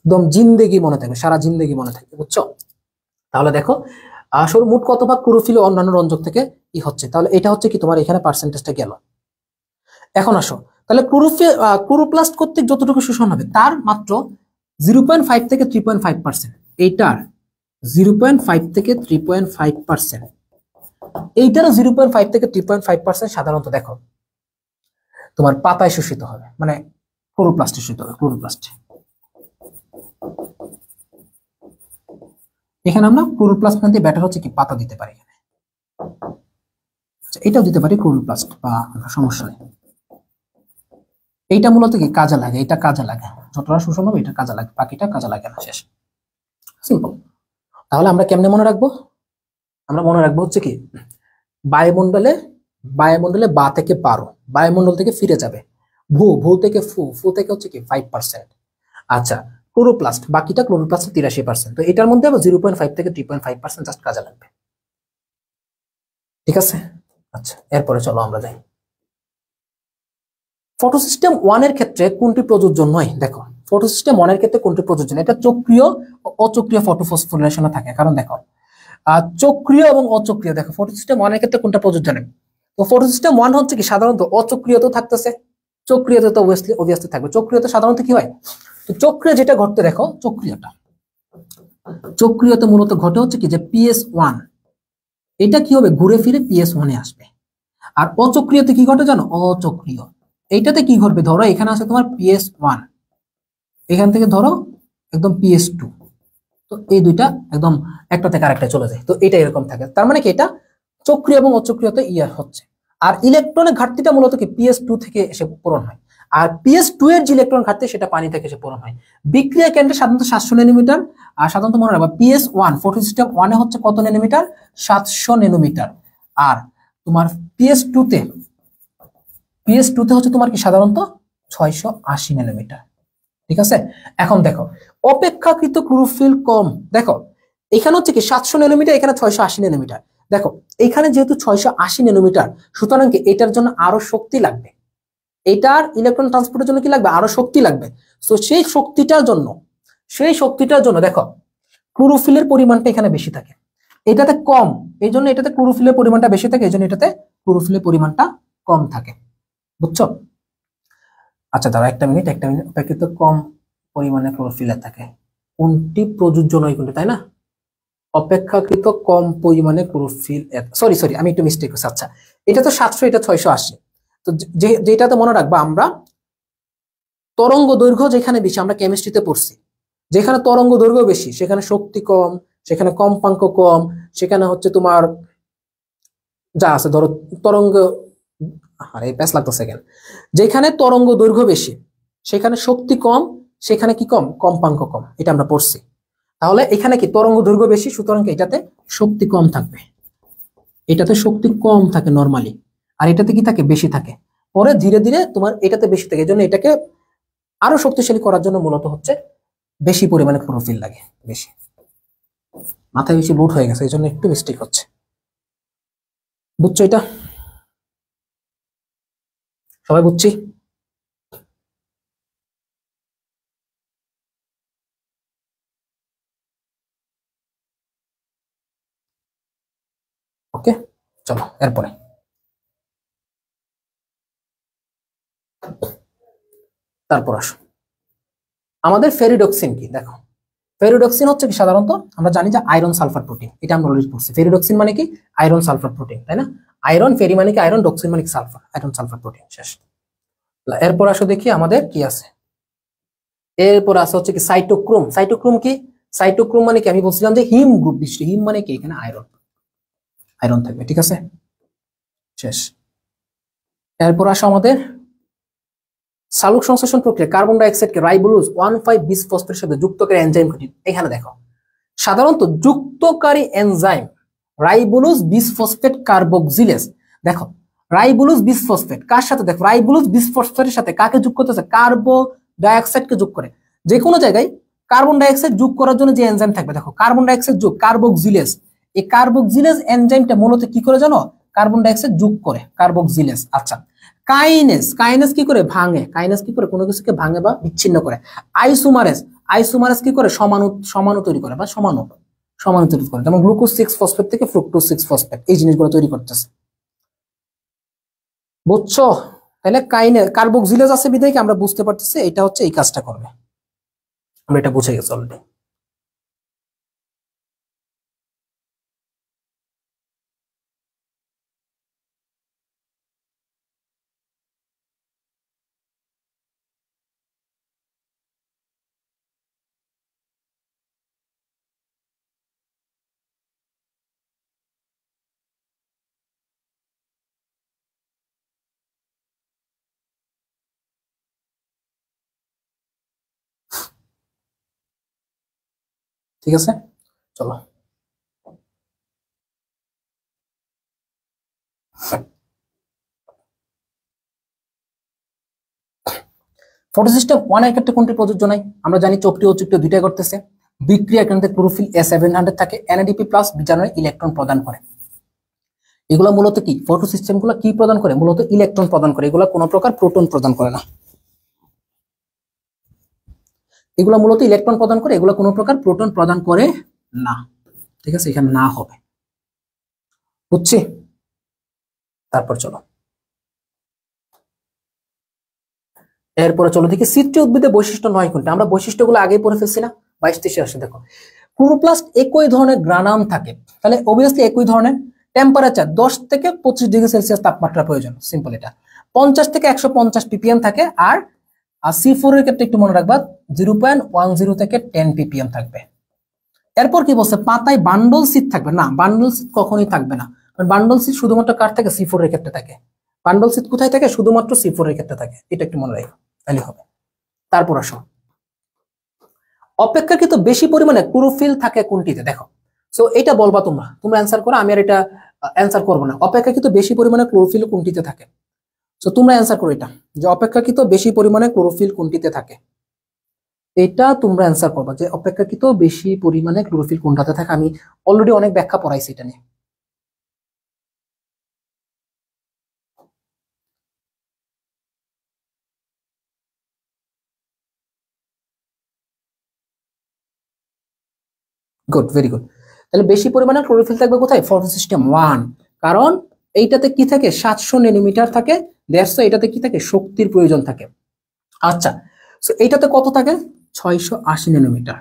একদম জিন্দেগি মনে থাকবে, সারা জিন্দেগি মনে থাকবে, বুঝছো? তাহলে দেখো আসলে মোট কত ভাগ ক্লোরোফিল ও অন্যান্য রঞ্জক থেকে হচ্ছে, তাহলে এটা হচ্ছে কি তোমার এখানে পার্সেন্টেজটা গেল। এখন আসো, তাহলে ক্লোরোপ্লাস্ট কর্তৃক যতটুকু শোষণ হবে তার মাত্র 0.5 থেকে 3.5%। এইটার 0.5 থেকে 3.5%, এইটারও 0.5 থেকে 3.5% সাধারণত। দেখো তোমার পাতায় শোষিত হবে, মানে ক্লোরোপ্লাস্টে শোষিত হবে, ক্লোরোপ্লাস্টে। এখানে আমরা ক্লোরোপ্লাস্ট দিয়ে ব্যাটার হচ্ছে কি পাতা দিতে পারি, এটাও দিতে পারি ক্লোরোপ্লাস্ট, বা সমস্যা নেই। এইটা মূলত কি কাজে লাগে, এটা কাজে লাগে, যতটা শোষণ হবে এটা কাজে লাগে, বাকিটা কাজে লাগে না, শেষ, সিম্পল। তাহলে আমরা কেমনে মনে রাখবো? আমরা মনে রাখবো হচ্ছে কি বায়ুমণ্ডলে, বায়ুমণ্ডলে বা থেকে 12, বায়ুমণ্ডল থেকে ফিরে যাবে ভূ, ভূ থেকে ফু, ফু থেকে হচ্ছে কি 5%। আচ্ছা, ক্লোরোপ্লাস্ট, বাকিটা ক্লোরোপ্লাস্ট 83%। তো এটার মধ্যে 0.5 থেকে 3.5% জাস্ট কাজে লাগবে, ঠিক আছে? আচ্ছা, এরপরে চলো আমরা যাই। ফটোসিস্টেম 1 এর ক্ষেত্রে কোনটি প্রযোজ্য নয়? দেখো, ফটোসিস্টেম 1 এর ক্ষেত্রে কোনটি প্রযোজ্য নয়, এটা চক্রীয় ও অচক্রীয় ফটোফসফোরিলেশনে থাকে। কারণ দেখো, চক্রীয় এবং অচক্রীয়, দেখো ফটোসিস্টেম 1 এর ক্ষেত্রে কোনটা প্রযোজ্য নয়? তো ফটোসিস্টেম 1 হচ্ছে কি সাধারণত অচক্রীয়তেও থাকতেছে, চক্রীয়তে তো অবভিয়াসলি থাকবে। চক্রীয়তে সাধারণত কি হয়? তো চক্রীয় যেটা ঘটতে দেখো, চক্রীয়তে মূলত ঘটে হচ্ছে কি যে PS1, এটা কি হবে ঘুরে ফিরে PS1 এ আসবে। আর অচক্রীয়তে কি ঘটে জানো? অচক্রীয় এইটাতে কি ঘটবে, ধরো এখানে আছে তোমার PS1, এখান থেকে ধরো একদম PS2, তো এই দুইটা একদম একটা থেকে আরেকটা চলে যায়। তো এটা এরকম থাকে, তার মানে কি এটা চক্রীয় এবং অচক্রীয়তে ইয়ার হচ্ছে। আর ইলেকট্রনের ঘাটতিটা মূলত কি PS2 থেকে এসে পূরণ হয়। আর PS2 এর যে ইলেকট্রন ঘাটতি সেটা পানি থেকে এসে পূরণ হয়। বিক্রিয়া কেন্দ্রে সাধারণত 700 ন্যানোমিটার, আর সাধারণত মনে রাখবা PS1 ফটোসিস্টেম 1 এ হচ্ছে কত ন্যানোমিটার? 700 ন্যানোমিটার। আর তোমার PS2 তে, হচ্ছে তোমার কি সাধারণত 680 ন্যানোমিটার, ঠিক আছে? এখন দেখো, অপেক্ষাকৃত ক্লোরোফিল কম, দেখো এখানে হচ্ছে কি 700 ন্যানোমিটার, এখানে 680 ন্যানোমিটার। দেখো এখানে যেহেতু 680 ন্যানোমিটার, সুতরাং কি এটার জন্য আরো শক্তি লাগবে, এটার ইলেকট্রন ট্রান্সপোর্টের জন্য কি লাগবে? আরো শক্তি লাগবে। তো সেই শক্তিটার জন্য দেখো ক্লোরোফিলের পরিমাণটা এখানে বেশি থাকে, এটাতে কম, এই জন্য এটাতে ক্লোরোফিলের পরিমাণটা বেশি থাকে, এই জন্য এটাতে ক্লোরোফিলের পরিমাণটা কম থাকে, বুঝছো? আচ্ছা দাঁড়া, একটা মিনিট, অপেক্ষিত কম পরিমাণে ক্লোরোফিল থাকে, কোনটি প্রযোজ্য নয় কোনটি, তাই না? অপেক্ষাকৃত কম পরিমাণে ক্লোরোফিল, সরি আমি একটু মিস্টেক করছি। আচ্ছা, এটা তো 700, এটা 680। তো যেটাতে মনে রাখবা, আমরা তরঙ্গ দৈর্ঘ্য যেখানে বেশি, আমরা কেমিস্ট্রিতে পড়ছি, যেখানে তরঙ্গ দৈর্ঘ্য বেশি সেখানে শক্তি কম, সেখানে কম্পাঙ্ক কম, সেখানে হচ্ছে তোমার যা আছে ধরো তরঙ্গ, আরে প্যাস লাগতেছে কেন, যেখানে তরঙ্গ দৈর্ঘ্য বেশি সেখানে শক্তি কম, সেখানে কি কম? কম্পাঙ্ক কম, এটা আমরা পড়ছি। তাহলে এখানে কি তরঙ্গ দৈর্ঘ্য বেশি, সুতরাং এটাতে শক্তি কম থাকবে, এটাতে শক্তি কম থাকে নরমালি, আর এটাতে কি থাকে? বেশি থাকে। পরে ধীরে ধীরে তোমার এটাতে বেশি থাকে, এই জন্য এটাকে আরো শক্তিশালী করার জন্য মূলত হচ্ছে বেশি পরিমাণে ক্লোরোফিল লাগে, বেশি, মাথায় বেশি লোড হয়ে গেছে, এই জন্য একটু মিস্টেক হচ্ছে, বুঝছো? এটা সবাই বুঝছি? ওকে, চলো এরপরে। তারপর আসো আমাদের ফেরিডক্সিন কি, দেখো ফেরিডক্সিন হচ্ছে কি সাধারণত আমরা জানি যে আয়রন সালফার প্রোটিন, এটা আমরা অলরেডি পড়ছি। ফেরিডক্সিন মানে কি? আয়রন সালফার প্রোটিন, তাই না? আয়রন, ফেরি মানে কি আয়রন, ডক্সিন মানে কি সালফার, আয়রন সালফার প্রোটিন, শেষ। এরপর আসো দেখি আমাদের কি আছে। এরপর আছে হচ্ছে কি সাইটোক্রোম। সাইটোক্রোম কি? সাইটোক্রোম মানে কি? আমি বলছিলাম যে হিম গ্রুপ বিশিষ্ট, হিম মানে কি? এখানে আয়রন, আয়রন থাকবে, ঠিক আছে, শেষ। এরপর আসো আমাদের সালোক সংশ্লেষণ প্রক্রিয়া, কার্বন ডাই অক্সাইডকে রাইবোলোজ 1,5 বিসফসফেটের সাথে যুক্তকারী এনজাইম ঘটি। এখানে দেখো সাধারণত যুক্তকারী এনজাইম রাইবোলোজ বিসফসফেট কার্বক্সিলেজ। দেখো রাইবোলোজ বিসফসফেট কার সাথে? দেখো রাইবোলোজ বিসফসফেটের সাথে কাকে যোগ করতেছে? কার্বন ডাই অক্সাইডকে যোগ করে। যে কোনো জায়গায় কার্বন ডাই অক্সাইড যোগ করার জন্য যে এনজাইম থাকবে, দেখো কার্বন ডাই অক্সাইড যোগ কার্বক্সিলেজ, এই কার্বক্সিলেজ এনজাইমটা মূলত কি করে জানো? কার্বন ডাই অক্সাইড যোগ করে, কার্বক্সিলেজ। আচ্ছা, কাইনেস, কাইনেস কি করে? ভাঙে, কাইনেস কি করে? কোনো কিছুকে ভাঙে বা বিচ্ছিন্ন করে। আইসোমারেজ, আইসোমারেজ কি করে? সমাণু তৈরি করে বা সমাণু তৈরি করে, যেমন গ্লুকোজ 6 ফসফেট থেকে ফ্রুক্টোজ 6 ফসফেট, এই জিনিসগুলো তৈরি করতেছে, বুঝছো? তাহলে কার্বক্সিলেজ আছে বিধায় কি আমরা বুঝতে পারতেছি এটা হচ্ছে এই কাজটা করবে, আমরা এটা বুঝে গেছি অলরেডি। ঠিক আছে, চলো। ফটোসিস্টেম 1 এর ক্ষেত্রে কোনটি প্রযোজ্য নাই? আমরা জানি চক্রীয় ও চক্রীয় দুইটাই করতেছে। বিক্রিয়া কেন্দ্রে ক্লোরোফিল A700 থাকে, NADP+ বিজারণে ইলেকট্রন প্রদান করে। এগুলো মূলত কি ফটোসিস্টেম গুলো কি প্রদান করে? মূলত ইলেকট্রন প্রদান করে, এগুলো কোনো প্রকার প্রোটন প্রদান করে না। এগুলো মূলত ইলেকট্রন প্রদান করে, এগুলো কোনো প্রকার প্রোটন প্রদান করে না। ঠিক আছে, এখানে না হবে, বুঝছি? তারপর চলো, এরপরে চলো দেখি সিট্রি উদ্ভিদের বৈশিষ্ট্য 9 কোনটা। আমরা বৈশিষ্ট্যগুলো আগেই পড়ে ফেলছি না? 22-23 আসে দেখো। ক্লোরোপ্লাস্ট একই ধরনের গ্রানাম থাকে, তাহলে অবভিয়াসলি একই ধরনের। টেম্পারেচার 10 থেকে 25 ডিগ্রি সেলসিয়াস তাপমাত্রা প্রয়োজন, সিম্পল এটা। 50 থেকে 150 ppm থাকে। আর C4 এর ক্ষেত্রে একটু মনে রাখবা 0.10 থেকে 10 ppm থাকবে। এরপর কি বলছে? পাতায় বান্ডল সিট থাকবে না, বান্ডল সিট কখনোই থাকবে না। কারণ বান্ডল সিট শুধুমাত্র কার থাকে? C4 এর ক্ষেত্রে থাকে। বান্ডল সিট কোথায় থাকে? শুধুমাত্র C4 এর ক্ষেত্রে থাকে, এটা একটু মনে রাখো, তাহলে হবে। তারপর আসো, অপেক্ষাকৃত বেশি পরিমাণে ক্লোরোফিল থাকে কোনটিতে? দেখো, সো এটা বলবা তোমরা, অ্যান্সার করো, আমি আর এটা অ্যান্সার করবো না। অপেক্ষাকৃত বেশি পরিমাণে ক্লোরোফিল কোনটিতে থাকে? সো তোমরা অ্যান্সার করো এটা, যে অপেক্ষাকৃত বেশি পরিমাণে ক্লোরোফিল কোনটিতে থাকে। এটা তোমরা অ্যান্সার করবা যে অপেক্ষাকৃত বেশি পরিমাণে ক্লোরোফিল কোনটাতে থাকে। আমি অলরেডি অনেক ব্যাখ্যা পড়াইছি এটা নিয়ে। Good, very good. তাহলে বেশি পরিমাণে ক্লোরোফিল থাকবে কোথায়? ফটোসিস্টেম 1। কারণ এইটাতে কি থাকে? 700 ন্যানোমিটার থাকে। দ্যাটস এটাতে কি থাকে? শক্তির প্রয়োজন থাকে। আচ্ছা, সো এইটাতে কত থাকে? 680 ন্যানোমিটার।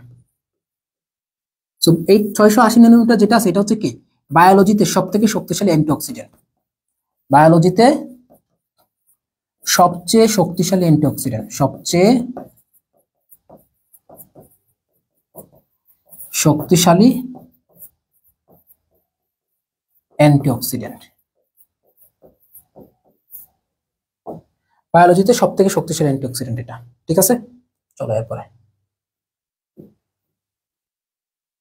সো এই 680 ন্যানোমিটার যেটা আছে এটা হচ্ছে কি বায়োলজিতে সবথেকে শক্তিশালী অ্যান্টিঅক্সিডেন্ট। বায়োলজিতে সবচেয়ে শক্তিশালী অ্যান্টিঅক্সিডেন্ট, সবচেয়ে শক্তিশালী অ্যান্টিঅক্সিডেন্ট, বায়োলজিতে সবথেকে শক্তিশালী অ্যান্টিঅক্সিডেন্ট এটা। ঠিক আছে, চলো এরপরে।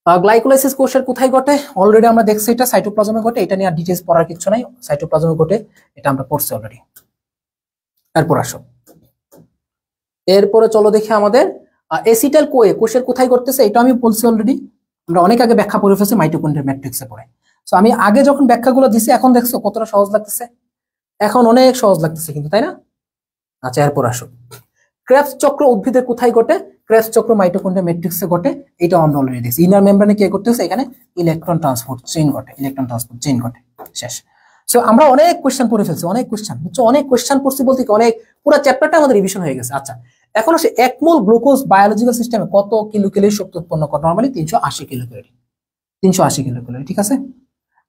গ্লাইকোলাইসিস কোষের কোথায় ঘটে? অলরেডি আমরা দেখছি এটা সাইটোপ্লাজমে ঘটে, এটা নিয়ে আর ডিটেইলস পড়ার কিছু নাই। সাইটোপ্লাজমে ঘটে, এটা আমরা পড়ছি অলরেডি। এরপর আসো, এরপরে চলো দেখি আমাদের এসিটাইল কোয়ে কোষের কোথায় ঘটতেছে, এটা আমি বলছি অলরেডি। আমরা অনেক আগে ব্যাখ্যা করে ফেলছি মাইটোকন্ড্রিয়াল ম্যাট্রিক্সে পড়ে। সো আমি আগে যখন ব্যাখ্যাগুলো দিছি, এখন দেখছো কতটা সহজ লাগতেছে? এখন অনেক সহজ লাগতেছে কিন্তু, তাই না? আচ্ছা, এরপর আসো, ক্রেবস চক্র উদ্ভিদের কোথায় ঘটে? ক্রেবস চক্র মাইটোকন্ড্রিয়াল ম্যাট্রিক্সে ঘটে, এটা আমরা অলরেডি দেখছি। ইনার মেমব্রেনে কি ঘটতেছে? এখানে ইলেকট্রন ট্রান্সপোর্ট চেইন ঘটে, ইলেকট্রন ট্রান্সপোর্ট চেইন ঘটে। শেষ। সো আমরা অনেক কোশ্চেন পড়ে ফেলছি, অনেক কোশ্চেন, বুঝছো? অনেক কোশ্চেন পড়ছি বলতে কি অনেক, পুরো চ্যাপ্টারটা আমাদের রিভিশন হয়ে গেছে। আচ্ছা, এখন আসে 1 মোল গ্লুকোজ বায়োলজিক্যাল সিস্টেমে কত কিলোক্যালোরি শক্তি উৎপন্ন করে? Normally 380 kilocalorie, 380 kilocalorie. ঠিক আছে,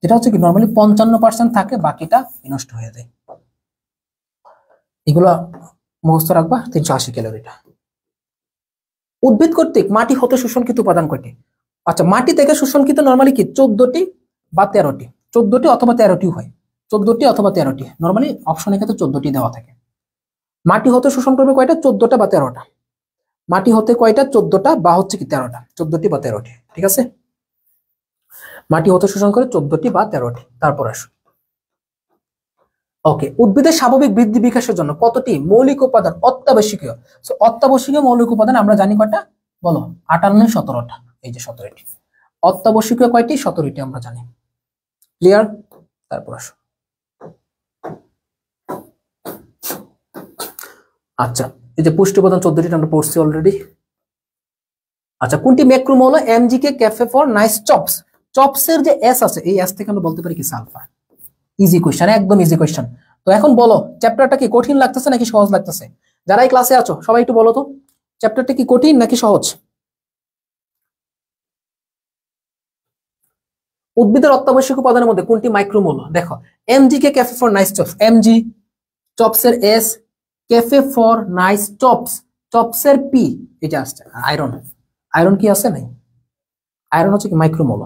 যেটা হচ্ছে কি নরমালি 55% থাকে, বাকিটা নষ্ট হয়ে যায়। এগুলো মুখস্থ রাখবা, 380 ক্যালোরিটা। উদ্ভিদ কর্তৃক মাটি হতে শোষণকৃত উপাদান কয়টি? আচ্ছা, মাটি থেকে শোষণকৃত নরমালি কি 14টি বা 13টি, 14টি অথবা 13টি হয়, 14টি অথবা 13টি। নরমালি অপশনে কিন্তু 14টি দেওয়া থাকে। মাটি হতে শোষণ করবে কয়টা? 14টা বা 13টা। মাটি হতে কয়টা? 14টা বা হচ্ছে কি 13টা, 14টি বা 13টি। ঠিক আছে, মাটি হতে শোষণ করে 14টি বা 13টি। তারপর আসো, ওকে, উদ্ভিদের স্বাভাবিক বৃদ্ধি বিকাশের জন্য কতটি মৌলিক উপাদান অত্যাবশ্যকীয়? সো অত্যাবশ্যকীয় মৌলিক উপাদান আমরা জানি কয়টা? বলো, 58, 17টা। এই যে 17টি অত্যাবশ্যকীয়, কয়টি? 17টি আমরা জানি। ক্লিয়ার? তারপর আসো, আচ্ছা, এই যে পুষ্টি উপাদান 14টি আমরা পড়ছি অলরেডি। আচ্ছা, কোনটি ম্যাক্রোমোল? এমজিকে, ক্যাফে ফর নাইস চপস। চপসের যে এস আছে, এই এস থেকে আমরা বলতে পারি কি সালফার। ইজি কোয়েশ্চেন, একদম ইজি কোয়েশ্চেন। তো এখন বলো, চ্যাপ্টারটা কি কঠিন লাগতেছে নাকি সহজ লাগতেছে? যারা এই ক্লাসে আছো সবাই একটু বলো তো, চ্যাপ্টারটা কি কঠিন নাকি সহজ? উদ্ভিদের অত্যাবশ্যক উপাদানের মধ্যে কোনটি মাইক্রোমোল? দেখো, MG K cafe for nice chops, MG, চপসের S, cafe for nice chops, চপসের পি, এটা আসছে। আয়রন, আয়রন কি আছে নাই? আয়রন হচ্ছে কি মাইক্রোমোল।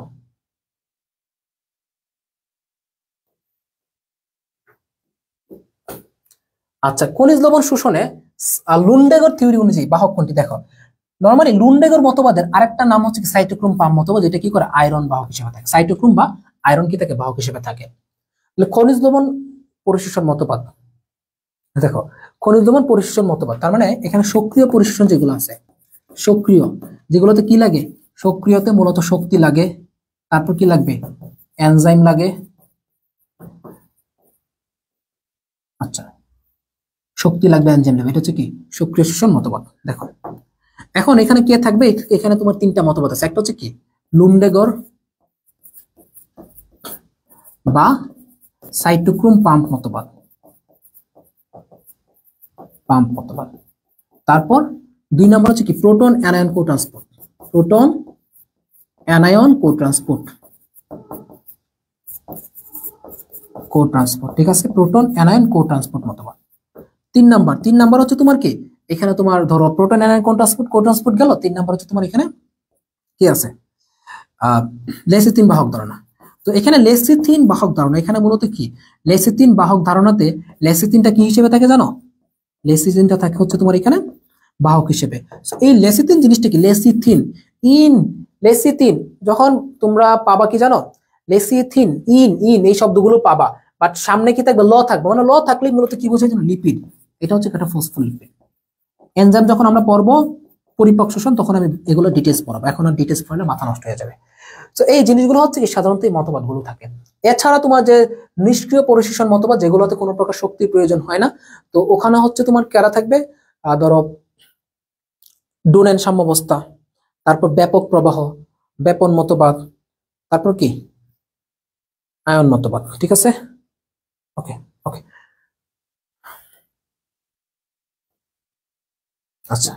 আচ্ছা, খনিজ লবণ শোষণে লুন্ডেগর থিওরি অনুযায়ী বাহক কোনটি? দেখো, নরমালি লুন্ডেগর মতবাদের আরেকটা নাম হচ্ছে সাইটোক্রোম পাম্প মতবাদ, এটা কি করে আয়রন বাহক হিসেবে থাকে, সাইটোক্রোম বা আয়রন কি থাকে বাহক হিসেবে থাকে। খনিজ লবণ পরিশোষণ মতবাদ, দেখো খনিজ লবণ পরিশোষণ মতবাদ তার মানে এখানে সক্রিয় পরিশোষণ যেগুলো আছে, সক্রিয় যেগুলোতে কি লাগে, সক্রিয়তে মূলত শক্তি লাগে, তারপর কি লাগবে এনজাইম লাগে, আচ্ছা শক্তি লাগবে এনজাইম লাগবে, এটা হচ্ছে কি সক্রিয় শোষণ মতবাদ। দেখো এখন এখানে কে থাকবে, এখানে তোমার তিনটা মতবাদ আছে, একটা হচ্ছে কি লুন্ডেগর বা সাইটোক্রোম পাম্প মতবাদ, পাম্প মতবাদ। তারপর 2 নম্বর হচ্ছে কি প্রোটন অ্যানায়ন কো ট্রান্সপোর্ট, প্রোটন অ্যানায়ন কো ট্রান্সপোর্ট, কো ট্রান্সপোর্ট, ঠিক আছে, প্রোটন অ্যানায়ন কো ট্রান্সপোর্ট মতবাদ। 3 নাম্বার হচ্ছে তোমার কি এখানে তোমার ধরো প্রোটন অ্যানায়ন কো ট্রান্সপোর্ট গেল, 3 নাম্বার হচ্ছে তোমার এখানে কি আছে লেসিথিন বাহক ধারণা। তো এখানে লেসিথিন বাহক ধারণা, এখানে মূলত কি লেসিথিন বাহক ধারণাতে লেসিথিনটা কি হিসেবে থাকে জানো, লেসিথিনটা থাকে হচ্ছে তোমার এখানে বাহক হিসেবে। এই লেসিথিন জিনিসটা কি, লেসিথিন যখন তোমরা পাবা কি জানো, লেসিথিন ইন এই শব্দগুলো পাবা, বাট সামনে কি থাকবে ল থাকবে, মানে ল থাকলে মূলত কি বোঝায় জানো লিপিড, এটা হচ্ছে একটা ফসফোলিপিড। এনজাইম যখন আমরা পড়বো পরিপাক শোষণ তখন আমি এগুলো ডিটেলস পড়াবো, এখন আর ডিটেলস পড়লে মাথা নষ্ট হয়ে যাবে। তো এই জিনিসগুলো হচ্ছে কি সাধারণত এই মতবাদগুলো থাকে। এছাড়া তোমার যে নিষ্ক্রিয় পরিশোষণ মতবাদ যেগুলোতে কোনো প্রকার শক্তির প্রয়োজন হয় না, তো ওখানে হচ্ছে তোমার কারা থাকবে ধরো ডোনেন সাম্যাবস্থা, তারপর ব্যাপক প্রবাহ, ব্যাপন মতবাদ, তারপর কি আয়ন মতবাদ, ঠিক আছে। ওকে ওকে আচ্ছা,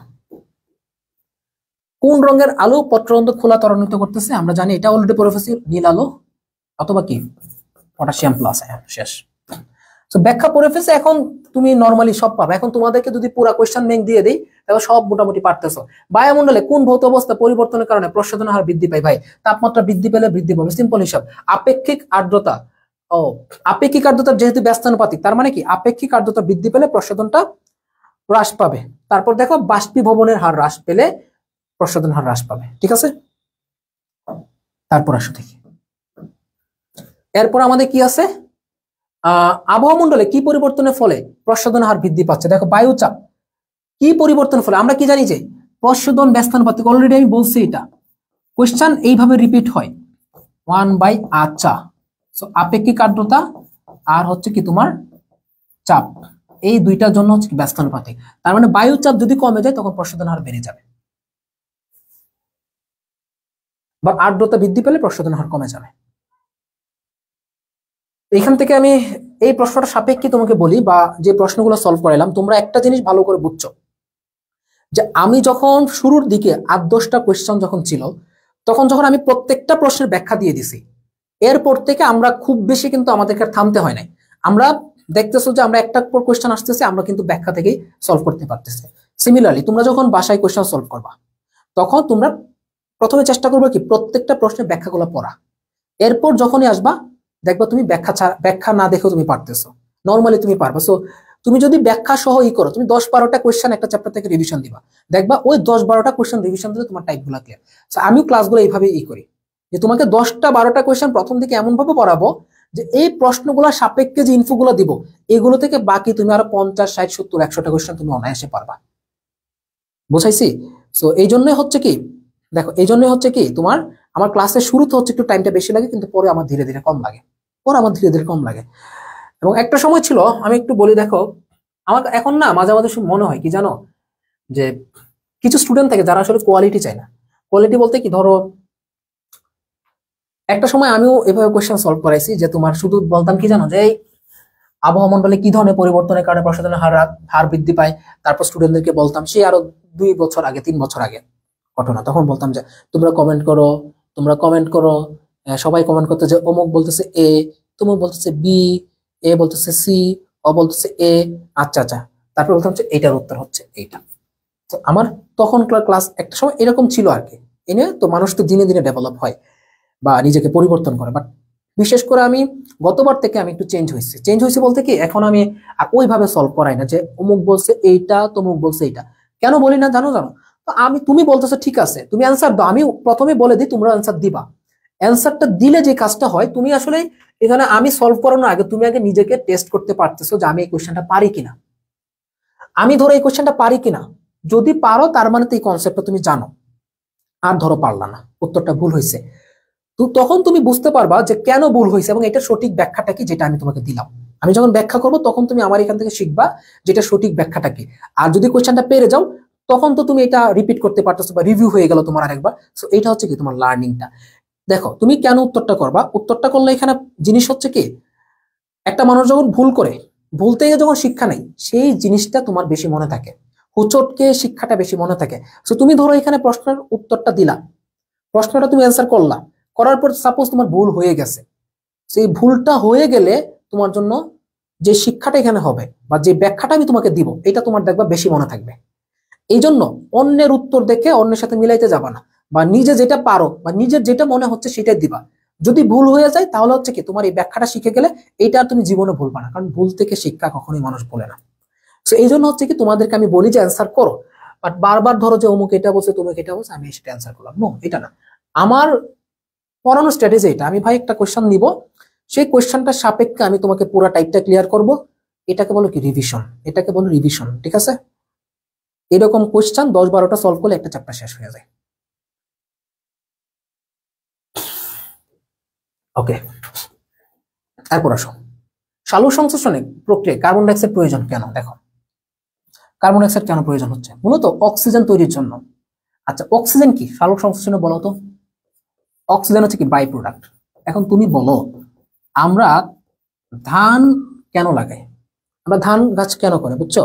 কোন রঙের আলো পত্ররন্ধ্র খোলা ত্বরান্বিত করতেছে, আমরা জানি এটা অলরেডি পড়ে ফেলেছি, নীল আলো অথবা কি পটাশিয়াম প্লাস আয়ন, শেষ। তো ব্যাখ্যা পড়ে ফেলছে, এখন তুমি নরমালি সব পাবে। এখন তোমাদেরকে যদি পুরো কোশ্চেন ব্যাংক দিয়ে দেই তাহলে সব মোটামুটি পারতেছো। বায়ুমণ্ডলে কোন ভৌত অবস্থা পরিবর্তনের কারণে প্রসাধন হার বৃদ্ধি পায়, ভাই তাপমাত্রা বৃদ্ধি পেলে বৃদ্ধি পাবে, সিম্পল হিসাব। আপেক্ষিক আর্দ্রতা, আপেক্ষিক আর্দ্রতা যেহেতু ব্যস্তানুপাতিক, তার মানে কি আপেক্ষিক আর্দ্রতা বৃদ্ধি পেলে প্রসাধনটা হ্রাস পাবে। তারপর দেখো বাষ্পীভবনের হার হ্রাস পেলে প্রসাধন হার হ্রাস পাবে, ঠিক আছে। তারপর আসো দেখি, এরপর আমাদের কি আছে, আবহাওয়া মণ্ডলে কি পরিবর্তনের ফলে প্রসাধন হার বৃদ্ধি পাচ্ছে, দেখো বায়ুচাপ কি পরিবর্তনের ফলে, আমরা কি জানি যে প্রসাধন ব্যস্তানুপাতিক, অলরেডি আমি বলছি এটা কোশ্চেন এইভাবে রিপিট হয় 1/, আচ্ছা সো আপেক্ষিক আর্দ্রতা আর হচ্ছে কি তোমার চাপ, এই দুইটার জন্য হচ্ছে ব্যস্তানুপাতিক, তার মানে বায়ুচাপ যদি কমে যায় তখন প্রসাধন হার বেড়ে যাবে, বা আর্দ্রতা বৃদ্ধি পেলে প্রসাধন হার কমে যাবে। এখান থেকে আমি এই প্রশ্নটা সাপেক্ষে তোমাকে বলি, বা যে প্রশ্নগুলো সলভ করাইলাম, তোমরা একটা জিনিস ভালো করে বুঝছো যে আমি যখন শুরুর দিকে 8-10টা কোয়েশ্চন যখন ছিল, তখন যখন আমি প্রত্যেকটা প্রশ্নের ব্যাখ্যা দিয়ে দিছি, এরপর থেকে আমরা খুব বেশি কিন্তু আমাদেরকে থামতে হয় নাই। আমরা দেখতেছো যে আমরা একটা পর কোয়েশ্চন আসতেছে, আমরা কিন্তু ব্যাখ্যা থেকেই সলভ করতে পারতেছি। সিমিলারলি তোমরা যখন বাসায় কোয়েশ্চন সলভ করবা, তখন তোমরা প্রথমে চেষ্টা করবে কি প্রত্যেকটা প্রশ্নের ব্যাখ্যাগুলো পড়া, এরপর যখনই আসবা দেখবা তুমি ব্যাখ্যা না দেখেও তুমি পারতেছো, নর্মালি তুমি পারবা। সো তুমি যদি ব্যাখ্যা সহ করো, তুমি 10-12টা কোয়েশ্চেন একটা চ্যাপ্টার থেকে রিভিশন দিবা, দেখবা ওই 10-12টা কোয়েশ্চেন রিভিশন দিলে তোমার টাইপগুলো ক্লিয়ার। সো আমিও ক্লাসগুলো এইভাবে করি যে তোমাকে 10টা-12টা কোয়েশ্চেন প্রথম দিকে এমন ভাবে পড়াবো যে এই প্রশ্নগুলো সাপেক্ষে যে ইনফোগুলো দিব, এগুলো থেকে বাকি তুমি আরো 50, 60, 70, 100টা কোয়েশ্চেন তুমি অনায়াসে পারবা, বুঝাইছি। সো এই জন্যই হচ্ছে কি, দেখো এই জন্যই হচ্ছে কি তোমার আমার ক্লাসের শুরুতে হচ্ছে একটু টাইমটা বেশি লাগে, কিন্তু পরে আমার ধীরে ধীরে কম লাগে, এবং একটা সময় ছিল, আমি একটু বলি, দেখো আমার এখন না মাঝে মাঝে মনে হয় কি জানো, যে কিছু স্টুডেন্ট থাকে যারা আসলে কোয়ালিটি চায় না। কোয়ালিটি বলতে কি, ধরো একটা সময় আমিও এভাবে কোয়েশ্চেন সলভ করাইছি, যে তোমার শুধু বলতাম কি জানো, যে এই আবহাওয়া মন্ডলে কি ধরনের পরিবর্তনের কারণে প্রসাধনের হার বৃদ্ধি পায়, তারপর স্টুডেন্টদেরকে বলতাম, সে আরো 2 বছর আগে 3 বছর আগে ঘটনা, তখন বলতাম যে তোমরা কমেন্ট করো, সবাই কমেন্ট করতে, যে অমুক বলতেছে এ, তুমুক বলতেছে বি, এ বলতেছে সি, ও বলতেছে এ, আচ্ছা, তারপর বলতাম যে এইটার উত্তর হচ্ছে এইটা। তো আমার তখন ক্লাস একটা সময় এরকম ছিল আর কি। এনে তো মানুষ তো দিনে দিনে ডেভেলপ হয় বা নিজেকে পরিবর্তন করে, বাট বিশেষ করে আমি গতবার থেকে আমি একটু চেঞ্জ হয়েছে বলতে কি, এখন আমি ওইভাবে সলভ করাই না যে অমুক বলছে এইটা তমুক বলছে এইটা, কেন বলি না জানো, তো তো তুমি বলতেছো ঠিক আছে, তুমি অ্যান্সার দাও, আমি প্রথমে বলে দিই তোমরা অ্যান্সার দিবা। অ্যান্সারটা দিলে যে কাজটা হয়, তুমি আসলে এখানে আমি সলভ করানোর আগে তুমি আগে নিজেকে টেস্ট করতে পারতেছো যে আমি এই কোশ্চেনটা পারি কিনা। আমি ধরো এই কোশ্চেনটা পারি কিনা, যদি পারো তার মানে তো এই কনসেপ্টটা তুমি জানো। আর ধরো পারলা না, উত্তরটা ভুল হয়েছে, তো তখন তুমি বুঝতে পারবা যে কেন ভুল হয়েছে এবং এটা সঠিক ব্যাখ্যাটা কি, যেটা আমি তোমাকে দিলাম। আমি যখন ব্যাখ্যা করবো তখন তুমি আমার এখান থেকে শিখবা যেটা সঠিক ব্যাখ্যাটা কি। আর যদি কোশ্চেনটা পেরে যাও তখন তো তুমি এটা রিপিট করতে পারতেছো বা রিভিউ হয়ে গেল তোমার আরেকবার। সো এটা হচ্ছে কি তোমার লার্নিংটা। দেখো তুমি কেন উত্তরটা করবা, উত্তরটা করলে এখানে জিনিস হচ্ছে কি, একটা মানুষ যখন ভুল করে, ভুল থেকে যখন শিক্ষা নেই, সেই জিনিসটা তোমার বেশি মনে থাকে, হুচটকে শিক্ষাটা বেশি মনে থাকে। সো তুমি ধরো এখানে প্রশ্নের উত্তরটা দিলা, প্রশ্নটা তুমি অ্যান্সার করলা, করার পর সাপোজ তোমার ভুল হয়ে গেছে, সেই ভুলটা হয়ে গেলে তোমার জন্য যে শিক্ষাটা এখানে হবে বা যে ব্যাখ্যাটা আমি তোমাকে দিব, এটা তোমার দেখবা বেশি মনে থাকবে। এই জন্য অন্যের উত্তর দেখে অন্যের সাথে মিলাইতে যাবা না, বা নিজে যেটা পারো বা নিজের যেটা মনে হচ্ছে সেটাই দিবা। যদি ভুল হয়ে যায় তাহলে হচ্ছে কি, তোমার এই ব্যাখ্যাটা শিখে গেলে এইটা আর তুমি জীবনে ভুলবা না, কারণ ভুল থেকে শিক্ষা কখনোই মানুষ ভুলে না। তো এই জন্য হচ্ছে কি, তোমাদেরকে আমি বলি যে অ্যান্সার করো, বাট বারবার ধরো যে অমুক এটা বলছে তুমি এটা বলছে আমি সেটা অ্যান্সার করলাম, নো, এটা না। আমার পড়ানোর স্ট্র্যাটেজি এটা, আমি ভাই একটা কোয়েশ্চেন নিব, সেই কোয়েশ্চেনটার সাপেক্ষে আমি তোমাকে পুরো টাইপটা ক্লিয়ার করব। এটাকে বলো কি রিভিশন, এটাকে বলো রিভিশন, ঠিক আছে? এরকম কোয়েশ্চেন 10-12টা সলভ করলে একটা চ্যাপ্টার শেষ হয়ে যায়। ওকে, তারপর আসো, সালোক সংশ্লেষণে প্রক্রিয়ায় কার্বন ডাইঅক্সাইড প্রয়োজন কেন? দেখো কার্বন ডাইঅক্সাইড কেন প্রয়োজন হচ্ছে, মূলত অক্সিজেন তৈরির জন্য। আচ্ছা অক্সিজেন কি সালোক সংশ্লেষণে বলো তো? অক্সিজেন হচ্ছে কি বাই প্রোডাক্ট। এখন তুমি বলো, আমরা ধান কেন লাগাই, আমরা ধান গাছ কেন করে, বুঝছো?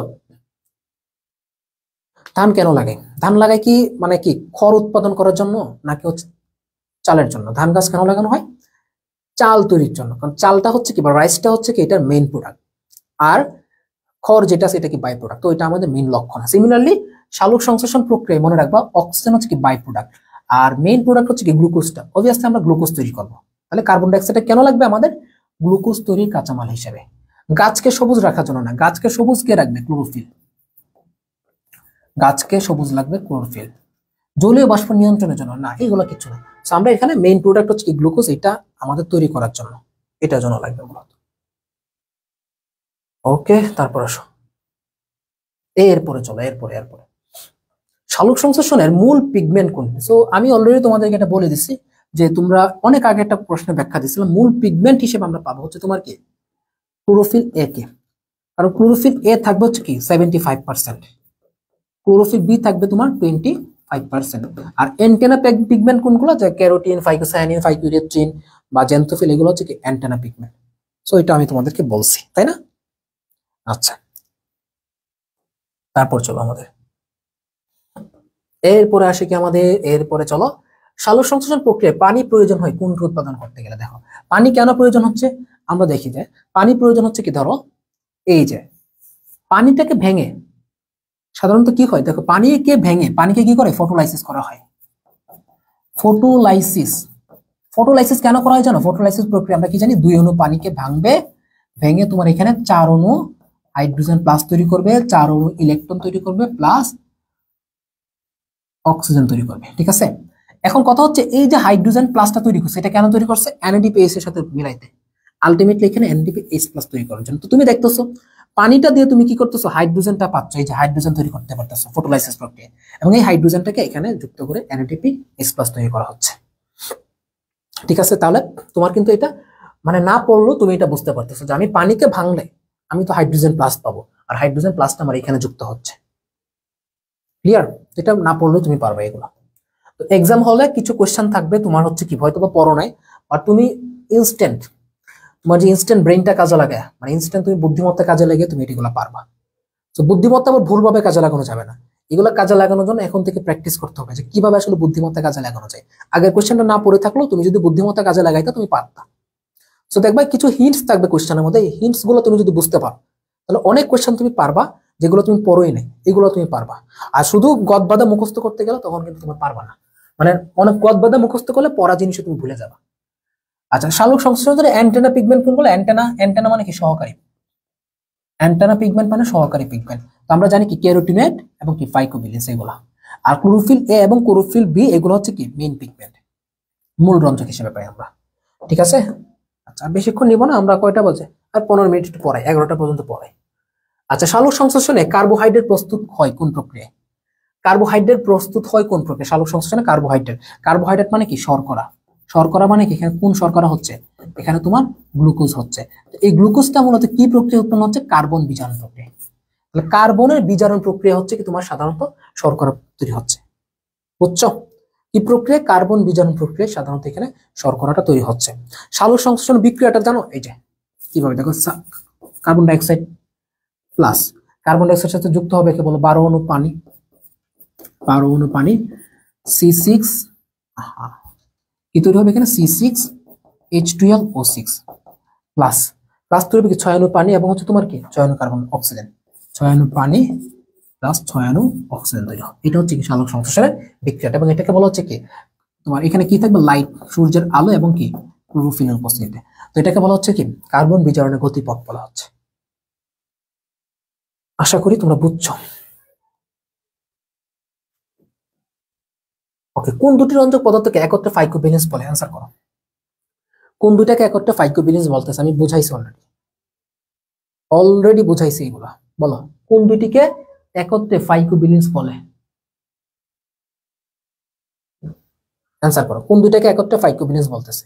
ধান কেন লাগাই, ধান লাগাই কি মানে কি খড় উৎপাদন করার জন্য নাকি হচ্ছে চালের জন্য? ধান গাছ কেন লাগানো হয়? চাল তৈরির জন্য, কারণ চালটা হচ্ছে কি বা রাইসটা হচ্ছে কি এটার মেইন প্রোডাক্ট, আর খড় যেটা সেটা কি বাই প্রোডাক্ট। তো এটা আমাদের মেইন লক্ষণ। সিমিলারলি সালোক সংশ্লেষণ প্রক্রিয়ায় মনে রাখবা অক্সিজেন হচ্ছে কি বাই প্রোডাক্ট, আর মেইন প্রোডাক্ট হচ্ছে কি গ্লুকোজটা। অবভিয়াসলি আমরা গ্লুকোজ তৈরি করবো, তাহলে কার্বন ডাইঅক্সাইড কেন লাগবে আমাদের? গ্লুকোজ তৈরির কাঁচামাল হিসেবে। গাছকে সবুজ রাখার জন্য না, গাছকে সবুজ কে রাখবে? ক্লোরোফিল। গাছকে সবুজ লাগবে ক্লোরোফিল। জলীয় বাষ্প নিয়ন্ত্রণের জন্য না, এগুলো কিছু না। আমরা এখানে মেইন প্রোডাক্ট হচ্ছে কি গ্লুকোজ, এটা আমাদের তৈরি করার জন্য, এটার জন্য লাগবে মূলত। ওকে, তারপর আসো এরপরে চলো, এরপরে সালোক সংশ্লেষণের মূল পিগমেন্ট কোনটি? সো আমি অলরেডি তোমাদেরকে এটা বলে দিচ্ছি যে তোমরা অনেক আগে একটা প্রশ্নে ব্যাখ্যা দিয়েছিলাম, মূল পিগমেন্ট হিসেবে আমরা পাবো হচ্ছে তোমার কি ক্লোরোফিল এ কে। কারণ ক্লোরোফিল এ থাকবে হচ্ছে কি 75%, ক্লোরোফিল বি থাকবে তোমার 25%। আর অ্যান্টেনা পিগমেন্ট কোনগুলো? যে ক্যারোটিন, ফাইকোসায়ানিন, ফাইকোইরিথ্রিন বা জেন্থোফিল, এগুলো হচ্ছে কি অ্যান্টেনা পিগমেন্ট। সো এটা আমি তোমাদেরকে বলছি, তাই না? আচ্ছা, তারপর চলো আমাদের এরপরে আসে কি আমাদের, এরপরে চলো সালোক সংশ্লেষণ প্রক্রিয়ায় পানি প্রয়োজন হয় কোনটি উৎপাদন করতে গেলে। দেখো পানি কেন প্রয়োজন হচ্ছে, আমরা দেখি যে পানি প্রয়োজন হচ্ছে কি, ধরো এই যে পানিটাকে ভেঙে সাধারণত কি হয়, দেখো পানিকে ভেঙে পানিকে কি করে ফটোলাইসিস করা হয়। ফটোলাইসিস, ফটোলাইসিস কেন করা হয় জানো? ফটোলাইসিস প্রক্রিয়া আমরা কি জানি, 2 অণু পানিকে ভাঙবে, ভেঙে তোমার এখানে 4 অণু হাইড্রোজেন প্লাস তৈরি করবে, 4 অণু ইলেকট্রন তৈরি করবে, প্লাস অক্সিজেন তৈরি করবে, ঠিক আছে? এখন কথা হচ্ছে এই যে হাইড্রোজেন প্লাসটা তৈরি করছে, এটা কেন তৈরি করছে? NADPH এর সাথে মিলাইতে, আলটিমেটলি এখানে NADPH প্লাস তৈরি করার জন্য। তো তুমি দেখতেছো পানিটা দিয়ে তুমি কি করতেছো, হাইড্রোজেনটা পাচ্ছ, এই যে হাইড্রোজেন তৈরি করতে পারতেছো ফটোলাইসিস প্রক্রিয়া, এবং এই হাইড্রোজেনটাকে এখানে যুক্ত করে NADPH প্লাস তৈরি করা হচ্ছে, ঠিক আছে? তাহলে তোমার কিন্তু এটা মানে না পড়লেও তুমি এটা বুঝতে পারতেছো যে আমি পানিকে ভাঙলে আমি তো হাইড্রোজেন প্লাস পাবো, আর হাইড্রোজেন প্লাসটা আমার এখানে যুক্ত হচ্ছে। ক্লিয়ার? এটা না পড়লেও তুমি পারবে এগুলো। তো এক্সাম হলে কিছু কোশ্চেন থাকবে তোমার হচ্ছে কি হয়তো বা পড়ো নাই, আর তুমি ইনস্ট্যান্ট, তোমার যে ইনস্ট্যান্ট ব্রেনটা কাজে লাগে, মানে ইনস্ট্যান্ট তুমি বুদ্ধিমত্তা কাজে লাগে তুমি এগুলো পারবা। তো বুদ্ধিমত্তা আবার ভুলভাবে কাজে লাগানো যাবে না, এগুলো কাজে লাগানোর জন্য এখন থেকে প্র্যাকটিস করতে হবে যে কিভাবে আসলে বুদ্ধিমত্তা কাজে লাগানো যায়। আগের কোশ্চেনটা না পড়ে থাকলেও তুমি যদি বুদ্ধিমত্তা কাজে লাগাইতে তুমি পারতা। তো দেখবা কিছু হিন্টস থাকবে কোশ্চেনের মধ্যে, এই হিন্টস গুলো তুমি যদি বুঝতে পারো তাহলে অনেক কোশ্চেন তুমি পারবা, যেগুলো তুমি পড়োই নাই এগুলো তুমি পারবা। আর শুধু গদবাদা মুখস্থ করতে গেলে তখন কিন্তু তুমি পারবা না, মানে অনেক গদবাদা মুখস্থ করলে পড়া জিনিসও তুমি ভুলে যাবা। আচ্ছা, সালোক সংশ্লেষণের অ্যান্টেনা পিগমেন্ট কোনগুলো? অ্যান্টেনা মানে কি সহকারী, অ্যান্টেনা পিগমেন্ট মানে সহকারী পিগমেন্ট। তো আমরা জানি কি ক্যারোটিনয়েড এবং কি ফাইকোবিলিনস, এগুলা। আর ক্লোরোফিল এ এবং ক্লোরোফিল বি এগুলো হচ্ছে কি মেইন পিগমেন্ট, মূল রঞ্জক হিসেবে পাই আমরা। ঠিক আছে, আচ্ছা বেশিক্ষণ নিব না আমরা, কয়টা বাজে আর 15 মিনিট একটু পড়াই, 11টা পর্যন্ত পড়াই। আচ্ছা, সালোক সংশ্লেষণে কার্বোহাইড্রেট প্রস্তুত হয় কোন প্রক্রিয়ায়? কার্বোহাইড্রেট প্রস্তুত হয় কোন প্রক্রিয়ায়? সালোক সংশ্লেষণে কার্বোহাইড্রেট, কার্বোহাইড্রেট মানে কি শর্করা, শর্করা মানে কি এখানে কোন শর্করা হচ্ছে, এখানে তোমার গ্লুকোজ হচ্ছে। এই গ্লুকোজটা মূলত কি প্রক্রিয়া উৎপন্ন হচ্ছে? কার্বন বিজারণ প্রক্রিয়া। তাহলে কার্বনের বিজারণ প্রক্রিয়া হচ্ছে কি তোমার সাধারণত শর্করা তৈরি হচ্ছে, বুঝছো? কি প্রক্রিয়া? কার্বন বিজারণ প্রক্রিয়া সাধারণত এখানে শর্করাটা তৈরি হচ্ছে। সালোক সংশ্লেষণ বিক্রিয়াটা জানো? এই যে কিভাবে দেখো, carbon dioxide plus carbon dioxide সাথে যুক্ত হবে কে বলো? 12 অণু পানি, 12 অণু পানি C6, কি তৈরি হবে এখানে? C6H12O6 প্লাস প্লাস তৈরি হবে কি 6 অণু পানি এবং হচ্ছে তোমার কি 6 অণু কার্বন অক্সিজেন, 6 অণু পানি প্লাস 6 অণু অক্সিজেন তৈরি হয়। এটা হচ্ছে কি সালোক সংশ্লেষণের বিক্রিয়াটা, এবং এটাকে বলা হচ্ছে কি তোমার এখানে কি থাকবে? লাইট, সূর্যের আলো এবং কি ক্লোরোফিলের উপস্থিতিতে। তো এটাকে বলা হচ্ছে কি কার্বন বিজারণের গতিপথ বলা হচ্ছে। আশা করি তোমরা বুঝছো। ওকে, কোন দুটি রঞ্জক পদার্থকে একত্রে ফাইকোভ্যালেন্স বলে? অ্যান্সার করো। কোন দুটাকে একত্রে ফাইকোভ্যালেন্স বলতেছে? আমি বুঝাইছি অলরেডি বুঝাইছি এগুলা। বলো কোন দুটিকে একত্রে ফাইকোভ্যালেন্স বলে? অ্যান্সার করো, কোন দুটাকে একত্রে ফাইকোভ্যালেন্স বলতেছে?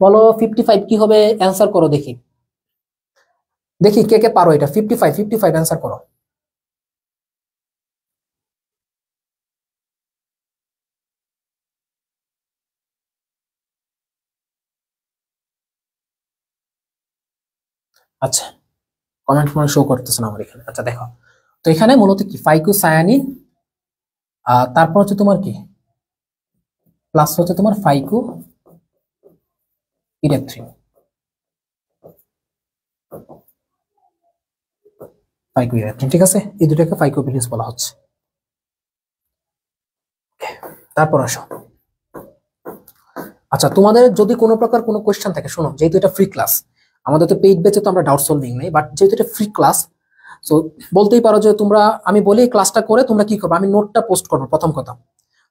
বলো 55 কি হবে? অ্যান্সার করো দেখি, দেখি কে কে পারো এটা। 55 অ্যান্সার করো। আচ্ছা, কমেন্ট মানে শো করতেছে না আমার এখানে। আচ্ছা দেখো, তো এখানে মূলত কি ফাইকোসায়ানিন, তারপর হচ্ছে তোমার কি প্লাস হচ্ছে তোমার ফাইকো ইরেথ্রিন, ফাইকো ইরেথ্রিন। ঠিক আছে, এই দুটাকে ফাইকোভ্যালেন্স বলা হচ্ছে। তারপর আসো, আচ্ছা তোমাদের যদি কোনো প্রকার কোনো কোয়েশ্চেন থাকে, শোনো যেহেতু এটা ফ্রি ক্লাস, আমাদের তো পেইড ব্যাচে তো আমরা ডাউট সলভিং নেই, বাট যেহেতু এটা ফ্রি ক্লাস, সো বলতেই পারো যে তোমরা, আমি বলি ক্লাসটা করে তোমরা কি করবে, আমি নোটটা পোস্ট করবো। প্রথম কথা,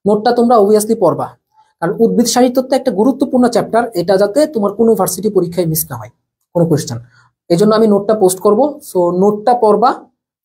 নোটটা তোমরা অবভিয়াসলি পড়বা, কারণ উদ্ভিদ সাহিত্য তো একটা গুরুত্বপূর্ণ চ্যাপ্টার, এটা যাতে তোমার কোনো ভার্সিটি পরীক্ষায় মিস না হয় কোনো কোয়েশ্চেন, এই জন্য আমি নোটটা পোস্ট করব। সো নোটটা পড়বা,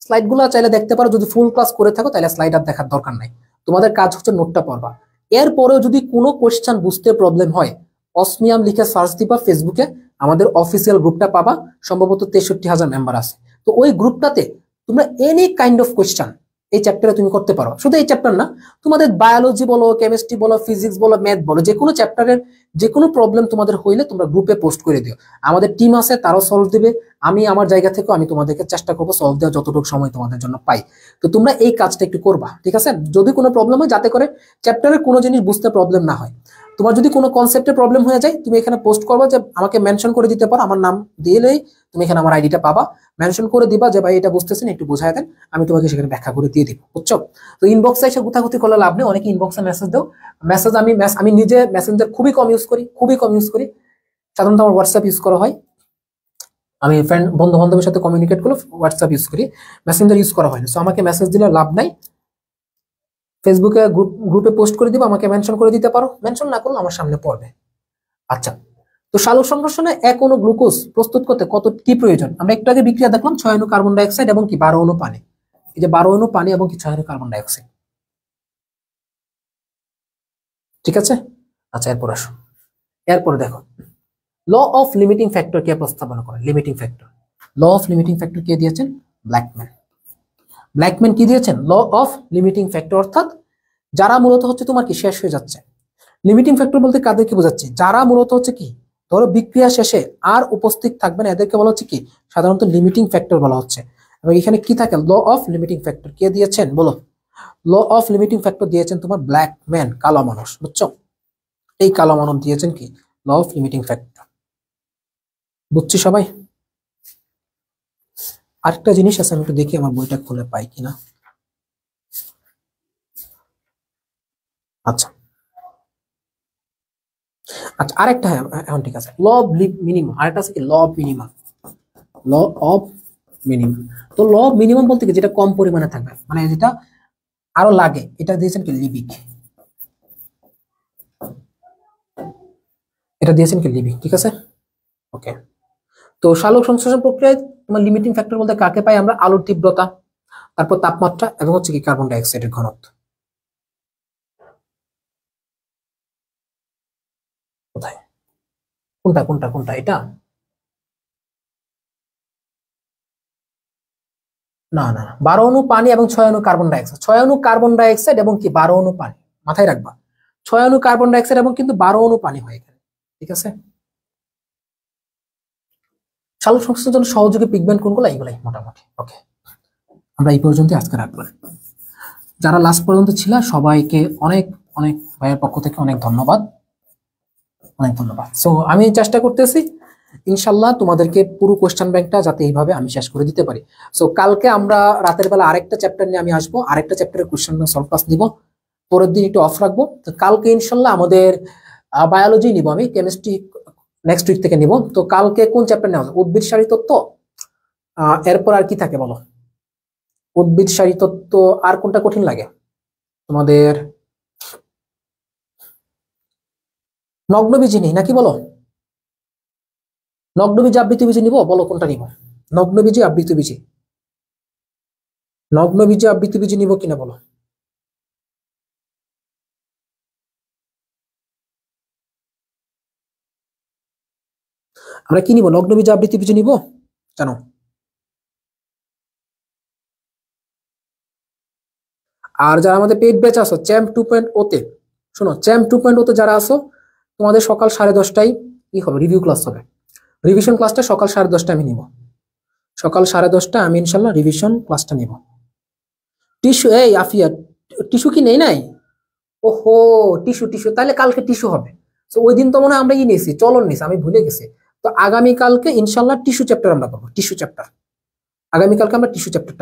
স্লাইডগুলো চাইলে দেখতে পারো, যদি ফুল ক্লাস করে থাকো তাহলে স্লাইড আর দেখার দরকার নাই, তোমাদের কাজ হচ্ছে নোটটা পড়বা। এরপরেও যদি কোনো কোয়েশ্চেন বুঝতে প্রবলেম হয়, অসমিয়াম লিখে সার্চ দিবা ফেসবুকে, আমাদের অফিসিয়াল গ্রুপটা পাবা, সম্ভবত 63,000 মেম্বার আছে। তো ওই গ্রুপটাতে তোমরা এনি কাইন্ড অফ কোয়েশ্চেন এই চ্যাপ্টারে তুমি করতে পারো। শুধু এই চ্যাপ্টার না, তোমাদের বায়োলজি বলো, কেমিস্ট্রি বলো, ফিজিক্স বলো, ম্যাথ বলো, যে কোনো চ্যাপ্টারের যে কোনো প্রবলেম তোমাদের হইলে তোমরা গ্রুপে পোস্ট করে দিও, আমাদের টিম আছে তারাও সলভ দিবে, আমি আমার জায়গা থেকেও আমি তোমাদেরকে চেষ্টা করবো সলভ দেওয়ার যতটুকু সময় তোমাদের জন্য পাই। তো তোমরা এই কাজটা একটু করবা, ঠিক আছে? যদি কোনো প্রবলেম হয়, যাতে করে চ্যাপ্টারের কোনো জিনিস বুঝতে প্রবলেম না হয়। তোমার যদি কোনো কনসেপ্টে প্রবলেম হয়ে যায়, তুমি এখানে পোস্ট করবা, যে আমাকে মেনশন করে দিতে পারো, আমার নাম দিলেই তুমি এখানে আমার আইডিটা পাবা, মেনশন করে দিবা যে ভাই এটা বুঝতেছেন একটু বোঝায় দেন, আমি তোমাকে সেখানে ব্যাখ্যা করে দিয়ে দিব, বুঝছো? তো ইনবক্সে এসে গুতাগুতি করলে লাভ নেই, অনেকে ইনবক্সে মেসেজ দাও, মেসেজ আমি নিজে মেসেঞ্জার খুবই কম ইউজ করি, সাধারণত আমার হোয়াটসঅ্যাপ ইউজ করা হয়, আমি ফ্রেন্ড বন্ধু বান্ধবের সাথে কমিউনিকেট করলে হোয়াটসঅ্যাপ ইউজ করি, মেসেঞ্জার ইউজ করা হয় না। সো আমাকে মেসেজ দিলে লাভ নাই, ফেসবুকে গ্রুপে পোস্ট করে দিব, আমাকে মেনশন করে দিতে পারো, মেনশন না করলে আমার সামনে পড়বে। আচ্ছা, তো সালোক সংশ্লেষণে এক অণু গ্লুকোজ প্রস্তুত করতে কত কি প্রয়োজন? আমরা একটু আগে বিক্রিয়া দেখলাম, 6 অণু কার্বন ডাইঅক্সাইড এবং কি 12 অণু পানি, এই যে 12 অণু পানি এবং কি 6 অণু কার্বন ডাইঅক্সাইড। ঠিক আছে, আচ্ছা এরপর আসো, এরপর দেখো ল অফ লিমিটিং ফ্যাক্টর কে প্রস্তাবনা করে? Limiting factor, law of limiting factor কে দিয়েছেন? ব্ল্যাকম্যান কি দিয়েছেন? ল অফ লিমিটিং ফ্যাক্টর, অর্থাৎ যারা মূলত হচ্ছে তোমার কি শেষ হয়ে যাচ্ছে। লিমিটিং ফ্যাক্টর বলতে কাদেরকে বোঝাচ্ছে? যারা মূলত হচ্ছে কি ধরো বিক্রিয়া শেষে আর উপস্থিত থাকবে না, এদেরকে বলা হচ্ছে কি সাধারণত লিমিটিং ফ্যাক্টর বলা হচ্ছে। এবং এখানে কি থাকে? ল অফ লিমিটিং ফ্যাক্টর কে দিয়েছেন বলো? ল অফ লিমিটিং ফ্যাক্টর দিয়েছেন তোমার ব্ল্যাকম্যান, কালো মানুষ, বুঝছো? এই কালো মানব দিয়েছেন কি ল অফ লিমিটিং ফ্যাক্টর, বুঝছি সবাই? আরেকটা জিনিস আছে, আমি একটু দেখি আমার বইটা খুলে পাই কিনা। আচ্ছা, আচ্ছা আরেকটা, হ্যাঁ এখন ঠিক আছে, ল অফ মিনিমাম, আরেকটা আছে কি law of minimum, law of minimum. তো ল অফ মিনিমাম বলতে কি যেটা কম পরিমাণে থাকবে, মানে যেটা আরো লাগে, এটা দিয়েছেন কি লিবিক, এটা দিয়েছেন কি লিবিক, ঠিক আছে ওকে। তো সালোক সংশ্লেষণ প্রক্রিয়ায় তোমার লিমিটিং ফ্যাক্টর বলতে কাকে পাই আমরা? আলোর তীব্রতা, তারপর তাপমাত্রা, এবং হচ্ছে কি কার্বন ডাই অক্সাইডের ঘনত্ব। কোথায়, কোনটা কোনটা কোনটা এটা? না না, 12 অণু পানি এবং 6 অণু কার্বন ডাই অক্সাইড, 6 অণু কার্বন ডাই অক্সাইড এবং কি 12 অণু পানি, মাথায় রাখবা 6 অণু কার্বন ডাই অক্সাইড এবং কিন্তু 12 অণু পানি হয় এখানে, ঠিক আছে। সালোক সংশ্লেষণের জন্য সহযোগী পিগমেন্ট কোনগুলো? এইগুলাই মোটামুটি ওকে। আমরা এই পর্যন্ত আজকে রাখবো। যারা লাস্ট পর্যন্ত ছিল সবাইকে অনেক অনেক ভাইয়ের পক্ষ থেকে অনেক ধন্যবাদ, অনেক ধন্যবাদ। সো আমি চেষ্টা করতেছি ইনশাল্লাহ তোমাদেরকে পুরো কোশ্চেন ব্যাংকটা যাতে এইভাবে আমি শেষ করে দিতে পারি। সো কালকে আমরা রাতের বেলা আরেকটা চ্যাপ্টার নিয়ে আমি আসবো, আরেকটা চ্যাপ্টারের কোশ্চেন সলভ ক্লাস দিব, পরের দিন একটু অফ রাখবো। তো কালকে ইনশাল্লাহ আমাদের বায়োলজি নিব, আমি কেমিস্ট্রি নেক্সট উইক থেকে নিব। তো কালকে কোন চ্যাপ্টার নেওয়া হবে? উদ্ভিদ সারি তত্ত্ব, এরপর আর কি থাকে বলো? উদ্ভিদ সারি তত্ত্ব, আর কোনটা কঠিন লাগে তোমাদের? নগ্নবীজি নেই নাকি বলো? নগ্নবীজি আবৃত বীজি নিব, বলো কোনটা নিব? নগ্নবীজি আবৃত বীজি, নগ্নবীজি আবৃত বীজি নিব কিনা বলো? আমরা কি নিব? নগ্নবীজি আবৃত বীজি নিব জানো? আর যারা আমাদের পেইড ব্যাচ আছো চ্যাম্প 2.0 তে, শোনো চ্যাম্প 2.0 তে যারা আছো তোমাদের সকাল 10:30টায় কি হবে? রিভিউ ক্লাস হবে। রিভিশন ক্লাসটা সকাল 10:30টায় আমি নিব, সকাল 10:30টায় আমি ইনশাল্লাহ রিভিশন ক্লাসটা নিব। টিস্যু, এই আফিয়া টিস্যু কি নেই নাই? ওহো, টিস্যু টিস্যু, তাহলে কালকে টিস্যু হবে। তো ওই দিন তো মনে হয় আমরা নিয়েছি, চলন নিয়েছি, আমি ভুলে গেছি। তো আগামীকালকে ইনশাল্লাহ টিস্যু চ্যাপ্টার আমরা করবো, টিস্যু চ্যাপ্টার। আগামীকালকে আমরা টিস্যু চ্যাপ্টারটা